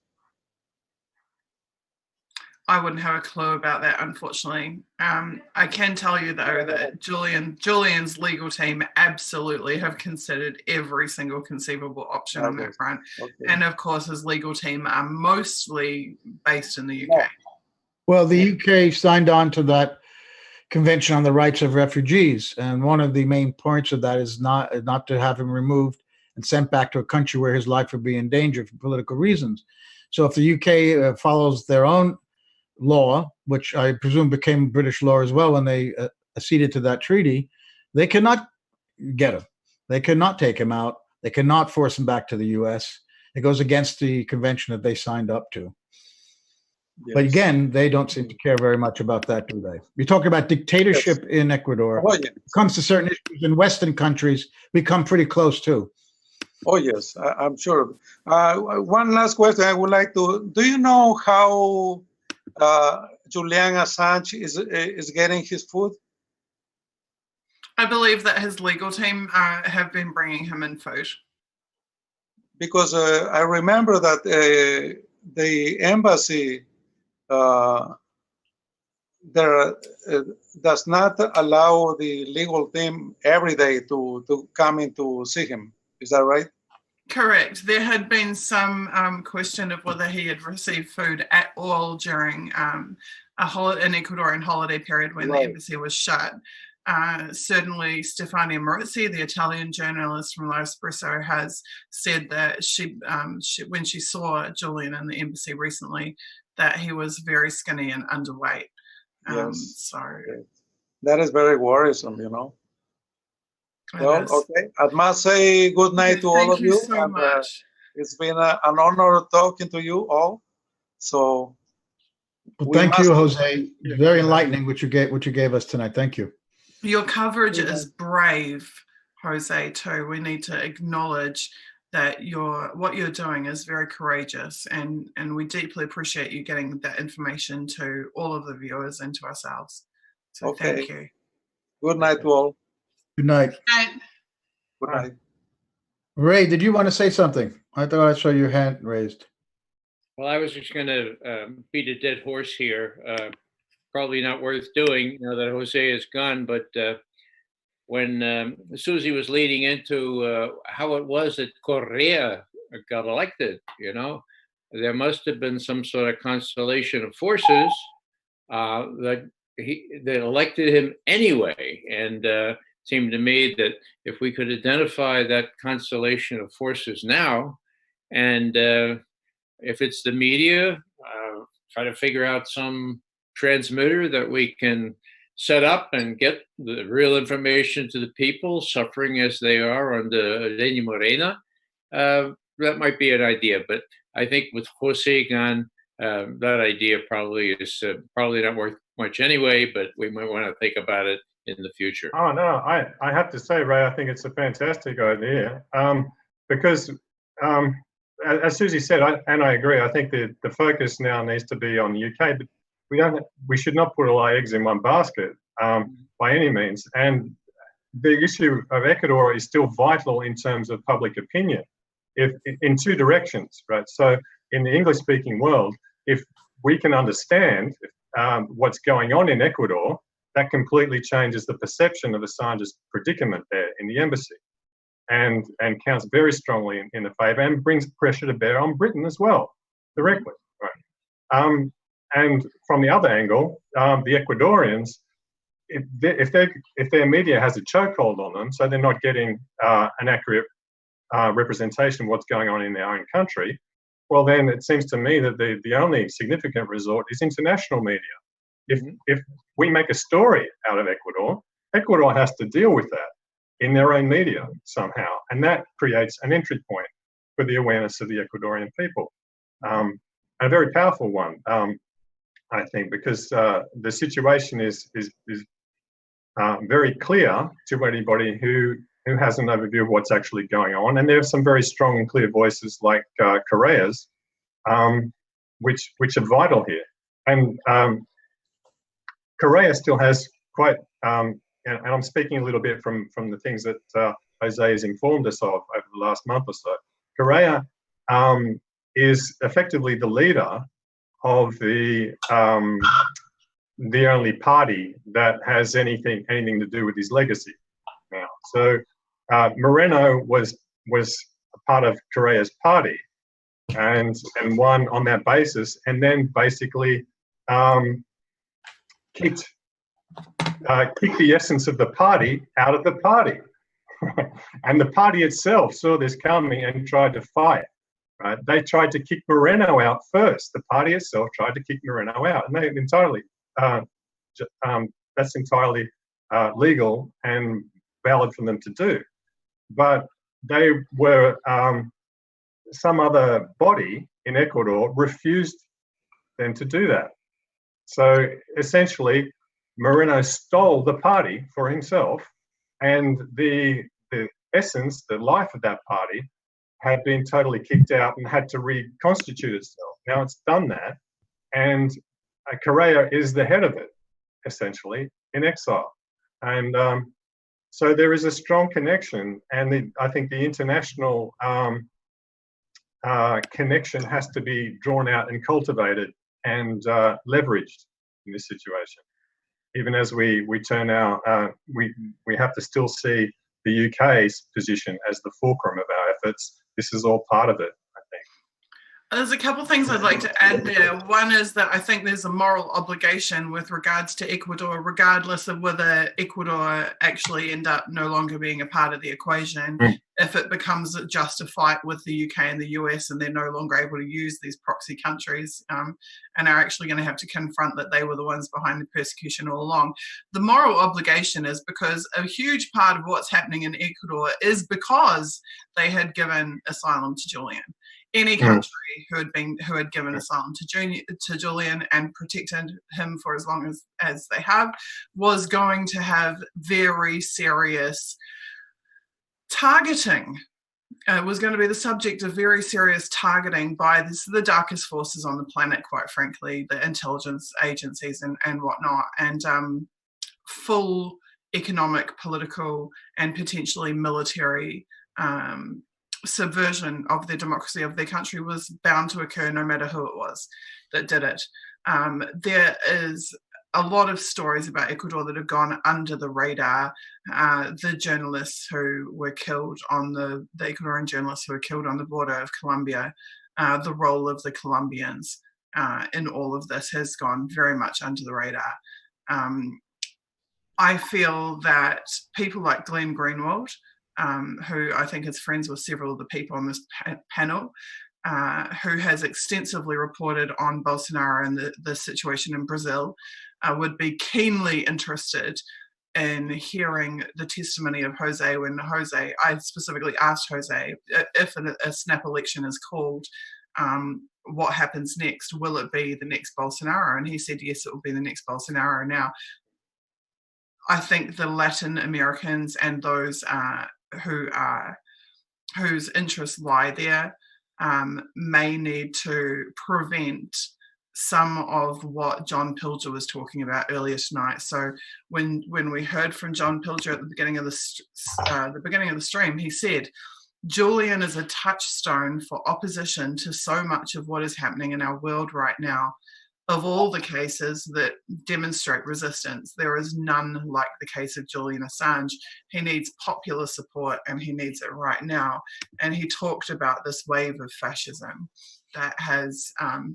I wouldn't have a clue about that, unfortunately. I can tell you, though, that Julian's legal team absolutely have considered every single conceivable option on that front. Okay. And, of course, his legal team are mostly based in the UK. Well, the UK signed on to that Convention on the Rights of Refugees, and one of the main points of that is not to have him removed and sent back to a country where his life would be in danger for political reasons. So if the UK follows their own law, which I presume became British law as well when they acceded to that treaty, they cannot get him. They cannot take him out. They cannot force him back to the US. It goes against the convention that they signed up to. Yes. But again, they don't seem to care very much about that, do they? You're talking about dictatorship in Ecuador. Oh, yes. When it comes to certain issues in Western countries, we come pretty close too. Oh, yes, I'm sure. One last question I would like to, do you know how Julian Assange is getting his food? I believe that his legal team have been bringing him in food. Because I remember that the embassy there does not allow the legal team every day to come in to see him. Is that right? Correct. There had been some question of whether he had received food at all during an Ecuadorian holiday period when the embassy was shut. Certainly, Stefania Marizzi, the Italian journalist from L'Espresso, has said that she, when she saw Julian in the embassy recently, that he was very skinny and underweight. Yes. So that is very worrisome, you know. Well, okay. I must say good night to all of you. Thank you so much. It's been an honor talking to you all. So, well, thank you, Jose. Very enlightening what you gave us tonight. Thank you. Your coverage is brave, Jose. Too. We need to acknowledge that what you're doing is very courageous, and we deeply appreciate you getting that information to all of the viewers and to ourselves. So thank you. Good night to all. Good night. Good night. Good night. Ray, did you want to say something? I thought I saw your hand raised. Well, I was just going to beat a dead horse here. Probably not worth doing now that Jose is gone, but when Susie was leading into how it was that Correa got elected, there must have been some sort of constellation of forces that elected him anyway. And it seemed to me that if we could identify that constellation of forces now, and if it's the media, try to figure out some transmitter that we can set up and get the real information to the people suffering as they are under Lenin Morena, that might be an idea. But I think with Jose gone, that idea probably is probably not worth much anyway, but we might want to think about it in the future. Oh, no, I have to say, Ray, I think it's a fantastic idea because as Susie said, and I agree, I think the focus now needs to be on the UK, but we should not put all our eggs in one basket by any means. And the issue of Ecuador is still vital in terms of public opinion, in two directions, right? So in the English-speaking world, if we can understand what's going on in Ecuador, that completely changes the perception of Assange's predicament there in the embassy, and counts very strongly in the favour, and brings pressure to bear on Britain as well, directly. Right? And from the other angle, the Ecuadorians, if their media has a chokehold on them, so they're not getting an accurate representation of what's going on in their own country, well, then it seems to me that the only significant resort is international media. If we make a story out of Ecuador, Ecuador has to deal with that in their own media somehow, and that creates an entry point for the awareness of the Ecuadorian people, a very powerful one, I think, because the situation is very clear to anybody who has an overview of what's actually going on, and there are some very strong and clear voices like Correa's, which are vital here, and Correa still has quite. And I'm speaking a little bit from the things that Jose has informed us of over the last month or so. Correa is effectively the leader of the only party that has anything to do with his legacy now. So Moreno was a part of Correa's party and won on that basis, and then basically kicked the essence of the party out of the party. And the party itself saw this coming and tried to fight. Right? They tried to kick Moreno out first. The party itself tried to kick Moreno out, and they that's entirely legal and valid for them to do. But they were some other body in Ecuador refused them to do that. So essentially, Moreno stole the party for himself, and the essence, the life of that party had been totally kicked out and had to reconstitute itself. Now it's done that, and Correa is the head of it, essentially, in exile. And so there is a strong connection, and I think the international connection has to be drawn out and cultivated and leveraged in this situation. Even as we turn our, we have to still see the UK's position as the fulcrum of our efforts. This is all part of it, I think. There's a couple of things I'd like to add there. One is that I think there's a moral obligation with regards to Ecuador, regardless of whether Ecuador actually end up no longer being a part of the equation. If it becomes just a fight with the UK and the US and they're no longer able to use these proxy countries and are actually going to have to confront that they were the ones behind the persecution all along. The moral obligation is because a huge part of what's happening in Ecuador is because they had given asylum to Julian. Any country who had given asylum to Julian and protected him for as long as they have was going to have very serious targeting. Was going to be the subject of very serious targeting by the darkest forces on the planet, quite frankly, the intelligence agencies and whatnot, and full economic, political, and potentially military subversion of the democracy of their country was bound to occur, no matter who it was that did it. There is a lot of stories about Ecuador that have gone under the radar. The journalists who were killed on the Ecuadorian journalists who were killed on the border of Colombia, the role of the Colombians in all of this has gone very much under the radar. I feel that people like Glenn Greenwald, who I think is friends with several of the people on this panel, who has extensively reported on Bolsonaro and the situation in Brazil, would be keenly interested in hearing the testimony of Jose. When Jose, I specifically asked Jose, if a snap election is called, what happens next? Will it be the next Bolsonaro? And he said, yes, it will be the next Bolsonaro. Now, I think the Latin Americans and those whose interests lie there may need to prevent some of what John Pilger was talking about earlier tonight. So when we heard from John Pilger at the beginning of the stream, he said, Julian is a touchstone for opposition to so much of what is happening in our world right now. Of all the cases that demonstrate resistance, there is none like the case of Julian Assange. He needs popular support, and he needs it right now. And he talked about this wave of fascism that has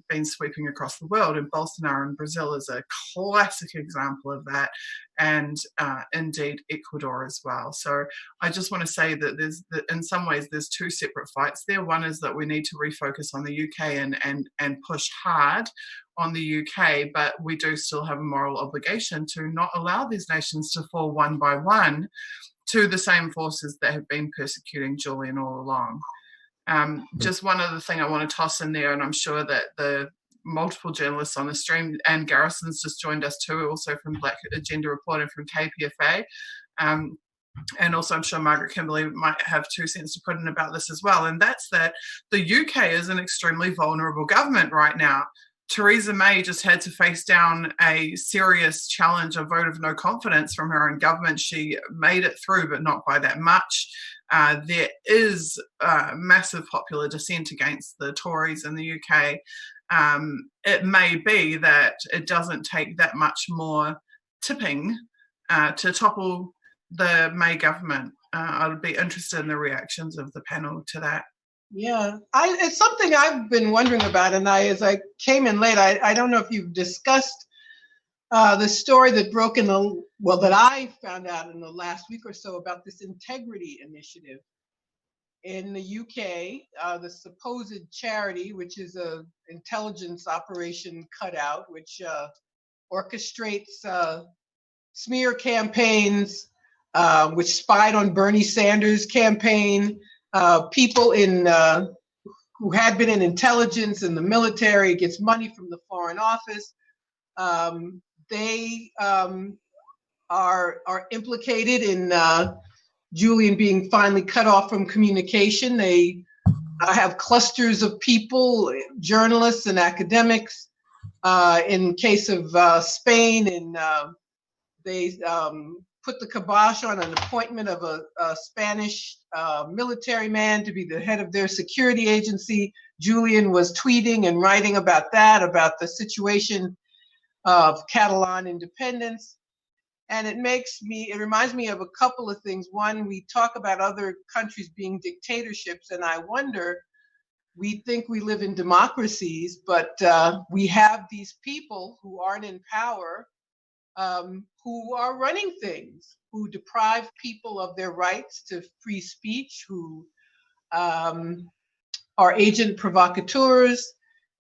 been sweeping across the world, and Bolsonaro in Brazil is a classic example of that, and indeed Ecuador as well. So I just want to say that in some ways there's two separate fights there. One is that we need to refocus on the UK and push hard on the UK, but we do still have a moral obligation to not allow these nations to fall one by one to the same forces that have been persecuting Julian all along. Just one other thing I want to toss in there, and I'm sure that the multiple journalists on the stream, and Garrison's just joined us too, also from Black Agenda Report and from KPFA. And also I'm sure Margaret Kimberley might have 2 cents to put in about this as well. And that's that the UK is an extremely vulnerable government right now. Theresa May just had to face down a serious challenge, a vote of no confidence from her own government. She made it through, but not by that much. There is massive popular dissent against the Tories in the UK. It may be that it doesn't take that much more tipping to topple the May government. I would be interested in the reactions of the panel to that. Yeah, it's something I've been wondering about, and as I came in late, I don't know if you've discussed the story that broke that I found out in the last week or so about this integrity initiative in the UK, the supposed charity, which is an intelligence operation cutout, which orchestrates smear campaigns, which spied on Bernie Sanders' campaign. People who had been in intelligence and the military, gets money from the Foreign Office. They are implicated in Julian being finally cut off from communication. They have clusters of people, journalists and academics. In case of Spain, and they put the kibosh on an appointment of a Spanish military man to be the head of their security agency. Julian was tweeting and writing about that, about the situation of Catalan independence. And it reminds me of a couple of things. One, we talk about other countries being dictatorships, and I wonder, we think we live in democracies, but we have these people who aren't in power, who are running things, who deprive people of their rights to free speech, who are agent provocateurs.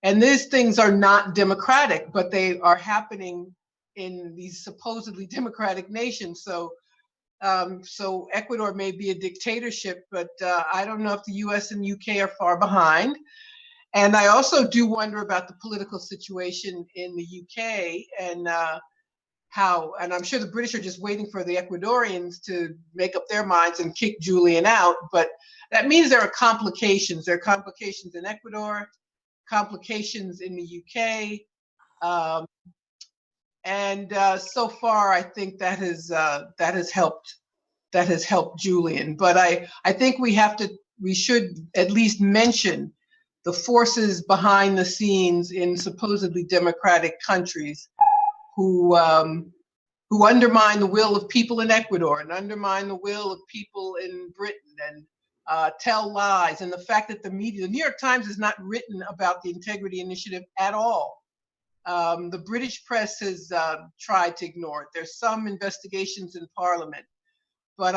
And these things are not democratic, but they are happening in these supposedly democratic nations. So Ecuador may be a dictatorship, but I don't know if the US and UK are far behind. And I also do wonder about the political situation in the UK and and I'm sure the British are just waiting for the Ecuadorians to make up their minds and kick Julian out, but that means there are complications. There are complications in Ecuador, complications in the UK, And so far, I think that has helped Julian. But I think we should at least mention the forces behind the scenes in supposedly democratic countries who undermine the will of people in Ecuador and undermine the will of people in Britain and tell lies. And the fact that the media, the New York Times has not written about the Integrity Initiative at all. The British press has tried to ignore it. There's some investigations in Parliament, but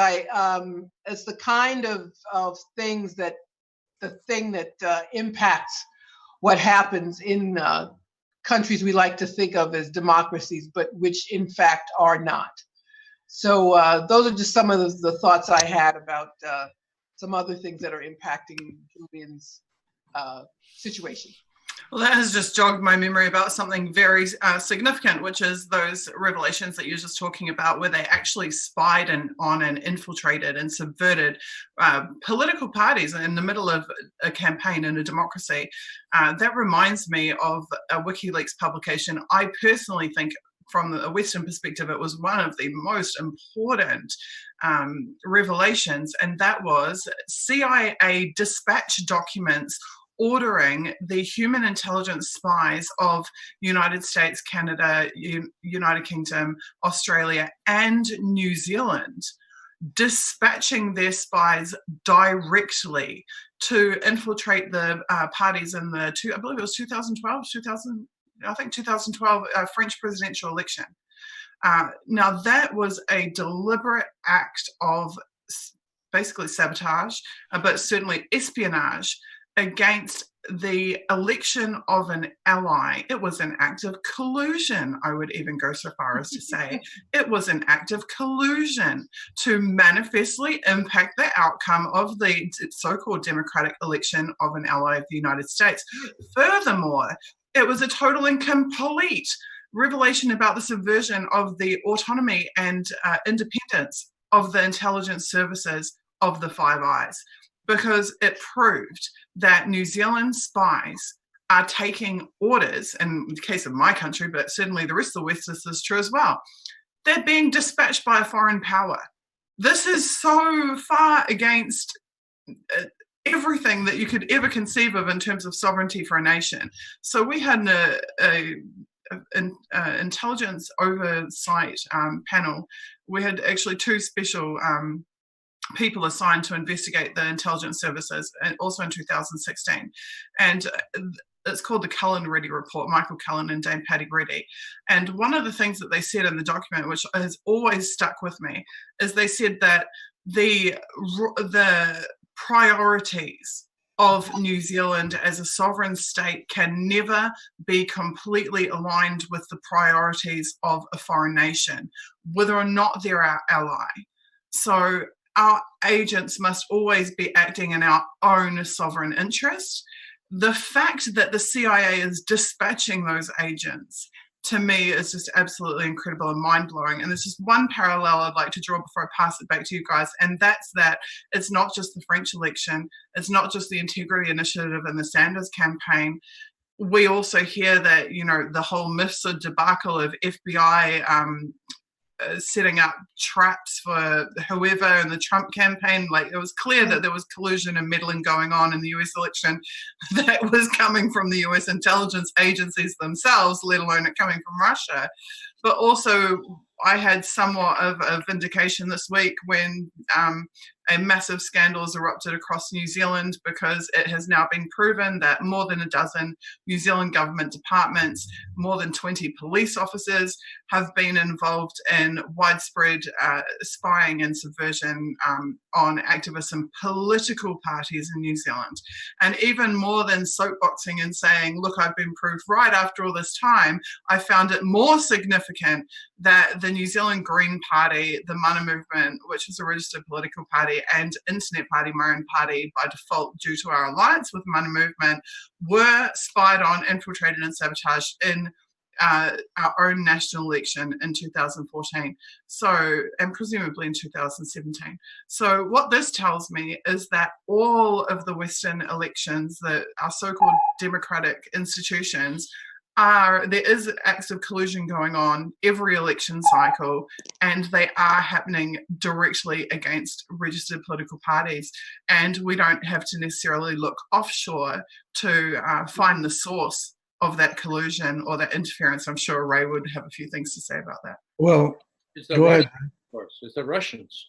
it's the kind of things that impacts what happens in countries we like to think of as democracies, but which in fact are not. So those are just some of the thoughts I had about some other things that are impacting Julian's situation. Well, that has just jogged my memory about something very significant, which is those revelations that you were just talking about, where they actually spied on and infiltrated and subverted political parties in the middle of a campaign in a democracy. That reminds me of a WikiLeaks publication. I personally think, from a Western perspective, it was one of the most important revelations, and that was CIA dispatch documents ordering the human intelligence spies of United States, Canada, United Kingdom, Australia, and New Zealand, dispatching their spies directly to infiltrate the parties in the I believe it was 2012 French presidential election. Now that was a deliberate act of basically sabotage, but certainly espionage against the election of an ally. It was an act of collusion. I would even go so far as to say it was an act of collusion to manifestly impact the outcome of the so-called democratic election of an ally of the United States. Furthermore, it was a total and complete revelation about the subversion of the autonomy and independence of the intelligence services of the Five Eyes, because it proved that New Zealand spies are taking orders, in the case of my country, but certainly the rest of the West, this is true as well. They're being dispatched by a foreign power. This is so far against everything that you could ever conceive of in terms of sovereignty for a nation. So we had an intelligence oversight panel. We had actually two special people assigned to investigate the intelligence services, and also in 2016. And it's called the Cullen-Reddy Report, Michael Cullen and Dame Patty Reddy. And one of the things that they said in the document, which has always stuck with me, is they said that the priorities of New Zealand as a sovereign state can never be completely aligned with the priorities of a foreign nation, whether or not they're our ally. So our agents must always be acting in our own sovereign interest. The fact that the CIA is dispatching those agents, to me, is just absolutely incredible and mind-blowing. And there's just one parallel I'd like to draw before I pass it back to you guys, and that's that it's not just the French election, it's not just the Integrity Initiative and the Sanders campaign. We also hear that, you know, the whole MIFSA debacle of FBI setting up traps for whoever in the Trump campaign. Like, it was clear that there was collusion and meddling going on in the US election that was coming from the US intelligence agencies themselves, let alone it coming from Russia. But also, I had somewhat of a vindication this week when a massive scandal has erupted across New Zealand, because it has now been proven that more than a dozen New Zealand government departments, more than 20 police officers have been involved in widespread spying and subversion on activists and political parties in New Zealand. And even more than soapboxing and saying, look, I've been proved right after all this time, I found it more significant that the New Zealand Green Party, the Mana Movement, which is a registered political party, and Internet Party, my own party, by default due to our alliance with the Mana Movement, were spied on, infiltrated and sabotaged in our own national election in 2014, so, and presumably in 2017. So what this tells me is that all of the Western elections, that our so-called democratic institutions, there is acts of collusion going on every election cycle, and they are happening directly against registered political parties. And we don't have to necessarily look offshore to find the source of that collusion or that interference. I'm sure Ray would have a few things to say about that. Well, Go ahead. Of course, it's the Russians.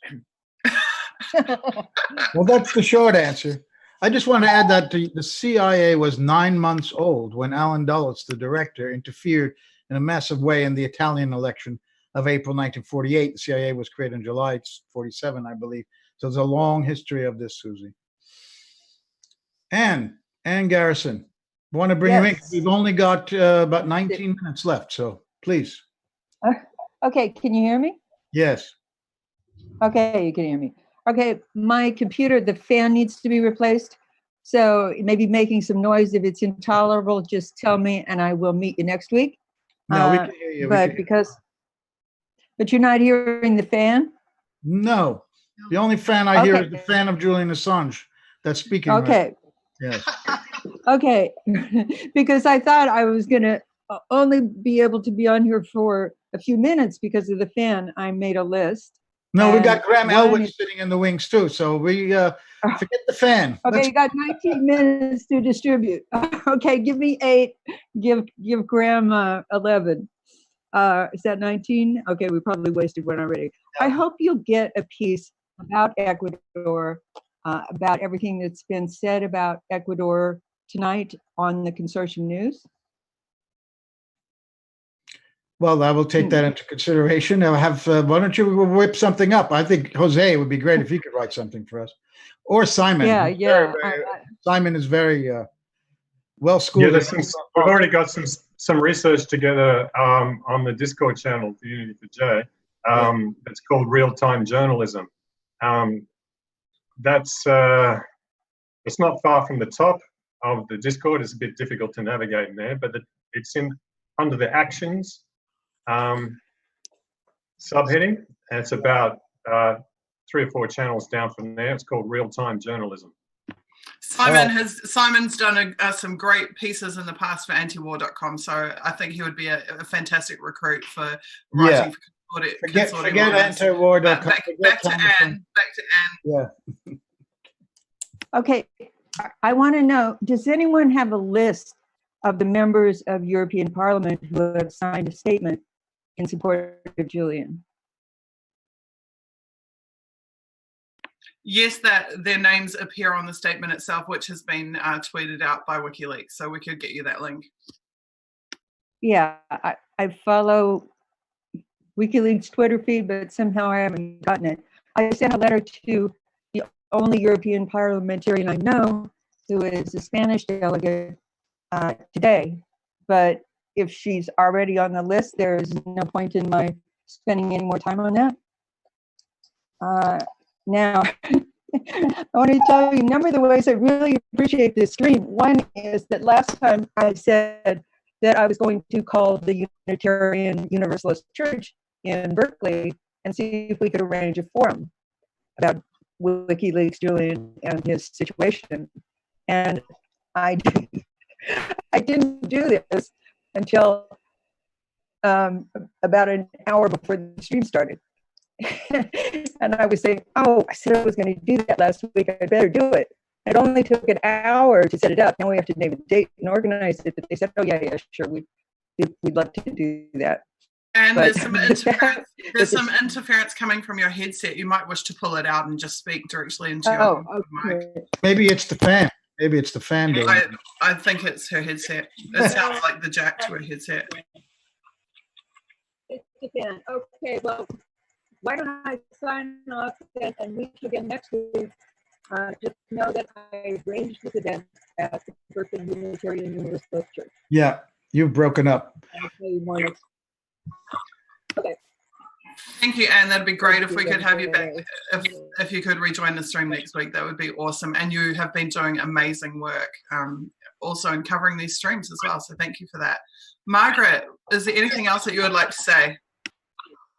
Well, that's the short answer. I just want to add that the CIA was 9 months old when Alan Dulles, the director, interfered in a massive way in the Italian election of April 1948. The CIA was created in July 47, I believe. So there's a long history of this, Susie. Ann Garrison, I want to bring you in. We've only got about 19 minutes left, so please. Okay, can you hear me? Yes. Okay, you can hear me. Okay, my computer, the fan needs to be replaced. So it may be making some noise. If it's intolerable, just tell me and I will meet you next week. No, we can hear you. But you're not hearing the fan? No. The only fan I hear is the fan of Julian Assange that's speaking. Okay. Right. Yes. Okay. Because I thought I was going to only be able to be on here for a few minutes because of the fan. I made a list. No, we got Graham Elwood sitting in the wings too, so we forget the fan. Okay, you got 19 minutes to distribute. Okay, give me 8. Give Graham 11. Is that 19? Okay, we probably wasted one already. I hope you'll get a piece about Ecuador, about everything that's been said about Ecuador tonight on the Consortium News. Well, I will take that into consideration. I'll have. Why don't you whip something up? I think Jose would be great if he could write something for us, or Simon. Yeah. Simon is very well schooled. Yeah, we've already got some research together on the Discord channel for Unity for J. It's called Real Time Journalism. That's it's not far from the top of the Discord. It's a bit difficult to navigate in there, but it's under the actions subheading, and it's about 3 or 4 channels down from there. It's called Real Time Journalism. Simon's done some great pieces in the past for antiwar.com, so I think he would be a fantastic recruit for writing for Forget antiwar.com. Back to Anne. Yeah. Okay, I want to know, does anyone have a list of the members of European Parliament who have signed a statement in support of Julian? Yes, that their names appear on the statement itself, which has been tweeted out by WikiLeaks, so we could get you that link. Yeah, I follow WikiLeaks Twitter feed, but somehow I haven't gotten it. I sent a letter to the only European parliamentarian I know who is a Spanish delegate today, but if she's already on the list, there is no point in my spending any more time on that. Now, I want to tell you a number of the ways I really appreciate this stream. One is that last time I said that I was going to call the Unitarian Universalist Church in Berkeley and see if we could arrange a forum about WikiLeaks Julian and his situation. And I didn't do this until about an hour before the stream started. And I was saying, I said I was going to do that last week. I better do it. It only took an hour to set it up. Now we have to name a date and organize it. But they said, yeah, sure. We'd love to do that. And there's some interference coming from your headset. You might wish to pull it out and just speak directly into your mic. Maybe it's the fan. Maybe it's the fan. I think it's her headset. It sounds like the jack to her headset. It's the fan. Okay, well, why don't I sign off and meet you again next week? Just know that I arranged this event at the Berkeley Unitarian Universalist Church. Yeah, you've broken up. I'll tell you more next. Okay. Thank you, Anne. That'd be great if we could have you back. If you could rejoin the stream next week, that would be awesome. And you have been doing amazing work, also in covering these streams as well. So thank you for that. Margaret, is there anything else that you would like to say?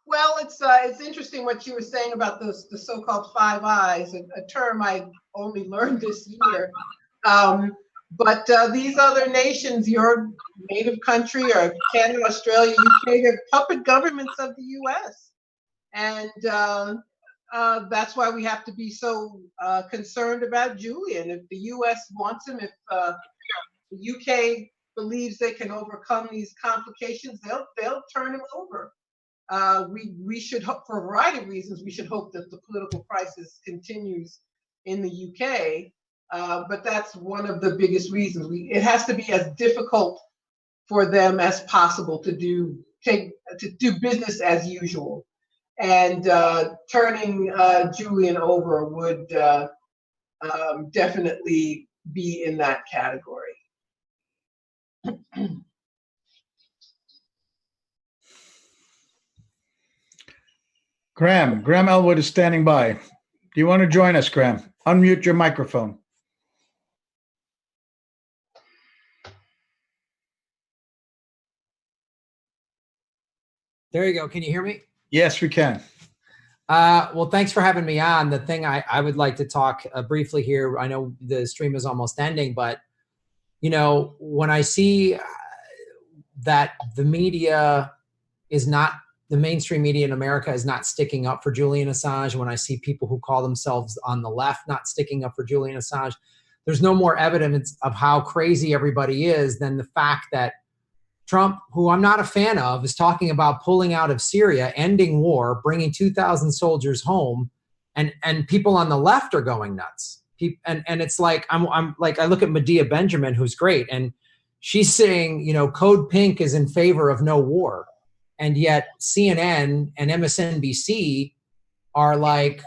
Well, it's interesting what you were saying about the so-called 5 eyes, a term I only learned this year. But these other nations, your native country or Canada, Australia, UK, they're puppet governments of the US. And that's why we have to be so concerned about Julian. If the US wants him, if the UK believes they can overcome these complications, they'll turn him over. We should hope, for a variety of reasons, we should hope that the political crisis continues in the UK. But that's one of the biggest reasons. It has to be as difficult for them as possible to do business as usual. And turning Julian over would definitely be in that category. Graham Elwood is standing by. Do you want to join us, Graham? Unmute your microphone. There you go. Can you hear me? Yes, we can. Well, thanks for having me on. The thing I would like to talk briefly here, I know the stream is almost ending, but, you know, when I see that the media is not, the mainstream media in America is not sticking up for Julian Assange, when I see people who call themselves on the left not sticking up for Julian Assange, there's no more evidence of how crazy everybody is than the fact that Trump, who I'm not a fan of, is talking about pulling out of Syria, ending war, bringing 2,000 soldiers home, and people on the left are going nuts. And it's like, I'm like, I look at Medea Benjamin, who's great, and she's saying, you know, Code Pink is in favor of no war, and yet CNN and MSNBC are like,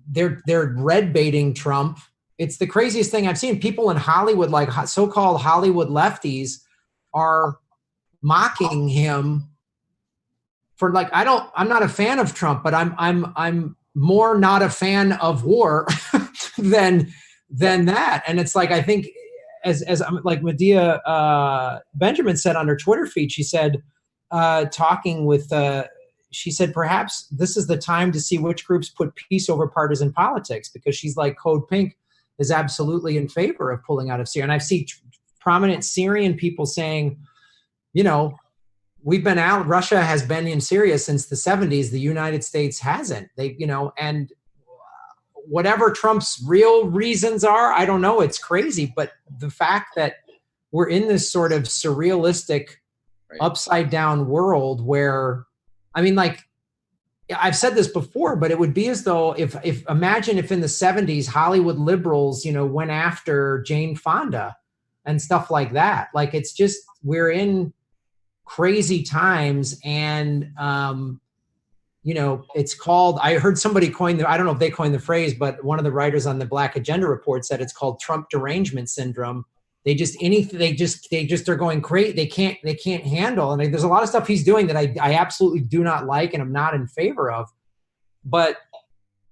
they're red baiting Trump. It's the craziest thing I've seen. People in Hollywood, like so-called Hollywood lefties, are mocking him for, like, I'm not a fan of Trump, but I'm more not a fan of war than that. And it's like, I think as like Medea Benjamin said on her Twitter feed, she said, she said, perhaps this is the time to see which groups put peace over partisan politics, because she's like, Code Pink is absolutely in favor of pulling out of Syria. And I've seen prominent Syrian people saying, you know, we've been out, Russia has been in Syria since the 70s, the United States hasn't. They, you know, and whatever Trump's real reasons are, I don't know, it's crazy. But the fact that we're in this sort of surrealistic, upside down world where, I mean, like, I've said this before, but it would be as though if imagine if in the 70s, Hollywood liberals, you know, went after Jane Fonda and stuff like that. Like, it's just, we're in crazy times. And, you know, it's called, I heard somebody coin I don't know if they coined the phrase, but one of the writers on the Black Agenda report said it's called Trump derangement syndrome. They just are going crazy. They can't handle. And there's a lot of stuff he's doing that I absolutely do not like and I'm not in favor of. But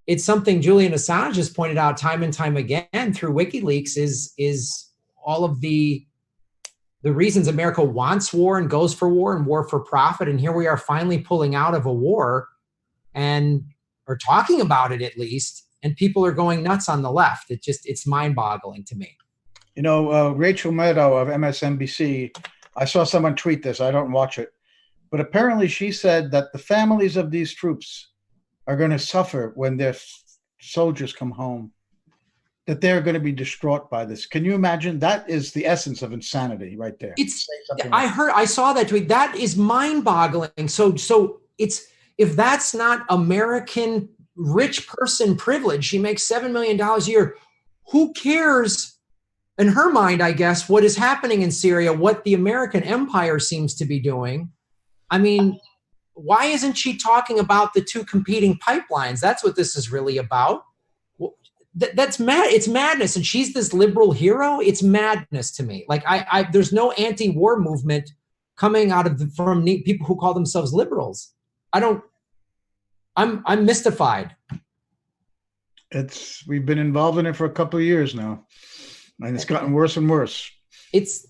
it's something Julian Assange has pointed out time and time again through WikiLeaks is all of the reasons America wants war and goes for war and war for profit. And here we are finally pulling out of a war and or talking about it at least. And people are going nuts on the left. It's mind boggling to me. You know, Rachel Maddow of MSNBC, I saw someone tweet this. I don't watch it. But apparently she said that the families of these troops are going to suffer when their soldiers come home, that they're going to be distraught by this. Can you imagine? That is the essence of insanity right there. I saw that tweet. That is mind boggling. So it's, if that's not American rich person privilege, she makes $7 million a year. Who cares? In her mind, I guess, what is happening in Syria, what the American empire seems to be doing. I mean, why isn't she talking about the two competing pipelines? That's what this is really about. That's mad. It's madness. And she's this liberal hero. It's madness to me. Like, there's no anti-war movement coming out of from people who call themselves liberals. I'm mystified. We've been involved in it for a couple of years now. And it's gotten worse and worse. It's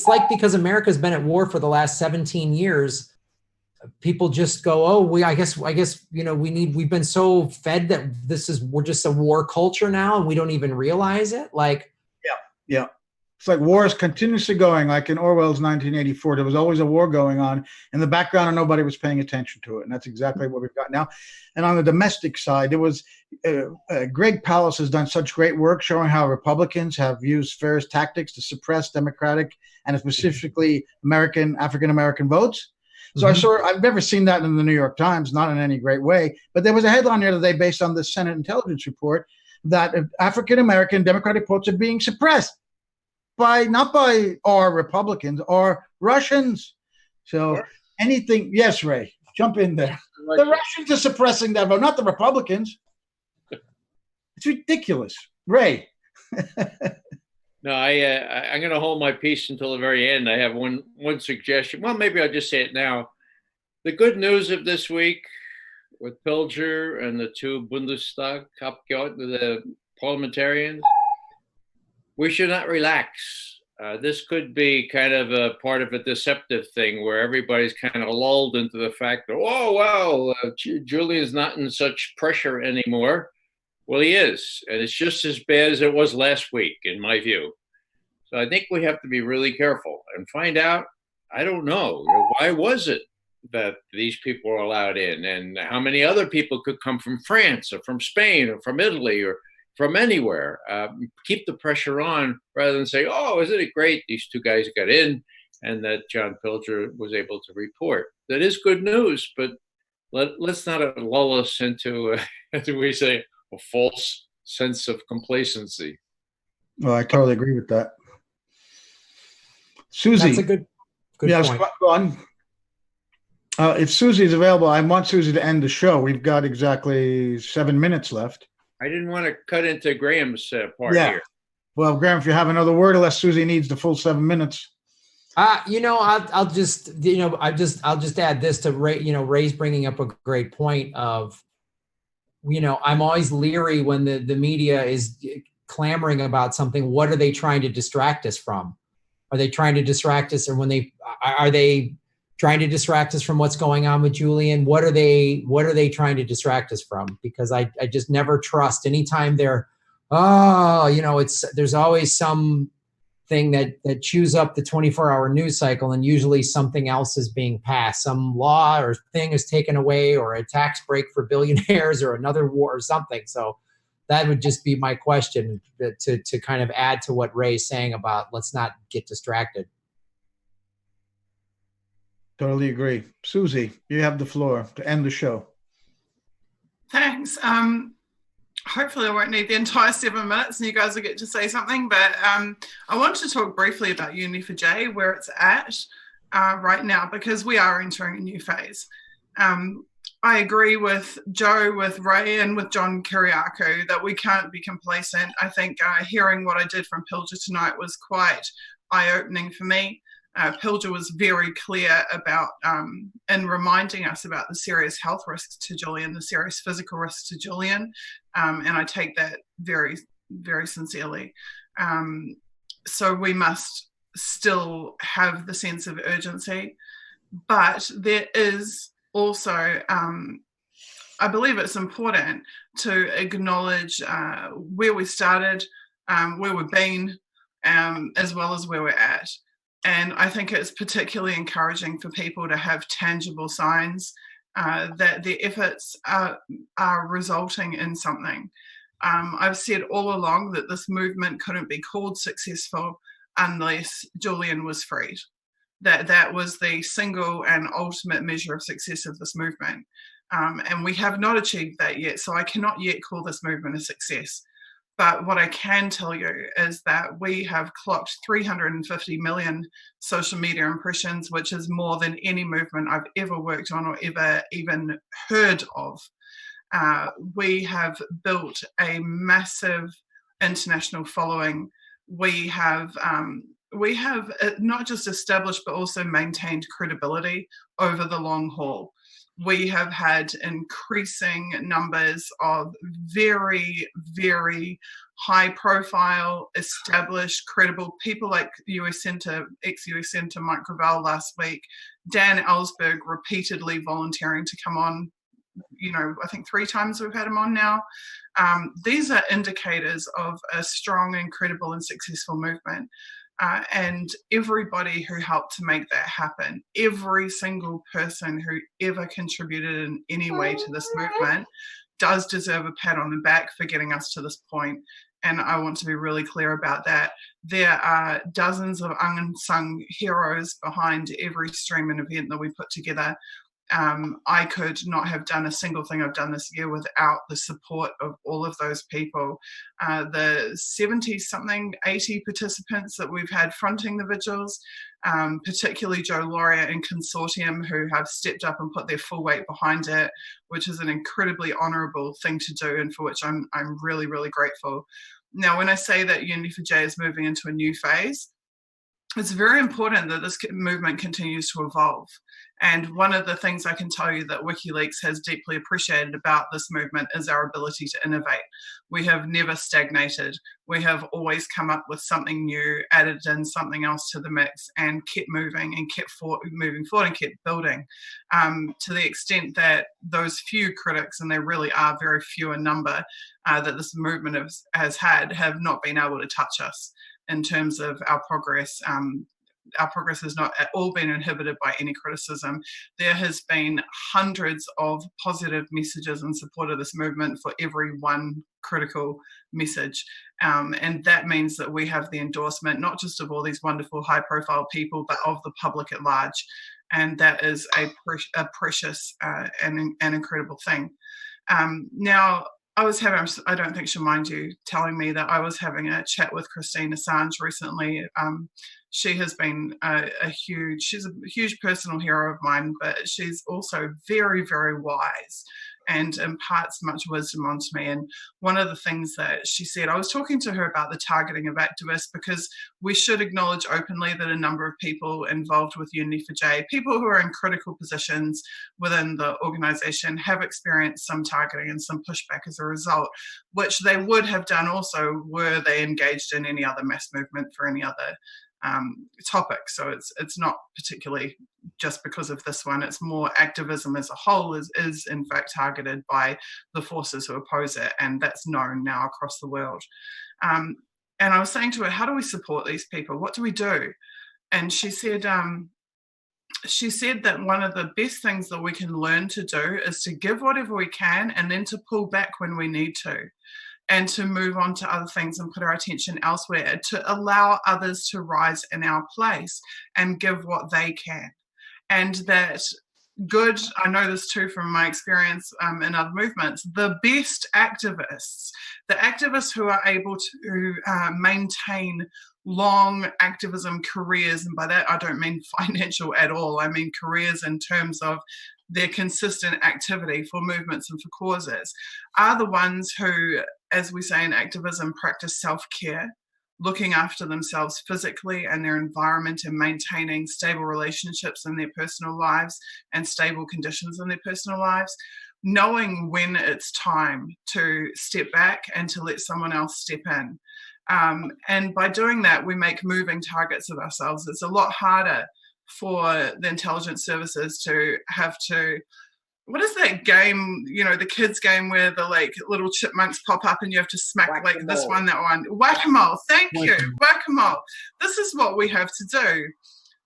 like, because America's been at war for the last 17 years, people just go, oh, I guess, you know, we've been so fed that we're just a war culture now and we don't even realize it. Like, Yeah. It's like war is continuously going, like in Orwell's 1984. There was always a war going on in the background, and nobody was paying attention to it. And that's exactly what we've got now. And on the domestic side, there was Greg Palast has done such great work showing how Republicans have used various tactics to suppress Democratic and specifically African American votes. So I've never seen that in the New York Times, not in any great way. But there was a headline the other day based on the Senate intelligence report that African American Democratic votes are being suppressed not by our Republicans or Russians. So anything, yes, Ray, jump in there. The Russians are suppressing that vote, not the Republicans. It's ridiculous. Ray. No, I'm going to hold my peace until the very end. I have one suggestion. Well, maybe I'll just say it now. The good news of this week with Pilger and the two Bundestag, the parliamentarians, we should not relax. This could be kind of a part of a deceptive thing where everybody's kind of lulled into the fact that, oh, wow, Julian's not in such pressure anymore. Well, he is, and it's just as bad as it was last week, in my view. So I think we have to be really careful and find out, I don't know, why was it that these people were allowed in, and how many other people could come from France or from Spain or from Italy or from anywhere. Keep the pressure on rather than say, oh, isn't it great these two guys got in and that John Pilger was able to report. That is good news, but let's not lull us into, as we say, a false sense of complacency. Well, I totally agree with that. Susie. That's a good point. Go on. If Susie is available, I want Susie to end the show. We've got exactly 7 minutes left. I didn't want to cut into Graham's part here. Well, Graham, if you have another word, unless Susie needs the full 7 minutes. I'll just add this to Ray. Ray's bringing up a great point of, I'm always leery when the media is clamoring about something. What are they trying to distract us from? Are they trying to distract us, or are they trying to distract us from what's going on with Julian? What are they trying to distract us from? Because I just never trust anytime they're, there's always some thing that chews up the 24-hour news cycle, and usually something else is being passed. Some law or thing is taken away, or a tax break for billionaires, or another war or something. So that would just be my question to kind of add to what Ray's saying about let's not get distracted. Totally agree. Susie, you have the floor to end the show. Thanks. Hopefully I won't need the entire 7 minutes and you guys will get to say something, but I want to talk briefly about Uni4J, where it's at right now, because we are entering a new phase. I agree with Joe, with Ray, and with John Kiriakou that we can't be complacent. I think hearing what I did from Pilger tonight was quite eye-opening for me. Pilger was very clear about in reminding us about the serious health risks to Julian, the serious physical risks to Julian, and I take that very, very sincerely. So we must still have the sense of urgency, but there is also, I believe it's important to acknowledge where we started, where we've been, as well as where we're at. And I think it's particularly encouraging for people to have tangible signs that their efforts are resulting in something. I've said all along that this movement couldn't be called successful unless Julian was freed. That was the single and ultimate measure of success of this movement. And we have not achieved that yet, so I cannot yet call this movement a success. But what I can tell you is that we have clocked 350 million social media impressions, which is more than any movement I've ever worked on or ever even heard of. We have built a massive international following. We have not just established, but also maintained credibility over the long haul. We have had increasing numbers of very, very high profile, established, credible people like ex-US Senator Mike Gravel last week, Dan Ellsberg repeatedly volunteering to come on I think 3 times we've had him on now. These are indicators of a strong and credible and successful movement. And everybody who helped to make that happen, every single person who ever contributed in any way to this movement does deserve a pat on the back for getting us to this point. And I want to be really clear about that. There are dozens of unsung heroes behind every stream and event that we put together. I could not have done a single thing I've done this year without the support of all of those people. The 70-something, 80 participants that we've had fronting the vigils, particularly Joe Lauria and Consortium, who have stepped up and put their full weight behind it, which is an incredibly honourable thing to do and for which I'm really, really grateful. Now, when I say that Unity for J is moving into a new phase, it's very important that this movement continues to evolve. And one of the things I can tell you that WikiLeaks has deeply appreciated about this movement is our ability to innovate. We have never stagnated. We have always come up with something new, added in something else to the mix, and kept moving and kept moving forward and kept building, to the extent that those few critics, and there really are very few in number, that this movement has had, have not been able to touch us in terms of our progress. Our progress has not at all been inhibited by any criticism. There has been hundreds of positive messages in support of this movement for every one critical message. And that means that we have the endorsement, not just of all these wonderful high-profile people, but of the public at large. And that is a precious and incredible thing. Now, I don't think she'll mind you telling me that I was having a chat with Julian Assange recently. She has been she's a huge personal hero of mine, but she's also very, very wise and imparts much wisdom onto me. And one of the things that she said, I was talking to her about the targeting of activists, because we should acknowledge openly that a number of people involved with Unity for J, people who are in critical positions within the organisation, have experienced some targeting and some pushback as a result, which they would have done also were they engaged in any other mass movement for any other topic. So it's not particularly just because of this one. It's more activism as a whole is in fact targeted by the forces who oppose it, and that's known now across the world. And I was saying to her, how do we support these people? What do we do? And she said that one of the best things that we can learn to do is to give whatever we can and then to pull back when we need to, and to move on to other things and put our attention elsewhere, to allow others to rise in our place and give what they can. And that I know this too from my experience in other movements, the best activists, the activists who are able to maintain long activism careers, and by that I don't mean financial at all, I mean careers in terms of their consistent activity for movements and for causes, are the ones who, as we say in activism, practice self-care, looking after themselves physically and their environment and maintaining stable relationships in their personal lives and stable conditions in their personal lives, knowing when it's time to step back and to let someone else step in. And by doing that, we make moving targets of ourselves. It's a lot harder for the intelligence services to have to, what is that game, the kids game where the little chipmunks pop up and you have to smack this one, that one. Whack-a-mole, thank you, whack-a-mole. This is what we have to do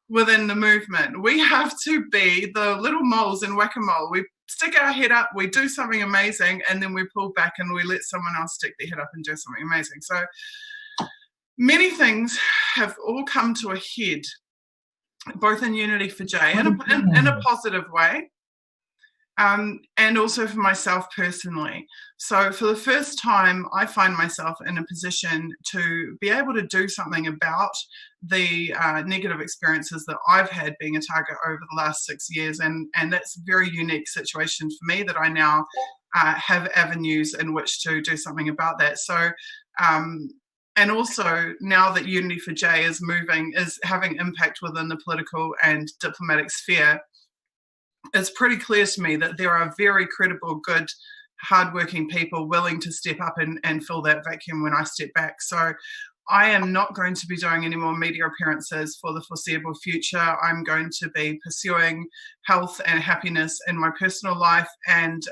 within the movement. We have to be the little moles in whack-a-mole. We stick our head up, we do something amazing, and then we pull back and we let someone else stick their head up and do something amazing. So many things have all come to a head, both in Unity for J in a positive way, and also for myself personally. So for the first time, I find myself in a position to be able to do something about the negative experiences that I've had being a target over the last 6 years. And that's a very unique situation for me, that I now have avenues in which to do something about that. So, and also now that Unity for J is having impact within the political and diplomatic sphere, it's pretty clear to me that there are very credible, good, hardworking people willing to step up and fill that vacuum when I step back. So I am not going to be doing any more media appearances for the foreseeable future. I'm going to be pursuing health and happiness in my personal life and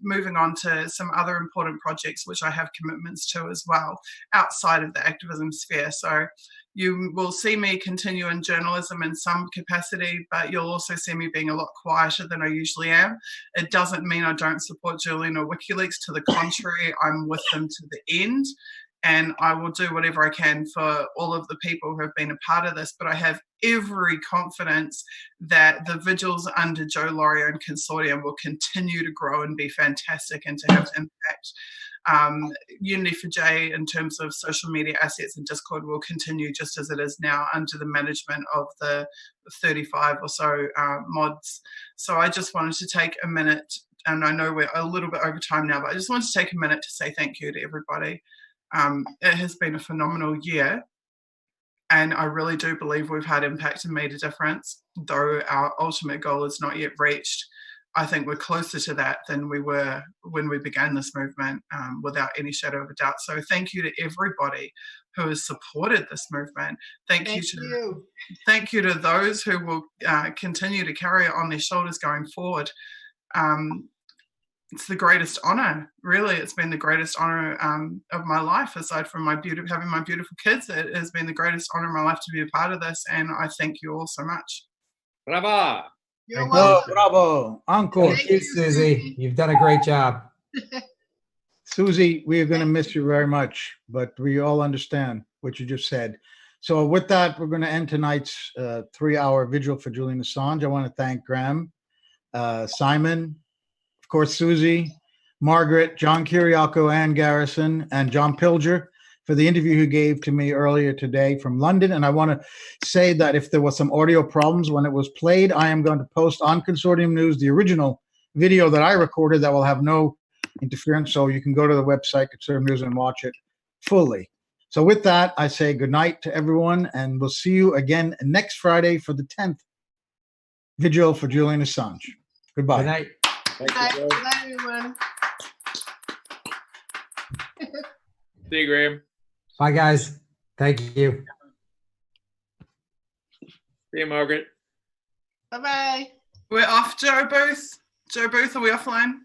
moving on to some other important projects, which I have commitments to as well, outside of the activism sphere. So you will see me continue in journalism in some capacity, but you'll also see me being a lot quieter than I usually am. It doesn't mean I don't support Julian or WikiLeaks. To the contrary, I'm with them to the end. And I will do whatever I can for all of the people who have been a part of this. But I have every confidence that the vigils under Joe Lauria and consortium will continue to grow and be fantastic and to have impact. Unity for J in terms of social media assets and Discord will continue just as it is now under the management of the 35 or so mods. So I just wanted to take a minute, and I know we're a little bit over time now, but I just wanted to take a minute to say thank you to everybody. It has been a phenomenal year, and I really do believe we've had impact and made a difference, though our ultimate goal is not yet reached. I think we're closer to that than we were when we began this movement, without any shadow of a doubt. So thank you to everybody who has supported this movement. Thank you to those who will continue to carry it on their shoulders going forward. It's the greatest honor, really. It's been the greatest honor of my life, aside from having my beautiful kids. It has been the greatest honor of my life to be a part of this, and I thank you all so much. Bravo! You're welcome. Bravo, encore. Thank you, Susie. You've done a great job. Susie, we are going to miss you very much, but we all understand what you just said. So with that, we're going to end tonight's 3-hour vigil for Julian Assange. I want to thank Graham, Simon, of course, Susie, Margaret, John Kiriakou, Ann Garrison, and John Pilger for the interview he gave to me earlier today from London. And I want to say that if there was some audio problems when it was played, I am going to post on Consortium News the original video that I recorded that will have no interference. So you can go to the website, Consortium News, and watch it fully. So with that, I say good night to everyone, and we'll see you again next Friday for the 10th Vigil for Julian Assange. Goodbye. Good night. Good night, everyone. See you, Graham. Bye, guys. Thank you. See you, Margaret. Bye-bye. We're off, Joe Booth. Joe Booth, are we offline?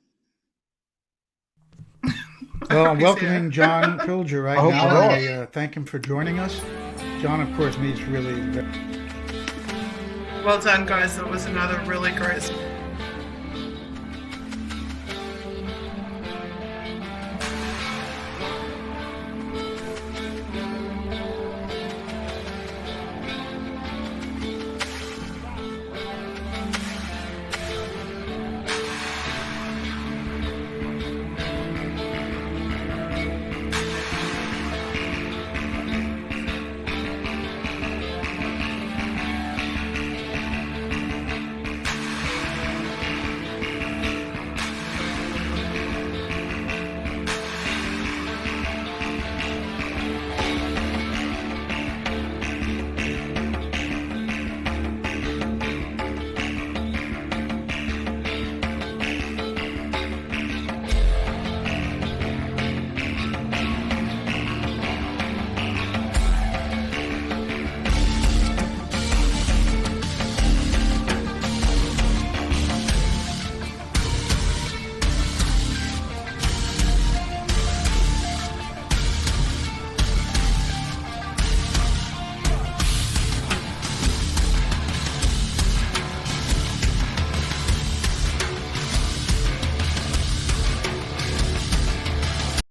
Well, I'm welcoming John Pilger right hope now. so. I thank him for joining us. John, of course, needs really... Well done, guys. It was another really great